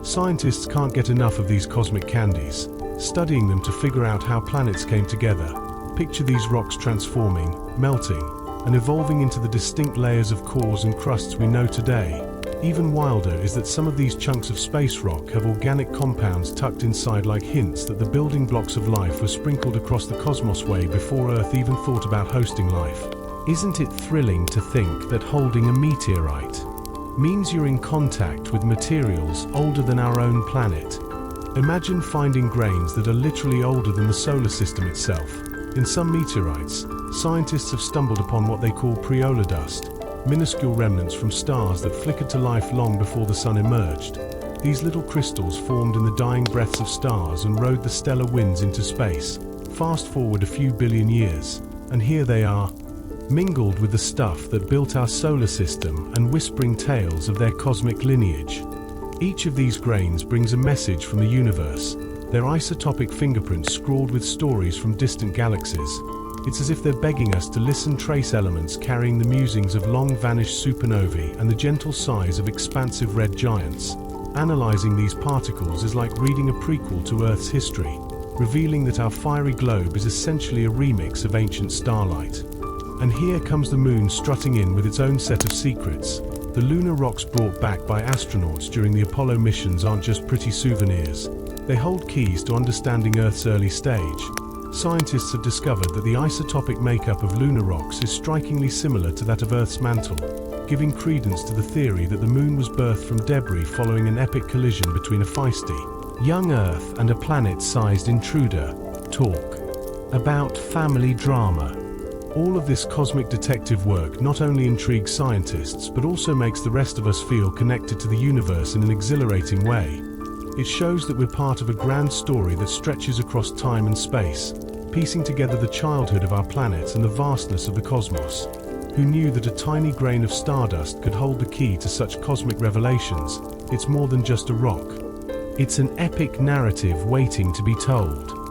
Scientists can't get enough of these cosmic candies, studying them to figure out how planets came together. Picture these rocks transforming, melting, and evolving into the distinct layers of cores and crusts we know today. Even wilder is that some of these chunks of space rock have organic compounds tucked inside, like hints that the building blocks of life were sprinkled across the cosmos way before Earth even thought about hosting life. Isn't it thrilling to think that holding a meteorite means you're in contact with materials older than our own planet? Imagine finding grains that are literally older than the solar system itself. In some meteorites, scientists have stumbled upon what they call preolar dust, minuscule remnants from stars that flickered to life long before the sun emerged. These little crystals formed in the dying breaths of stars and rode the stellar winds into space. Fast forward a few billion years, and here they are, mingled with the stuff that built our solar system and whispering tales of their cosmic lineage. Each of these grains brings a message from the universe, their isotopic fingerprints scrawled with stories from distant galaxies. It's as if they're begging us to listen, trace elements carrying the musings of long-vanished supernovae and the gentle sighs of expansive red giants. Analyzing these particles is like reading a prequel to Earth's history, revealing that our fiery globe is essentially a remix of ancient starlight. And here comes the moon strutting in with its own set of secrets. The lunar rocks brought back by astronauts during the Apollo missions aren't just pretty souvenirs. They hold keys to understanding Earth's early stage. Scientists have discovered that the isotopic makeup of lunar rocks is strikingly similar to that of Earth's mantle, giving credence to the theory that the moon was birthed from debris following an epic collision between a feisty young Earth and a planet-sized intruder. Talk about family drama. All of this cosmic detective work not only intrigues scientists but also makes the rest of us feel connected to the universe in an exhilarating way. It shows that we're part of a grand story that stretches across time and space, piecing together the childhood of our planet and the vastness of the cosmos. Who knew that a tiny grain of stardust could hold the key to such cosmic revelations? It's more than just a rock. It's an epic narrative waiting to be told.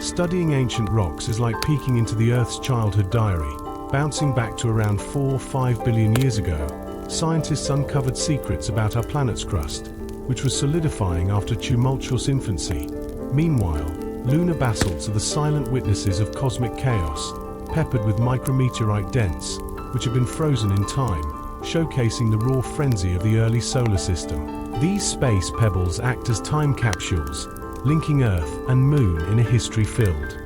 Studying ancient rocks is like peeking into the Earth's childhood diary. Bouncing back to around 4-5 billion years ago, scientists uncovered secrets about our planet's crust, which was solidifying after tumultuous infancy. Meanwhile, lunar basalts are the silent witnesses of cosmic chaos, peppered with micrometeorite dents, which have been frozen in time, showcasing the raw frenzy of the early solar system. These space pebbles act as time capsules, linking Earth and Moon in a history filled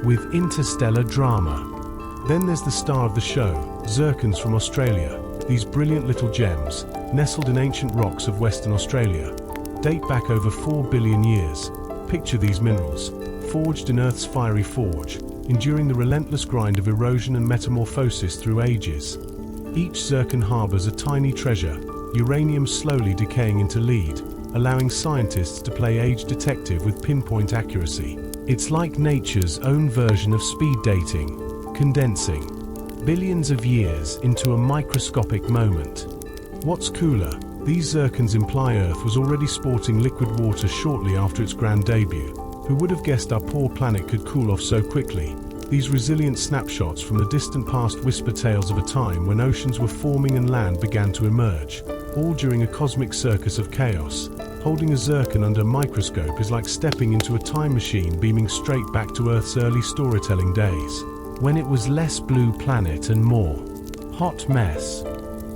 with interstellar drama. Then there's the star of the show, zircons from Australia. These brilliant little gems, nestled in ancient rocks of Western Australia, date back over 4 billion years. Picture these minerals, forged in Earth's fiery forge, enduring the relentless grind of erosion and metamorphosis through ages. Each zircon harbors a tiny treasure, uranium slowly decaying into lead, allowing scientists to play age detective with pinpoint accuracy. It's like nature's own version of speed dating, condensing billions of years into a microscopic moment. What's cooler, these zircons imply Earth was already sporting liquid water shortly after its grand debut. Who would have guessed our poor planet could cool off so quickly? These resilient snapshots from the distant past whisper tales of a time when oceans were forming and land began to emerge, all during a cosmic circus of chaos. Holding a zircon under a microscope is like stepping into a time machine beaming straight back to Earth's early storytelling days, when it was less blue planet and more hot mess.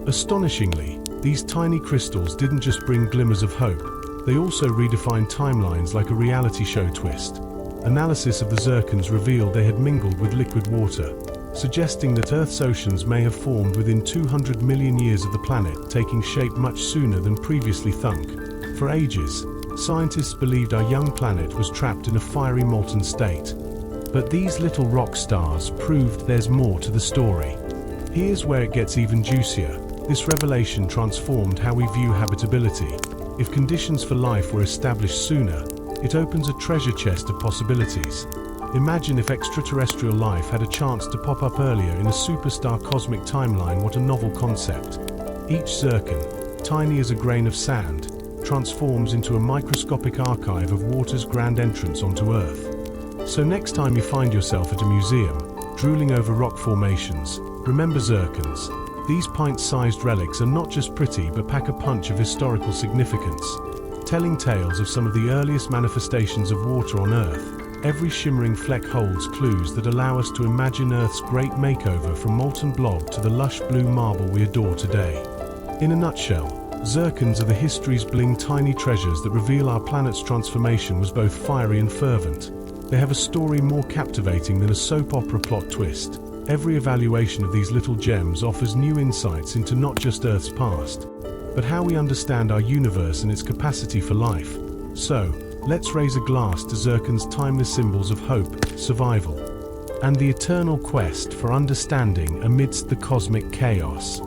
Astonishingly, these tiny crystals didn't just bring glimmers of hope, they also redefined timelines like a reality show twist. Analysis of the zircons revealed they had mingled with liquid water, suggesting that Earth's oceans may have formed within 200 million years of the planet taking shape much sooner than previously thunk. For ages, scientists believed our young planet was trapped in a fiery molten state. But these little rock stars proved there's more to the story. Here's where it gets even juicier. This revelation transformed how we view habitability. If conditions for life were established sooner, it opens a treasure chest of possibilities. Imagine if extraterrestrial life had a chance to pop up earlier in a superstar cosmic timeline. What a novel concept. Each zircon, tiny as a grain of sand, transforms into a microscopic archive of water's grand entrance onto Earth. So next time you find yourself at a museum, drooling over rock formations, remember zircons. These pint-sized relics are not just pretty but pack a punch of historical significance, telling tales of some of the earliest manifestations of water on Earth. Every shimmering fleck holds clues that allow us to imagine Earth's great makeover from molten blob to the lush blue marble we adore today. In a nutshell, zircons are the history's bling tiny treasures that reveal our planet's transformation was both fiery and fervent. They have a story more captivating than a soap opera plot twist. Every evaluation of these little gems offers new insights into not just Earth's past, but how we understand our universe and its capacity for life. So, let's raise a glass to zircon's timeless symbols of hope, survival, and the eternal quest for understanding amidst the cosmic chaos.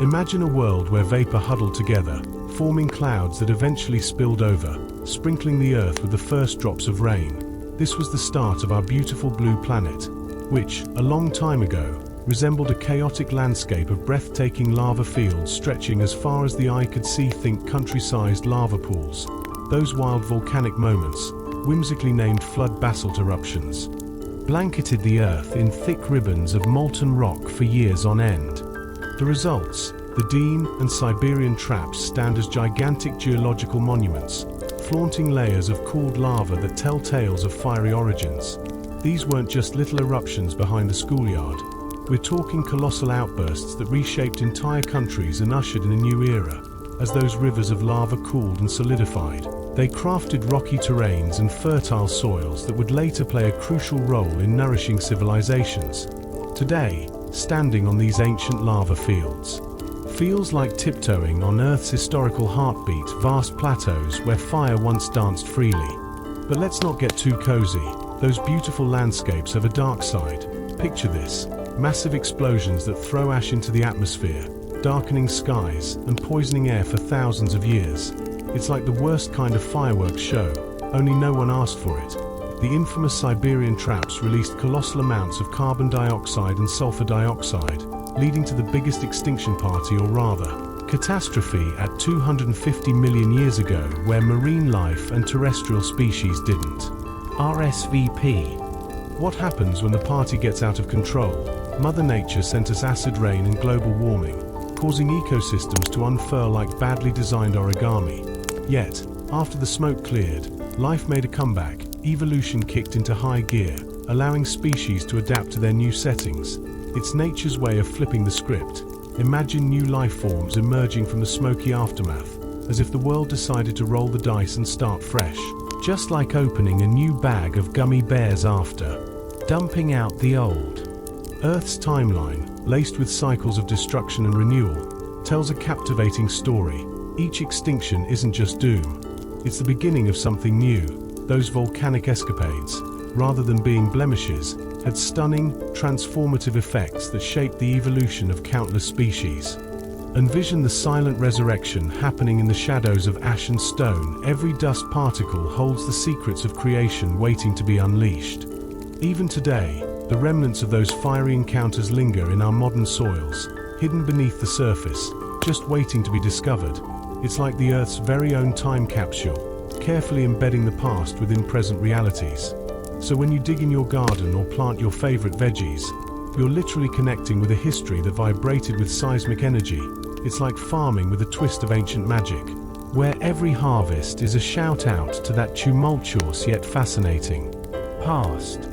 Imagine a world where vapor huddled together, forming clouds that eventually spilled over, sprinkling the Earth with the first drops of rain. This was the start of our beautiful blue planet, which, a long time ago, resembled a chaotic landscape of breathtaking lava fields stretching as far as the eye could see. Think country-sized lava pools. Those wild volcanic moments, whimsically named flood basalt eruptions, blanketed the Earth in thick ribbons of molten rock for years on end. The results, the Dean and Siberian traps, stand as gigantic geological monuments, flaunting layers of cooled lava that tell tales of fiery origins. These weren't just little eruptions behind the schoolyard. We're talking colossal outbursts that reshaped entire countries and ushered in a new era. As those rivers of lava cooled and solidified, they crafted rocky terrains and fertile soils that would later play a crucial role in nourishing civilizations. Today, standing on these ancient lava fields feels like tiptoeing on Earth's historical heartbeat, vast plateaus where fire once danced freely. But let's not get too cozy. Those beautiful landscapes have a dark side. Picture this: massive explosions that throw ash into the atmosphere, darkening skies and poisoning air for thousands of years. It's like the worst kind of fireworks show, only no one asked for it. The infamous Siberian traps released colossal amounts of carbon dioxide and sulfur dioxide, leading to the biggest extinction party, or rather, catastrophe, at 250 million years ago, where marine life and terrestrial species didn't. RSVP. What happens when the party gets out of control? Mother Nature sent us acid rain and global warming, causing ecosystems to unfurl like badly designed origami. Yet, after the smoke cleared, life made a comeback. Evolution kicked into high gear, allowing species to adapt to their new settings. It's nature's way of flipping the script. Imagine new life forms emerging from the smoky aftermath, as if the world decided to roll the dice and start fresh. Just like opening a new bag of gummy bears after dumping out the old. Earth's timeline, laced with cycles of destruction and renewal, tells a captivating story. Each extinction isn't just doom, it's the beginning of something new. Those volcanic escapades, rather than being blemishes, had stunning, transformative effects that shaped the evolution of countless species. Envision the silent resurrection happening in the shadows of ash and stone. Every dust particle holds the secrets of creation waiting to be unleashed. Even today, the remnants of those fiery encounters linger in our modern soils, hidden beneath the surface, just waiting to be discovered. It's like the Earth's very own time capsule, carefully embedding the past within present realities. So when you dig in your garden or plant your favorite veggies, you're literally connecting with a history that vibrated with seismic energy. It's like farming with a twist of ancient magic, where every harvest is a shout out to that tumultuous yet fascinating past.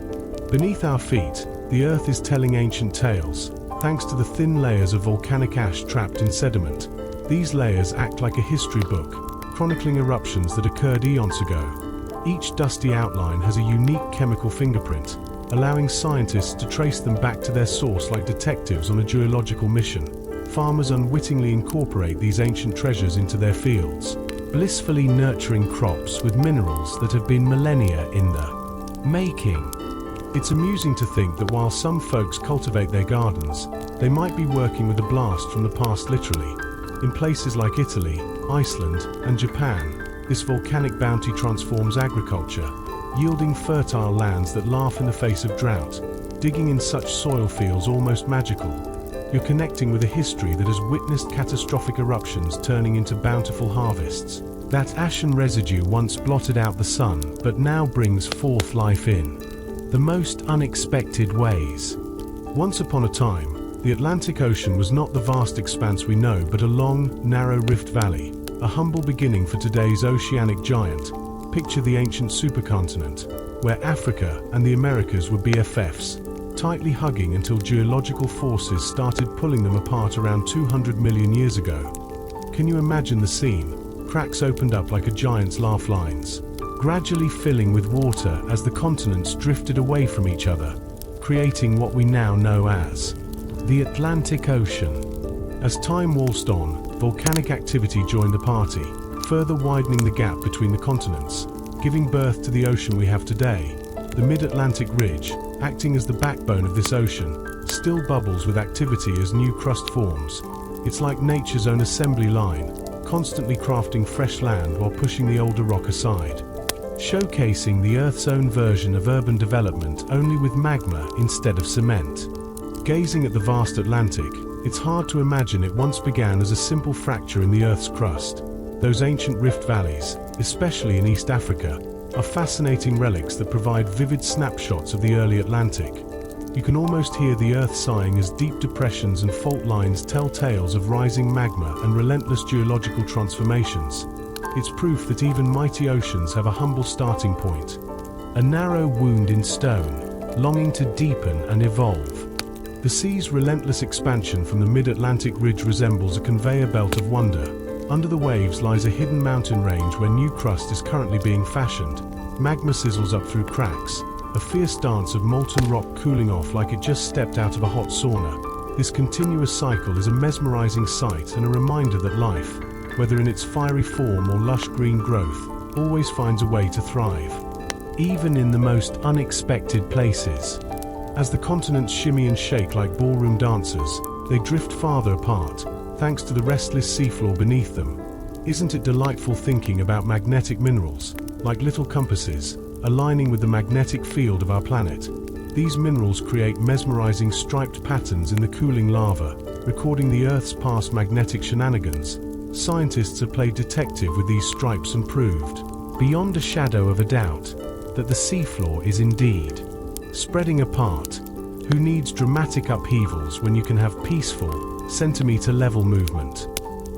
Beneath our feet, the Earth is telling ancient tales, thanks to the thin layers of volcanic ash trapped in sediment. These layers act like a history book, chronicling eruptions that occurred eons ago. Each dusty outline has a unique chemical fingerprint, allowing scientists to trace them back to their source like detectives on a geological mission. Farmers unwittingly incorporate these ancient treasures into their fields, blissfully nurturing crops with minerals that have been millennia in the making. It's amusing to think that while some folks cultivate their gardens, they might be working with a blast from the past literally. In places like Italy, Iceland, and Japan, This volcanic bounty transforms agriculture, yielding fertile lands that laugh in the face of drought. Digging in such soil feels almost magical. You're connecting with a history that has witnessed catastrophic eruptions turning into bountiful harvests. That ashen residue once blotted out the sun, but now brings forth life in the most unexpected ways. Once upon a time, the Atlantic Ocean was not the vast expanse we know, but a long, narrow rift valley, a humble beginning for today's oceanic giant. Picture the ancient supercontinent, where Africa and the Americas were BFFs, tightly hugging until geological forces started pulling them apart around 200 million years ago. Can you imagine the scene? Cracks opened up like a giant's laugh lines, gradually filling with water as the continents drifted away from each other, creating what we now know as the Atlantic Ocean. As time waltzed on, volcanic activity joined the party, further widening the gap between the continents, giving birth to the ocean we have today. The mid-Atlantic ridge, acting as the backbone of this ocean, still bubbles with activity as new crust forms. It's like nature's own assembly line, constantly crafting fresh land while pushing the older rock aside, showcasing the Earth's own version of urban development, only with magma instead of cement. Gazing at the vast Atlantic, it's hard to imagine it once began as a simple fracture in the Earth's crust. Those ancient rift valleys, especially in East Africa, are fascinating relics that provide vivid snapshots of the early Atlantic. You can almost hear the Earth sighing as deep depressions and fault lines tell tales of rising magma and relentless geological transformations. It's proof that even mighty oceans have a humble starting point, a narrow wound in stone, longing to deepen and evolve. The sea's relentless expansion from the mid-Atlantic ridge resembles a conveyor belt of wonder. Under the waves lies a hidden mountain range where new crust is currently being fashioned. Magma sizzles up through cracks, a fierce dance of molten rock cooling off like it just stepped out of a hot sauna. This continuous cycle is a mesmerizing sight and a reminder that life, whether in its fiery form or lush green growth, always finds a way to thrive, even in the most unexpected places. As the continents shimmy and shake like ballroom dancers, they drift farther apart, thanks to the restless seafloor beneath them. Isn't it delightful thinking about magnetic minerals, like little compasses, aligning with the magnetic field of our planet? These minerals create mesmerizing striped patterns in the cooling lava, recording the Earth's past magnetic shenanigans. Scientists have played detective with these stripes and proved, beyond a shadow of a doubt, that the seafloor is indeed spreading apart. Who needs dramatic upheavals when you can have peaceful, centimeter-level movement?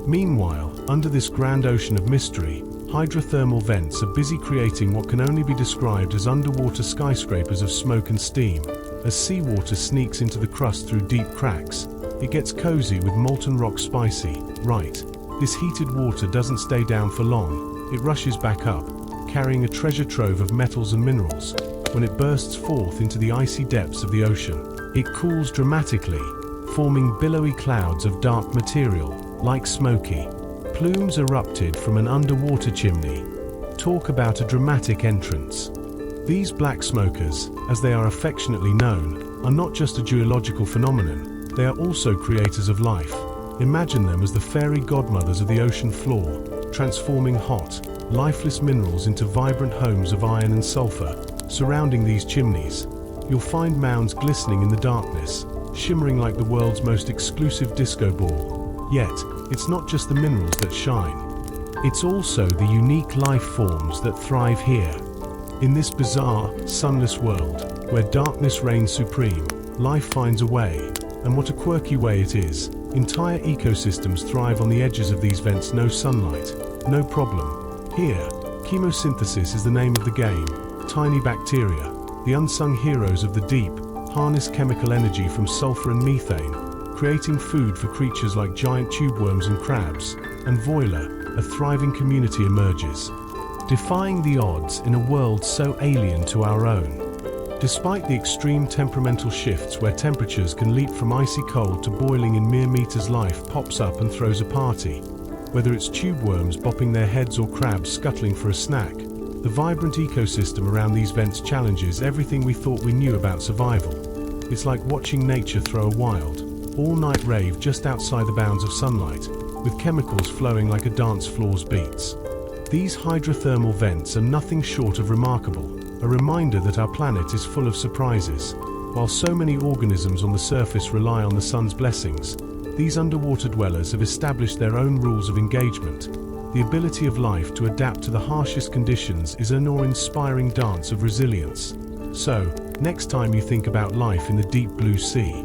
Meanwhile, under this grand ocean of mystery, hydrothermal vents are busy creating what can only be described as underwater skyscrapers of smoke and steam. As seawater sneaks into the crust through deep cracks, it gets cozy with molten rock spicy. Right, this heated water doesn't stay down for long, it rushes back up, carrying a treasure trove of metals and minerals. When it bursts forth into the icy depths of the ocean, it cools dramatically, forming billowy clouds of dark material, like smoky plumes erupted from an underwater chimney. Talk about a dramatic entrance. These black smokers, as they are affectionately known, are not just a geological phenomenon, they are also creators of life. Imagine them as the fairy godmothers of the ocean floor, transforming hot, lifeless minerals into vibrant homes of iron and sulfur. Surrounding these chimneys, you'll find mounds glistening in the darkness, shimmering like the world's most exclusive disco ball. Yet, it's not just the minerals that shine. It's also the unique life forms that thrive here. In this bizarre, sunless world, where darkness reigns supreme, life finds a way. And what a quirky way it is. Entire ecosystems thrive on the edges of these vents. No sunlight, no problem. Here, chemosynthesis is the name of the game. Tiny bacteria, the unsung heroes of the deep, harness chemical energy from sulfur and methane, creating food for creatures like giant tube worms and crabs. And voila, a thriving community emerges, defying the odds in a world so alien to our own. Despite the extreme temperamental shifts where temperatures can leap from icy cold to boiling in mere meters, life pops up and throws a party. Whether it's tube worms bopping their heads or crabs scuttling for a snack, the vibrant ecosystem around these vents challenges everything we thought we knew about survival. It's like watching nature throw a wild, all-night rave just outside the bounds of sunlight, with chemicals flowing like a dance floor's beats. These hydrothermal vents are nothing short of remarkable, a reminder that our planet is full of surprises. While so many organisms on the surface rely on the sun's blessings, these underwater dwellers have established their own rules of engagement. The ability of life to adapt to the harshest conditions is an awe-inspiring dance of resilience. So, next time you think about life in the deep blue sea,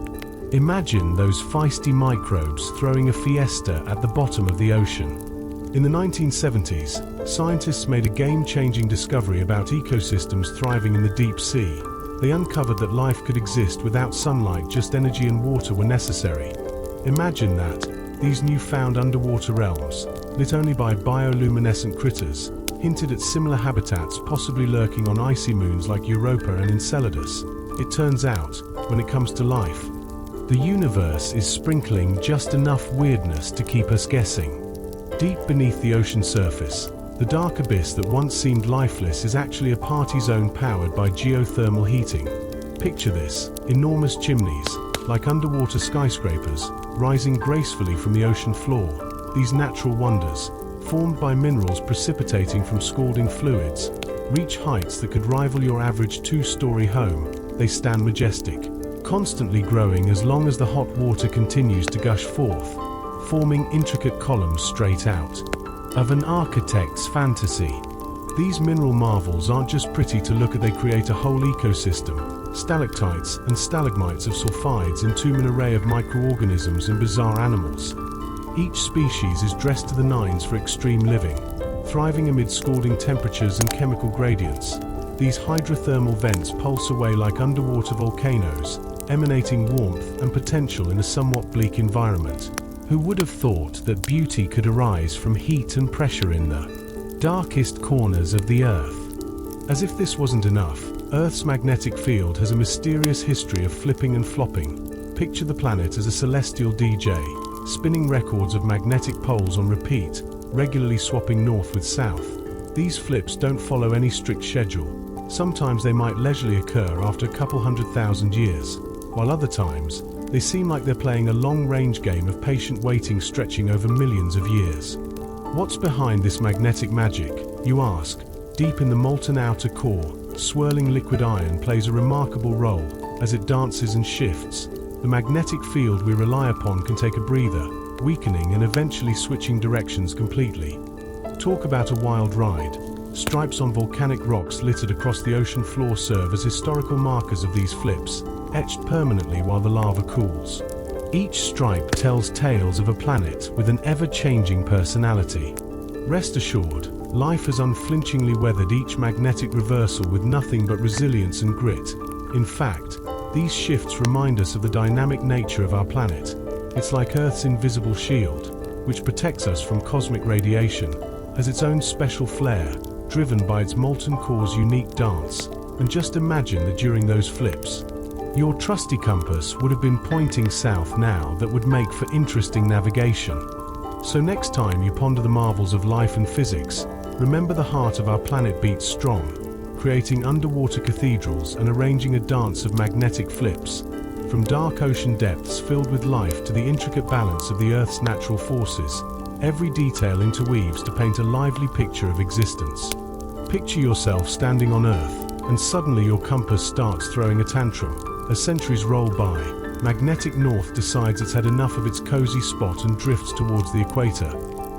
imagine those feisty microbes throwing a fiesta at the bottom of the ocean. In the 1970s, scientists made a game-changing discovery about ecosystems thriving in the deep sea. They uncovered that life could exist without sunlight, just energy and water were necessary. Imagine that, these newfound underwater realms, lit only by bioluminescent critters, hinted at similar habitats possibly lurking on icy moons like Europa and Enceladus. It turns out, when it comes to life, the universe is sprinkling just enough weirdness to keep us guessing. Deep beneath the ocean surface, the dark abyss that once seemed lifeless is actually a party zone powered by geothermal heating. Picture this, enormous chimneys, like underwater skyscrapers, rising gracefully from the ocean floor. These natural wonders, formed by minerals precipitating from scalding fluids, reach heights that could rival your average two-story home. They stand majestic, constantly growing as long as the hot water continues to gush forth, forming intricate columns straight out of an architect's fantasy. These mineral marvels aren't just pretty to look at, they create a whole ecosystem. Stalactites and stalagmites of sulfides entomb an array of microorganisms and bizarre animals. Each species is dressed to the nines for extreme living, thriving amid scalding temperatures and chemical gradients. These hydrothermal vents pulse away like underwater volcanoes, emanating warmth and potential in a somewhat bleak environment. Who would have thought that beauty could arise from heat and pressure in the darkest corners of the Earth? As if this wasn't enough, Earth's magnetic field has a mysterious history of flipping and flopping. Picture the planet as a celestial DJ, spinning records of magnetic poles on repeat, regularly swapping north with south. These flips don't follow any strict schedule. Sometimes they might leisurely occur after a couple 100,000 years, while other times, they seem like they're playing a long-range game of patient waiting stretching over millions of years. What's behind this magnetic magic, you ask? Deep in the molten outer core, swirling liquid iron plays a remarkable role. As it dances and shifts, the magnetic field we rely upon can take a breather, weakening and eventually switching directions completely. Talk about a wild ride. Stripes on volcanic rocks littered across the ocean floor serve as historical markers of these flips, etched permanently while the lava cools. Each stripe tells tales of a planet with an ever-changing personality. Rest assured, life has unflinchingly weathered each magnetic reversal with nothing but resilience and grit. In fact, these shifts remind us of the dynamic nature of our planet. It's like Earth's invisible shield, which protects us from cosmic radiation, has its own special flair, driven by its molten core's unique dance. And just imagine that during those flips, your trusty compass would have been pointing south now. That would make for interesting navigation. So next time you ponder the marvels of life and physics, remember the heart of our planet beats strong, creating underwater cathedrals and arranging a dance of magnetic flips. From dark ocean depths filled with life to the intricate balance of the Earth's natural forces, every detail interweaves to paint a lively picture of existence. Picture yourself standing on Earth, and suddenly your compass starts throwing a tantrum. As centuries roll by, magnetic north decides it's had enough of its cozy spot and drifts towards the equator,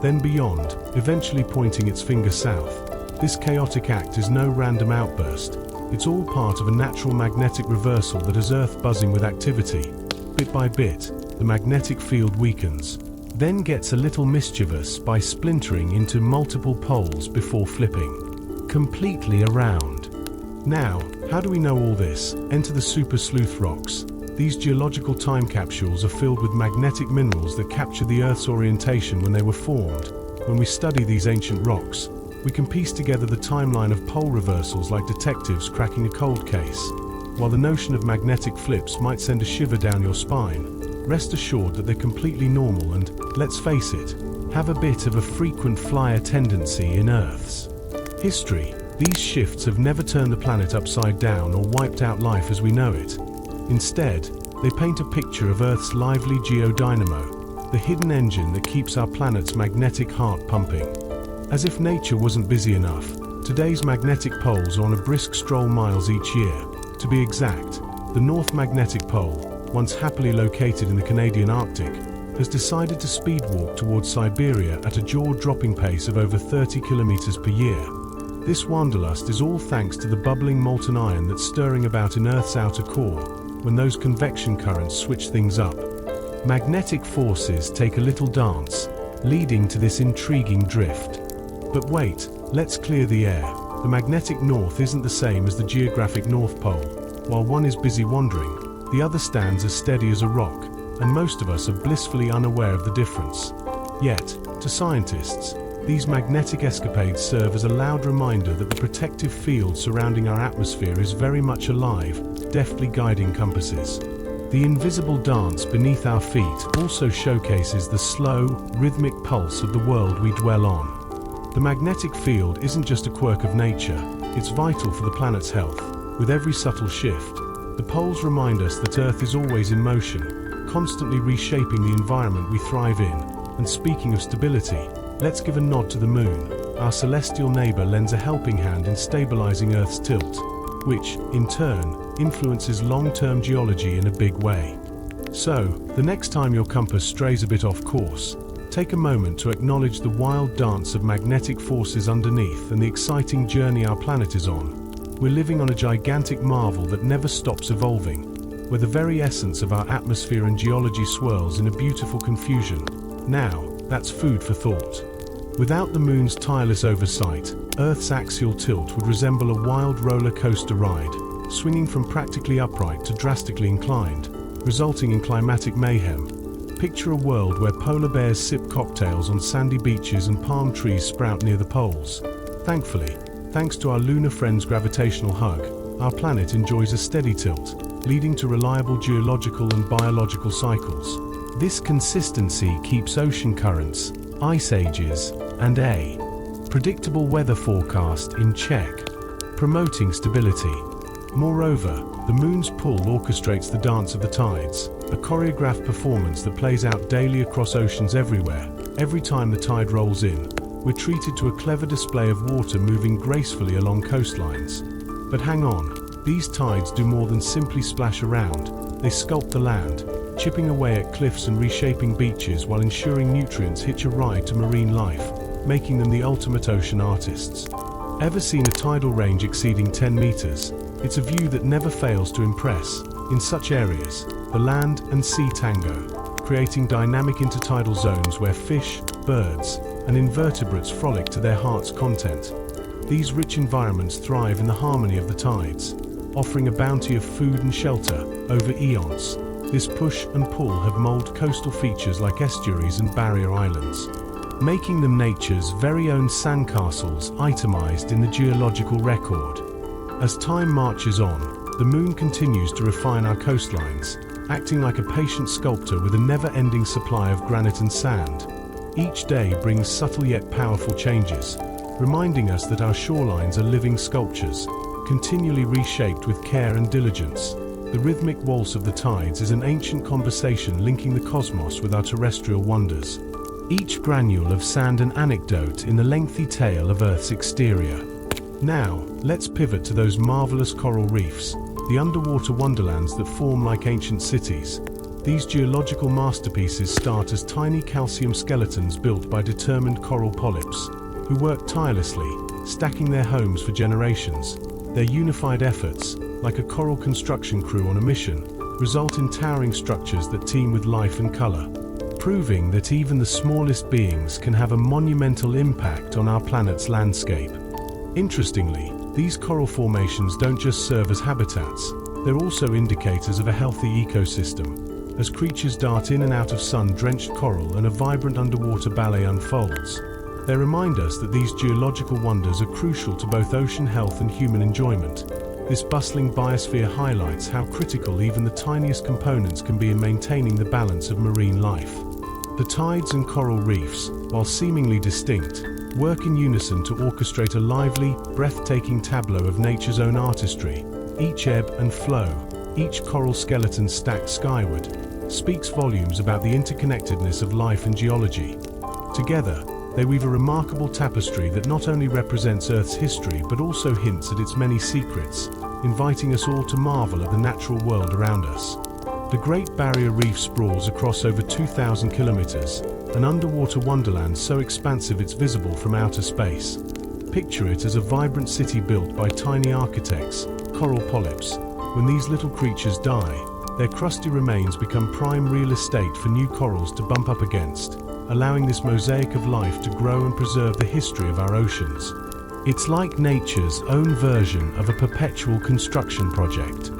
then beyond, eventually pointing its finger south. This chaotic act is no random outburst. It's all part of a natural magnetic reversal that has Earth buzzing with activity. Bit by bit, the magnetic field weakens, then gets a little mischievous by splintering into multiple poles before flipping completely around. Now, how do we know all this? Enter the super sleuth rocks. These geological time capsules are filled with magnetic minerals that capture the Earth's orientation when they were formed. When we study these ancient rocks, we can piece together the timeline of pole reversals like detectives cracking a cold case. While the notion of magnetic flips might send a shiver down your spine, rest assured that they're completely normal and, let's face it, have a bit of a frequent flyer tendency in Earth's history. These shifts have never turned the planet upside down or wiped out life as we know it. Instead, they paint a picture of Earth's lively geodynamo, the hidden engine that keeps our planet's magnetic heart pumping. As if nature wasn't busy enough, today's magnetic poles are on a brisk stroll miles each year. To be exact, the North Magnetic Pole, once happily located in the Canadian Arctic, has decided to speed walk towards Siberia at a jaw-dropping pace of over 30 kilometers per year. This wanderlust is all thanks to the bubbling molten iron that's stirring about in Earth's outer core when those convection currents switch things up. Magnetic forces take a little dance, leading to this intriguing drift. But wait, let's clear the air. The magnetic north isn't the same as the geographic North Pole. While one is busy wandering, the other stands as steady as a rock, and most of us are blissfully unaware of the difference. Yet, to scientists, these magnetic escapades serve as a loud reminder that the protective field surrounding our atmosphere is very much alive, deftly guiding compasses. The invisible dance beneath our feet also showcases the slow, rhythmic pulse of the world we dwell on. The magnetic field isn't just a quirk of nature, it's vital for the planet's health. With every subtle shift, the poles remind us that Earth is always in motion, constantly reshaping the environment we thrive in. And speaking of stability, let's give a nod to the Moon. Our celestial neighbor lends a helping hand in stabilizing Earth's tilt, which, in turn, influences long-term geology in a big way. So, the next time your compass strays a bit off course, take a moment to acknowledge the wild dance of magnetic forces underneath and the exciting journey our planet is on. We're living on a gigantic marvel that never stops evolving, where the very essence of our atmosphere and geology swirls in a beautiful confusion. Now, that's food for thought. Without the Moon's tireless oversight, Earth's axial tilt would resemble a wild roller coaster ride, swinging from practically upright to drastically inclined, resulting in climatic mayhem. Picture a world where polar bears sip cocktails on sandy beaches and palm trees sprout near the poles. Thankfully, thanks to our lunar friends' gravitational hug, our planet enjoys a steady tilt, leading to reliable geological and biological cycles. This consistency keeps ocean currents, ice ages, and a predictable weather forecast in check, promoting stability. Moreover, the Moon's pull orchestrates the dance of the tides, a choreographed performance that plays out daily across oceans everywhere. Every time the tide rolls in, we're treated to a clever display of water moving gracefully along coastlines. But hang on, these tides do more than simply splash around. They sculpt the land, chipping away at cliffs and reshaping beaches while ensuring nutrients hitch a ride to marine life, making them the ultimate ocean artists. Ever seen a tidal range exceeding 10 meters? It's a view that never fails to impress. In such areas, the land and sea tango, creating dynamic intertidal zones where fish, birds, and invertebrates frolic to their heart's content. These rich environments thrive in the harmony of the tides, offering a bounty of food and shelter over eons. This push and pull have molded coastal features like estuaries and barrier islands, making them nature's very own sandcastles itemized in the geological record. As time marches on, the Moon continues to refine our coastlines, acting like a patient sculptor with a never-ending supply of granite and sand. Each day brings subtle yet powerful changes, reminding us that our shorelines are living sculptures, continually reshaped with care and diligence. The rhythmic waltz of the tides is an ancient conversation linking the cosmos with our terrestrial wonders. Each granule of sand an anecdote in the lengthy tale of Earth's exterior. Now, let's pivot to those marvelous coral reefs, the underwater wonderlands that form like ancient cities. These geological masterpieces start as tiny calcium skeletons built by determined coral polyps, who work tirelessly, stacking their homes for generations. Their unified efforts, like a coral construction crew on a mission, result in towering structures that teem with life and color, proving that even the smallest beings can have a monumental impact on our planet's landscape. Interestingly, these coral formations don't just serve as habitats, they're also indicators of a healthy ecosystem. As creatures dart in and out of sun-drenched coral and a vibrant underwater ballet unfolds, they remind us that these geological wonders are crucial to both ocean health and human enjoyment. This bustling biosphere highlights how critical even the tiniest components can be in maintaining the balance of marine life. The tides and coral reefs, while seemingly distinct, work in unison to orchestrate a lively, breathtaking tableau of nature's own artistry. Each ebb and flow, each coral skeleton stacked skyward, speaks volumes about the interconnectedness of life and geology. Together, They weave a remarkable tapestry that not only represents Earth's history but also hints at its many secrets, inviting us all to marvel at the natural world around us. The Great Barrier Reef sprawls across over 2,000 kilometers, an underwater wonderland so expansive it's visible from outer space. Picture it as a vibrant city built by tiny architects, coral polyps. When these little creatures die, their crusty remains become prime real estate for new corals to bump up against, allowing this mosaic of life to grow and preserve the history of our oceans. It's like nature's own version of a perpetual construction project.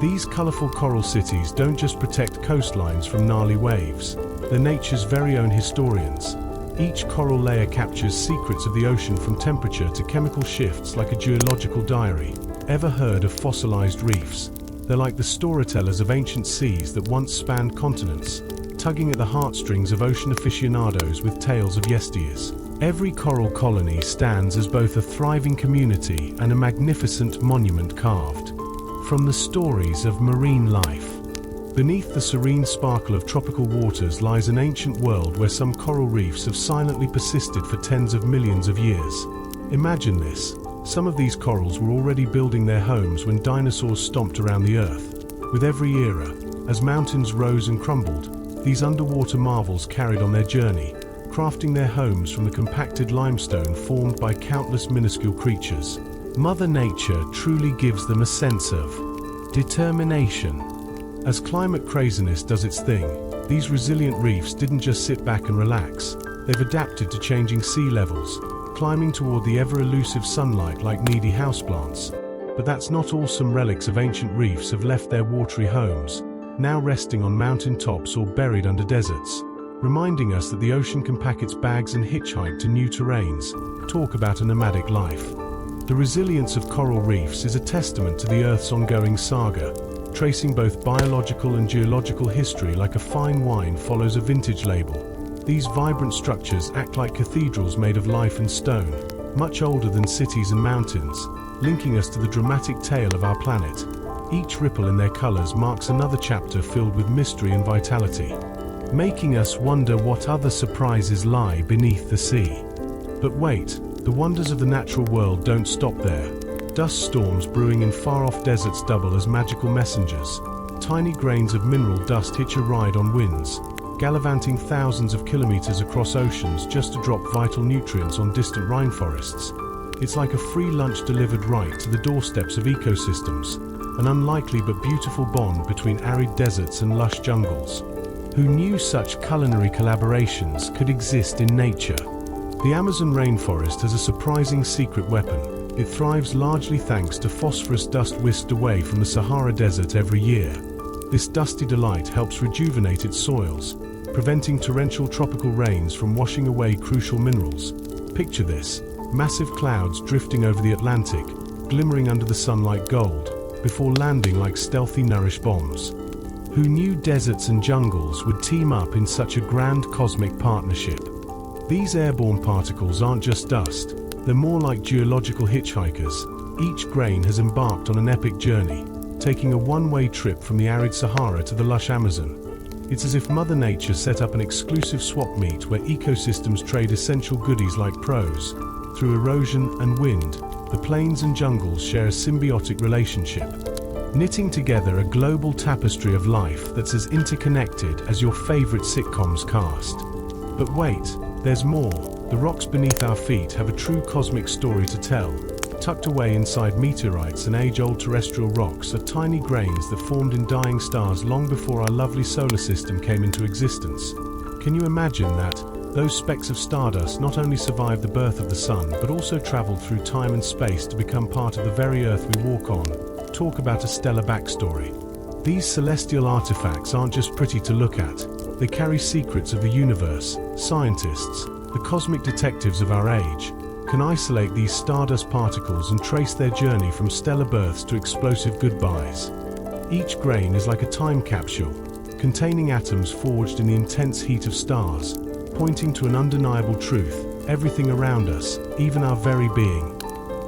These colorful coral cities don't just protect coastlines from gnarly waves, they're nature's very own historians. Each coral layer captures secrets of the ocean, from temperature to chemical shifts, like a geological diary. Ever heard of fossilized reefs? They're like the storytellers of ancient seas that once spanned continents, tugging at the heartstrings of ocean aficionados with tales of yesteryears. Every coral colony stands as both a thriving community and a magnificent monument carved from the stories of marine life. Beneath the serene sparkle of tropical waters lies an ancient world where some coral reefs have silently persisted for tens of millions of years. Imagine this. Some of these corals were already building their homes when dinosaurs stomped around the Earth. With every era, as mountains rose and crumbled, these underwater marvels carried on their journey, crafting their homes from the compacted limestone formed by countless minuscule creatures. Mother Nature truly gives them a sense of determination. As climate craziness does its thing, these resilient reefs didn't just sit back and relax. They've adapted to changing sea levels, climbing toward the ever-elusive sunlight like needy houseplants. But that's not all. Some relics of ancient reefs have left their watery homes, now resting on mountain tops or buried under deserts, reminding us that the ocean can pack its bags and hitchhike to new terrains. Talk about a nomadic life. The resilience of coral reefs is a testament to the Earth's ongoing saga, tracing both biological and geological history like a fine wine follows a vintage label. These vibrant structures act like cathedrals made of life and stone, much older than cities and mountains, linking us to the dramatic tale of our planet. Each ripple in their colors marks another chapter filled with mystery and vitality, making us wonder what other surprises lie beneath the sea. But wait, the wonders of the natural world don't stop there. Dust storms brewing in far-off deserts double as magical messengers. Tiny grains of mineral dust hitch a ride on winds, gallivanting thousands of kilometers across oceans just to drop vital nutrients on distant rainforests. It's like a free lunch delivered right to the doorsteps of ecosystems, an unlikely but beautiful bond between arid deserts and lush jungles. Who knew such culinary collaborations could exist in nature? The Amazon rainforest has a surprising secret weapon. It thrives largely thanks to phosphorus dust whisked away from the Sahara Desert every year. This dusty delight helps rejuvenate its soils, preventing torrential tropical rains from washing away crucial minerals. Picture this: massive clouds drifting over the Atlantic, glimmering under the sun like gold, before landing like stealthy nourished bombs. Who knew deserts and jungles would team up in such a grand cosmic partnership? These airborne particles aren't just dust. They're more like geological hitchhikers. Each grain has embarked on an epic journey, taking a one-way trip from the arid Sahara to the lush Amazon. It's as if Mother Nature set up an exclusive swap meet where ecosystems trade essential goodies like prose. Through erosion and wind, the plains and jungles share a symbiotic relationship, knitting together a global tapestry of life that's as interconnected as your favorite sitcom's cast. But wait, there's more. The rocks beneath our feet have a true cosmic story to tell. Tucked away inside meteorites and age-old terrestrial rocks are tiny grains that formed in dying stars long before our lovely solar system came into existence. Can you imagine that? Those specks of stardust not only survived the birth of the sun, but also traveled through time and space to become part of the very Earth we walk on. Talk about a stellar backstory. These celestial artifacts aren't just pretty to look at. They carry secrets of the universe. Scientists, the cosmic detectives of our age, can isolate these stardust particles and trace their journey from stellar births to explosive goodbyes. Each grain is like a time capsule, containing atoms forged in the intense heat of stars, pointing to an undeniable truth: everything around us, even our very being,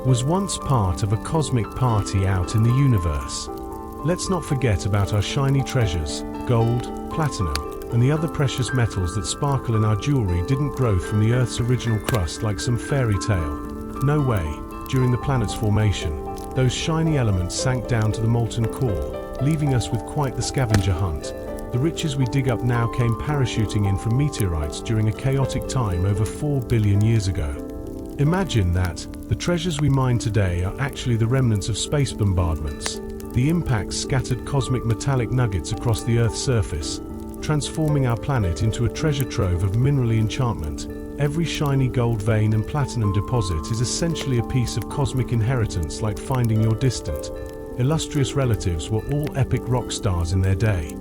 was once part of a cosmic party out in the universe. Let's not forget about our shiny treasures: gold, platinum, and the other precious metals that sparkle in our jewelry didn't grow from the Earth's original crust like some fairy tale. No way. During the planet's formation, those shiny elements sank down to the molten core, leaving us with quite the scavenger hunt. The riches we dig up now came parachuting in from meteorites during a chaotic time over 4 billion years ago. Imagine that. The treasures we mine today are actually the remnants of space bombardments. The impacts scattered cosmic metallic nuggets across the Earth's surface, transforming our planet into a treasure trove of mineral enchantment. Every shiny gold vein and platinum deposit is essentially a piece of cosmic inheritance, like finding your distant, illustrious relatives were all epic rock stars in their day.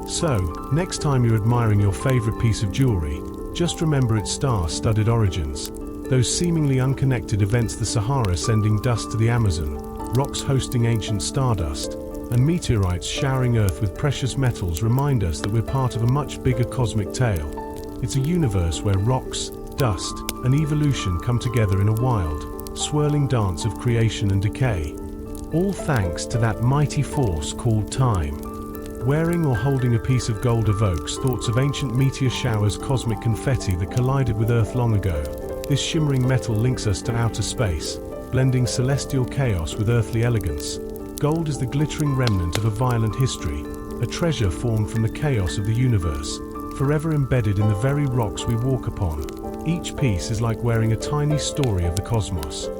So, next time you're admiring your favorite piece of jewelry, just remember its star-studded origins. Those seemingly unconnected events, the Sahara sending dust to the Amazon, rocks hosting ancient stardust, and meteorites showering Earth with precious metals, remind us that we're part of a much bigger cosmic tale. It's a universe where rocks, dust, and evolution come together in a wild, swirling dance of creation and decay. All thanks to that mighty force called time. Wearing or holding a piece of gold evokes thoughts of ancient meteor showers, cosmic confetti that collided with Earth long ago. This shimmering metal links us to outer space, blending celestial chaos with earthly elegance. Gold is the glittering remnant of a violent history, a treasure formed from the chaos of the universe, forever embedded in the very rocks we walk upon. Each piece is like wearing a tiny story of the cosmos.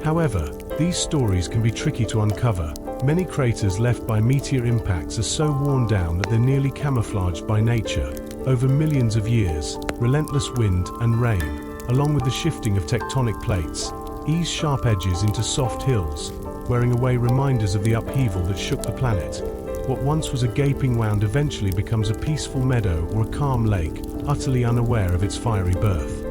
However, these stories can be tricky to uncover. Many craters left by meteor impacts are so worn down that they're nearly camouflaged by nature. Over millions of years, relentless wind and rain, along with the shifting of tectonic plates, ease sharp edges into soft hills, wearing away reminders of the upheaval that shook the planet. What once was a gaping wound eventually becomes a peaceful meadow or a calm lake, utterly unaware of its fiery birth.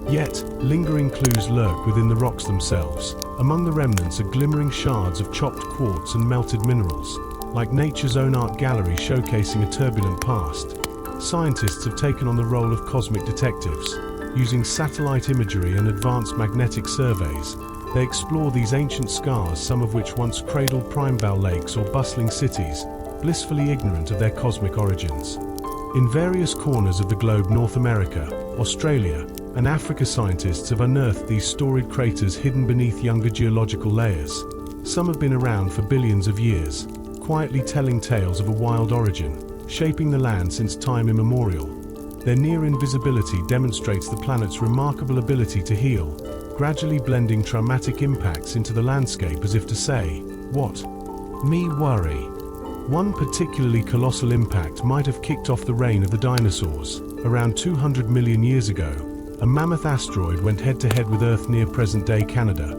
Yet, lingering clues lurk within the rocks themselves. Among the remnants are glimmering shards of chopped quartz and melted minerals, like nature's own art gallery showcasing a turbulent past. Scientists have taken on the role of cosmic detectives. Using satellite imagery and advanced magnetic surveys, they explore these ancient scars, some of which once cradled Primevale lakes or bustling cities, blissfully ignorant of their cosmic origins. In various corners of the globe, North America, Australia, and Africa, scientists have unearthed these storied craters hidden beneath younger geological layers. Some have been around for billions of years, quietly telling tales of a wild origin, shaping the land since time immemorial. Their near invisibility demonstrates the planet's remarkable ability to heal, gradually blending traumatic impacts into the landscape as if to say, "What? Me worry." One particularly colossal impact might have kicked off the reign of the dinosaurs. Around 200 million years ago, a mammoth asteroid went head-to-head with Earth near present-day Canada.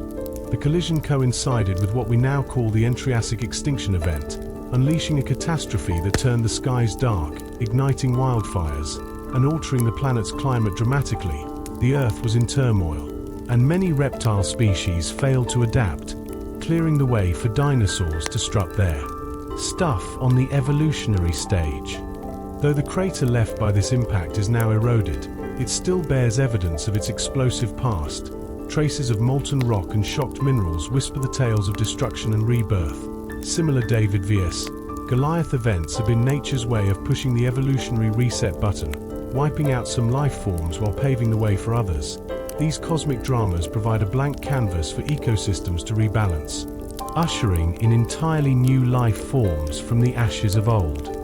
The collision coincided with what we now call the Triassic extinction event, unleashing a catastrophe that turned the skies dark, igniting wildfires, and altering the planet's climate dramatically. The Earth was in turmoil, and many reptile species failed to adapt, clearing the way for dinosaurs to strut their stuff on the evolutionary stage. Though the crater left by this impact is now eroded, it still bears evidence of its explosive past. Traces of molten rock and shocked minerals whisper the tales of destruction and rebirth. Similar David vs. Goliath events have been nature's way of pushing the evolutionary reset button, wiping out some life forms while paving the way for others. These cosmic dramas provide a blank canvas for ecosystems to rebalance, ushering in entirely new life forms from the ashes of old.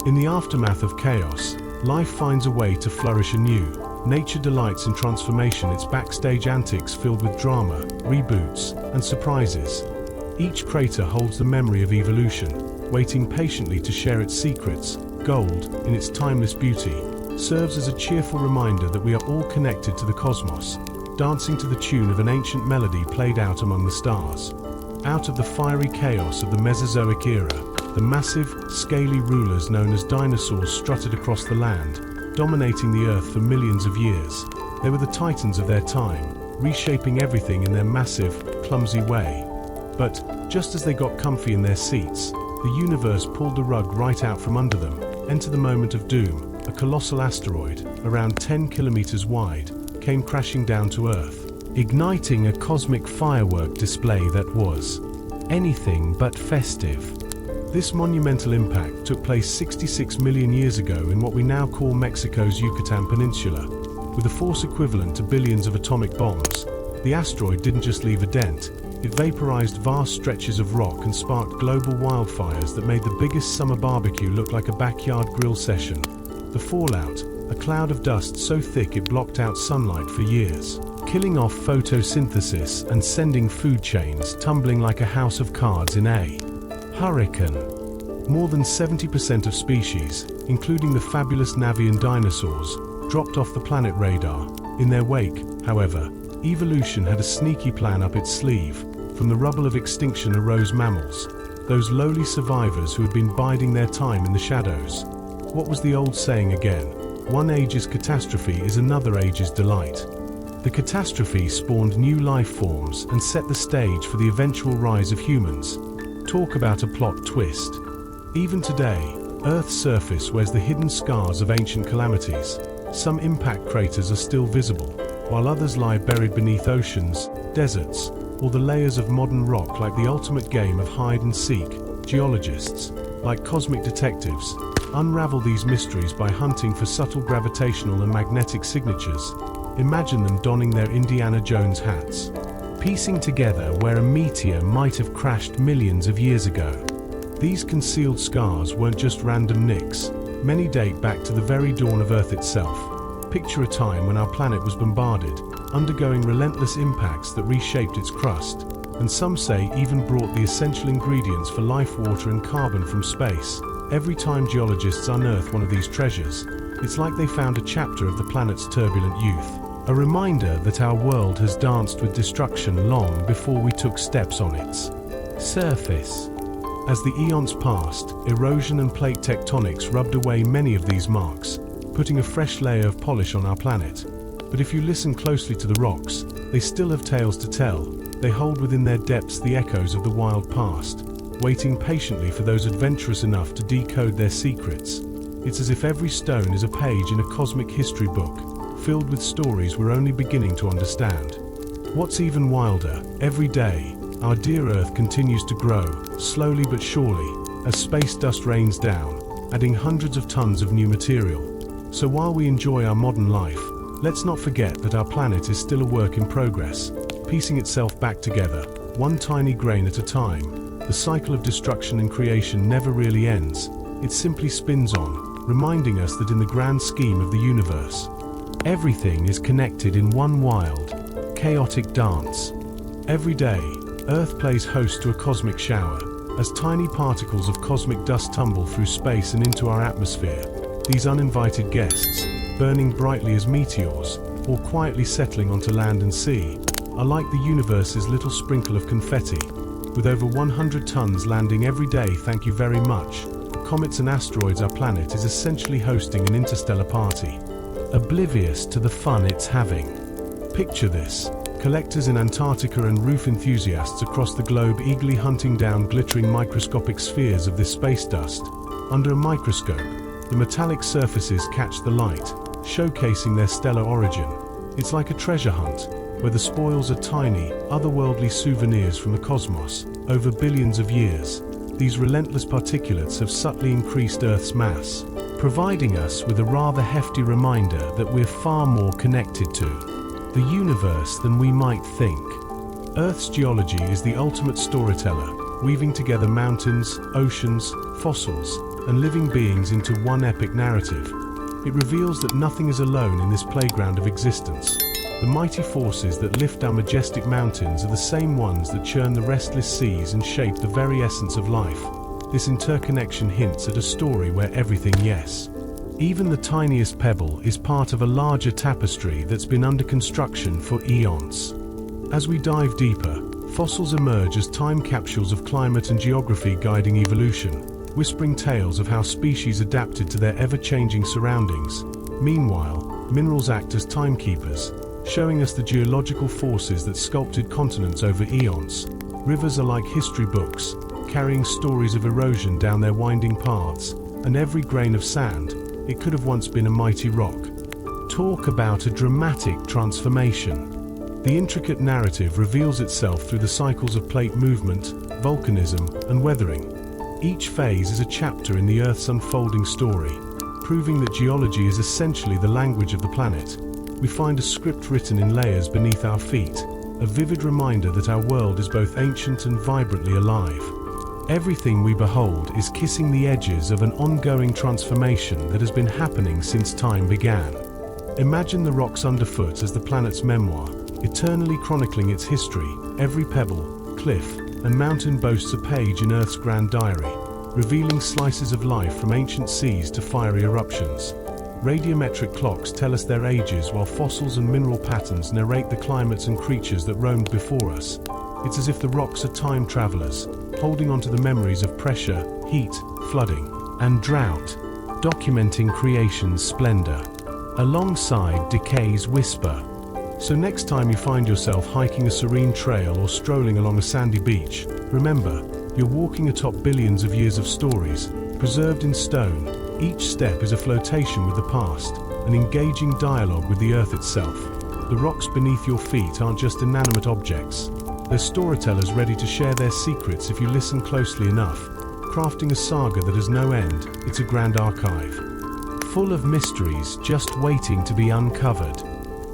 In the aftermath of chaos, life finds a way to flourish anew. Nature delights in transformation, its backstage antics filled with drama, reboots, and surprises. Each crater holds the memory of evolution, waiting patiently to share its secrets. Gold, in its timeless beauty, serves as a cheerful reminder that we are all connected to the cosmos, dancing to the tune of an ancient melody played out among the stars. Out of the fiery chaos of the Mesozoic era, the massive, scaly rulers known as dinosaurs strutted across the land, dominating the Earth for millions of years. They were the titans of their time, reshaping everything in their massive, clumsy way. But, just as they got comfy in their seats, the universe pulled the rug right out from under them. Enter the moment of doom. A colossal asteroid, around 10 kilometers wide, came crashing down to Earth, igniting a cosmic firework display that was anything but festive. This monumental impact took place 66 million years ago in what we now call Mexico's Yucatan Peninsula. With a force equivalent to billions of atomic bombs, the asteroid didn't just leave a dent, it vaporized vast stretches of rock and sparked global wildfires that made the biggest summer barbecue look like a backyard grill session. The fallout, a cloud of dust so thick it blocked out sunlight for years, killing off photosynthesis and sending food chains tumbling like a house of cards in a hurricane. More than 70% of species, including the fabulous Navian dinosaurs, dropped off the planet radar. In their wake, however, evolution had a sneaky plan up its sleeve. From the rubble of extinction arose mammals, those lowly survivors who had been biding their time in the shadows. What was the old saying again? One age's catastrophe is another age's delight. The catastrophe spawned new life forms and set the stage for the eventual rise of humans. Talk about a plot twist. Even today, Earth's surface wears the hidden scars of ancient calamities. Some impact craters are still visible, while others lie buried beneath oceans, deserts, or the layers of modern rock like the ultimate game of hide and seek. Geologists, like cosmic detectives, unravel these mysteries by hunting for subtle gravitational and magnetic signatures. Imagine them donning their Indiana Jones hats, piecing together where a meteor might have crashed millions of years ago. These concealed scars weren't just random nicks. Many date back to the very dawn of Earth itself. Picture a time when our planet was bombarded, undergoing relentless impacts that reshaped its crust, and some say even brought the essential ingredients for life, water and carbon from space. Every time geologists unearth one of these treasures, it's like they found a chapter of the planet's turbulent youth. A reminder that our world has danced with destruction long before we took steps on its surface. As the eons passed, erosion and plate tectonics rubbed away many of these marks, putting a fresh layer of polish on our planet. But if you listen closely to the rocks, they still have tales to tell. They hold within their depths the echoes of the wild past, waiting patiently for those adventurous enough to decode their secrets. It's as if every stone is a page in a cosmic history book, filled with stories we're only beginning to understand. What's even wilder, every day, our dear Earth continues to grow, slowly but surely, as space dust rains down, adding hundreds of tons of new material. So while we enjoy our modern life, let's not forget that our planet is still a work in progress, piecing itself back together, one tiny grain at a time. The cycle of destruction and creation never really ends. It simply spins on, reminding us that in the grand scheme of the universe, everything is connected in one wild, chaotic dance. Every day, Earth plays host to a cosmic shower, as tiny particles of cosmic dust tumble through space and into our atmosphere. These uninvited guests, burning brightly as meteors, or quietly settling onto land and sea, are like the universe's little sprinkle of confetti. With over 100 tons landing every day, thank you very much. Comets and asteroids, our planet is essentially hosting an interstellar party, oblivious to the fun it's having. Picture this. Collectors in Antarctica and roof enthusiasts across the globe eagerly hunting down glittering microscopic spheres of this space dust. Under a microscope, the metallic surfaces catch the light, showcasing their stellar origin. It's like a treasure hunt, where the spoils are tiny, otherworldly souvenirs from the cosmos. Over billions of years, these relentless particulates have subtly increased Earth's mass, providing us with a rather hefty reminder that we're far more connected to the universe than we might think. Earth's geology is the ultimate storyteller, weaving together mountains, oceans, fossils, and living beings into one epic narrative. It reveals that nothing is alone in this playground of existence. The mighty forces that lift our majestic mountains are the same ones that churn the restless seas and shape the very essence of life. This interconnection hints at a story where everything, yes, even the tiniest pebble, is part of a larger tapestry that's been under construction for eons. As we dive deeper, fossils emerge as time capsules of climate and geography guiding evolution, whispering tales of how species adapted to their ever-changing surroundings. Meanwhile, minerals act as timekeepers, showing us the geological forces that sculpted continents over eons. Rivers are like history books, carrying stories of erosion down their winding paths, and every grain of sand, it could have once been a mighty rock. Talk about a dramatic transformation. The intricate narrative reveals itself through the cycles of plate movement, volcanism, and weathering. Each phase is a chapter in the Earth's unfolding story, proving that geology is essentially the language of the planet. We find a script written in layers beneath our feet, a vivid reminder that our world is both ancient and vibrantly alive. Everything we behold is kissing the edges of an ongoing transformation that has been happening since time began. Imagine the rocks underfoot as the planet's memoir, eternally chronicling its history. Every pebble, cliff, and mountain boasts a page in Earth's grand diary, revealing slices of life from ancient seas to fiery eruptions. Radiometric clocks tell us their ages, while fossils and mineral patterns narrate the climates and creatures that roamed before us. It's as if the rocks are time travelers, holding onto the memories of pressure, heat, flooding, and drought, documenting creation's splendor, alongside decay's whisper. So next time you find yourself hiking a serene trail or strolling along a sandy beach, remember, you're walking atop billions of years of stories, preserved in stone. Each step is a flotation with the past, an engaging dialogue with the earth itself. The rocks beneath your feet aren't just inanimate objects. They're storytellers ready to share their secrets if you listen closely enough, crafting a saga that has no end. It's a grand archive, full of mysteries just waiting to be uncovered.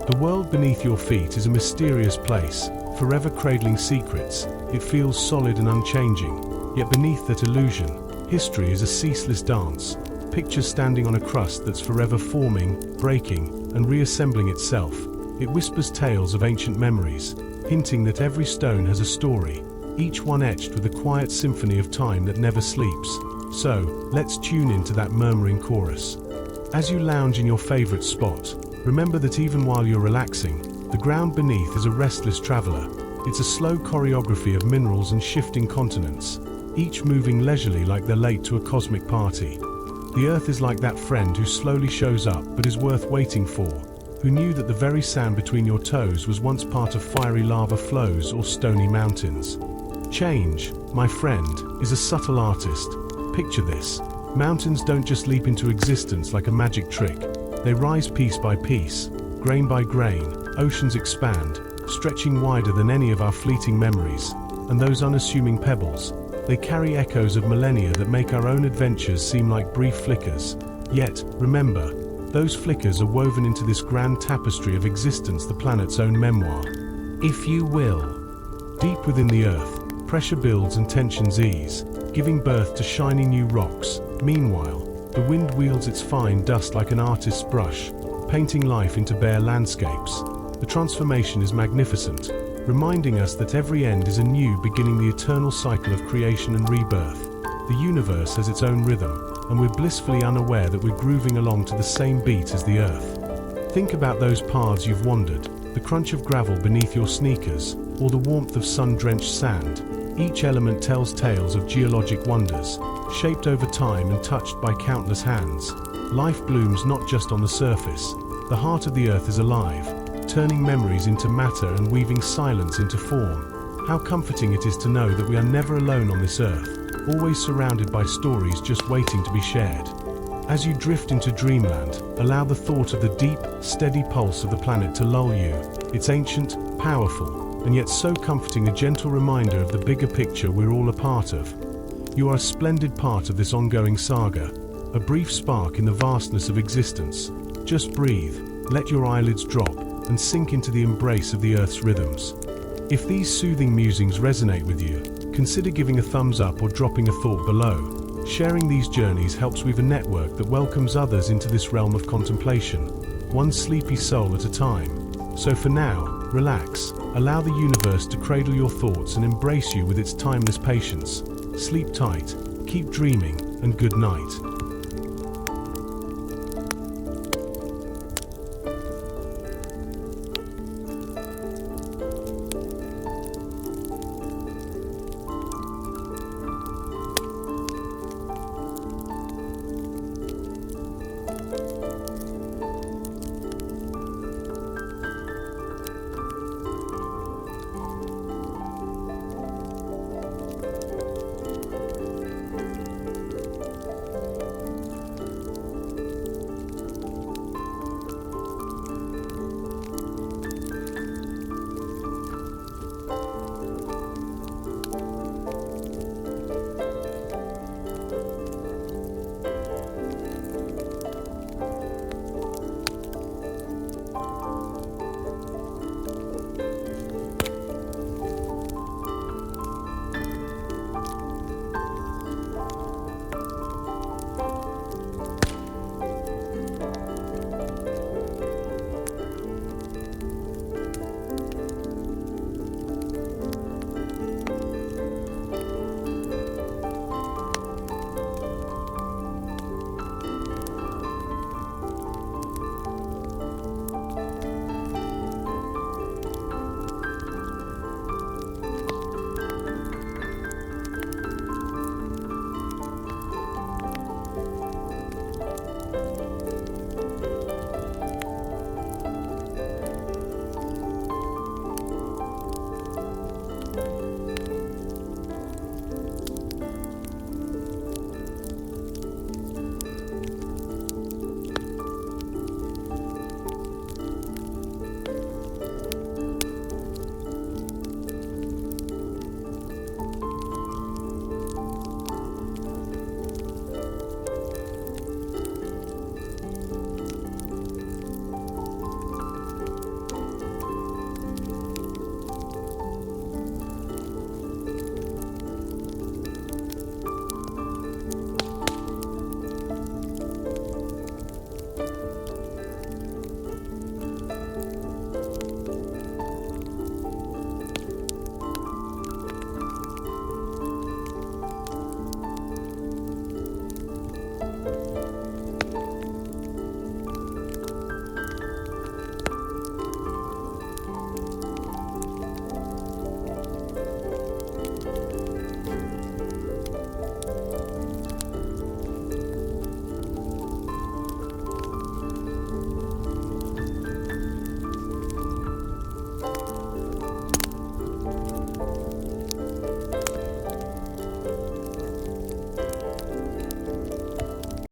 The world beneath your feet is a mysterious place, forever cradling secrets. It feels solid and unchanging, yet beneath that illusion, history is a ceaseless dance. Picture standing on a crust that's forever forming, breaking, and reassembling itself. It whispers tales of ancient memories, hinting that every stone has a story, each one etched with a quiet symphony of time that never sleeps. So, let's tune into that murmuring chorus. As you lounge in your favorite spot, remember that even while you're relaxing, the ground beneath is a restless traveler. It's a slow choreography of minerals and shifting continents, each moving leisurely like they're late to a cosmic party. The Earth is like that friend who slowly shows up but is worth waiting for, who knew that the very sand between your toes was once part of fiery lava flows or stony mountains. Change, my friend, is a subtle artist. Picture this. Mountains don't just leap into existence like a magic trick. They rise piece by piece, grain by grain. Oceans expand, stretching wider than any of our fleeting memories. And those unassuming pebbles, they carry echoes of millennia that make our own adventures seem like brief flickers. Yet, remember, those flickers are woven into this grand tapestry of existence, the planet's own memoir, if you will. Deep within the Earth, pressure builds and tensions ease, giving birth to shiny new rocks. Meanwhile, the wind wields its fine dust like an artist's brush, painting life into bare landscapes. The transformation is magnificent, reminding us that every end is a new beginning, the eternal cycle of creation and rebirth. The universe has its own rhythm, and we're blissfully unaware that we're grooving along to the same beat as the Earth. Think about those paths you've wandered, the crunch of gravel beneath your sneakers, or the warmth of sun-drenched sand. Each element tells tales of geologic wonders, shaped over time and touched by countless hands. Life blooms not just on the surface. The heart of the Earth is alive, turning memories into matter and weaving silence into form. How comforting it is to know that we are never alone on this Earth, always surrounded by stories just waiting to be shared. As you drift into dreamland, allow the thought of the deep, steady pulse of the planet to lull you. It's ancient, powerful, and yet so comforting, a gentle reminder of the bigger picture we're all a part of. You are a splendid part of this ongoing saga, a brief spark in the vastness of existence. Just breathe, let your eyelids drop, and sink into the embrace of the Earth's rhythms. If these soothing musings resonate with you, consider giving a thumbs up or dropping a thought below. Sharing these journeys helps weave a network that welcomes others into this realm of contemplation, one sleepy soul at a time. So for now, relax, allow the universe to cradle your thoughts and embrace you with its timeless patience. Sleep tight, keep dreaming, and good night.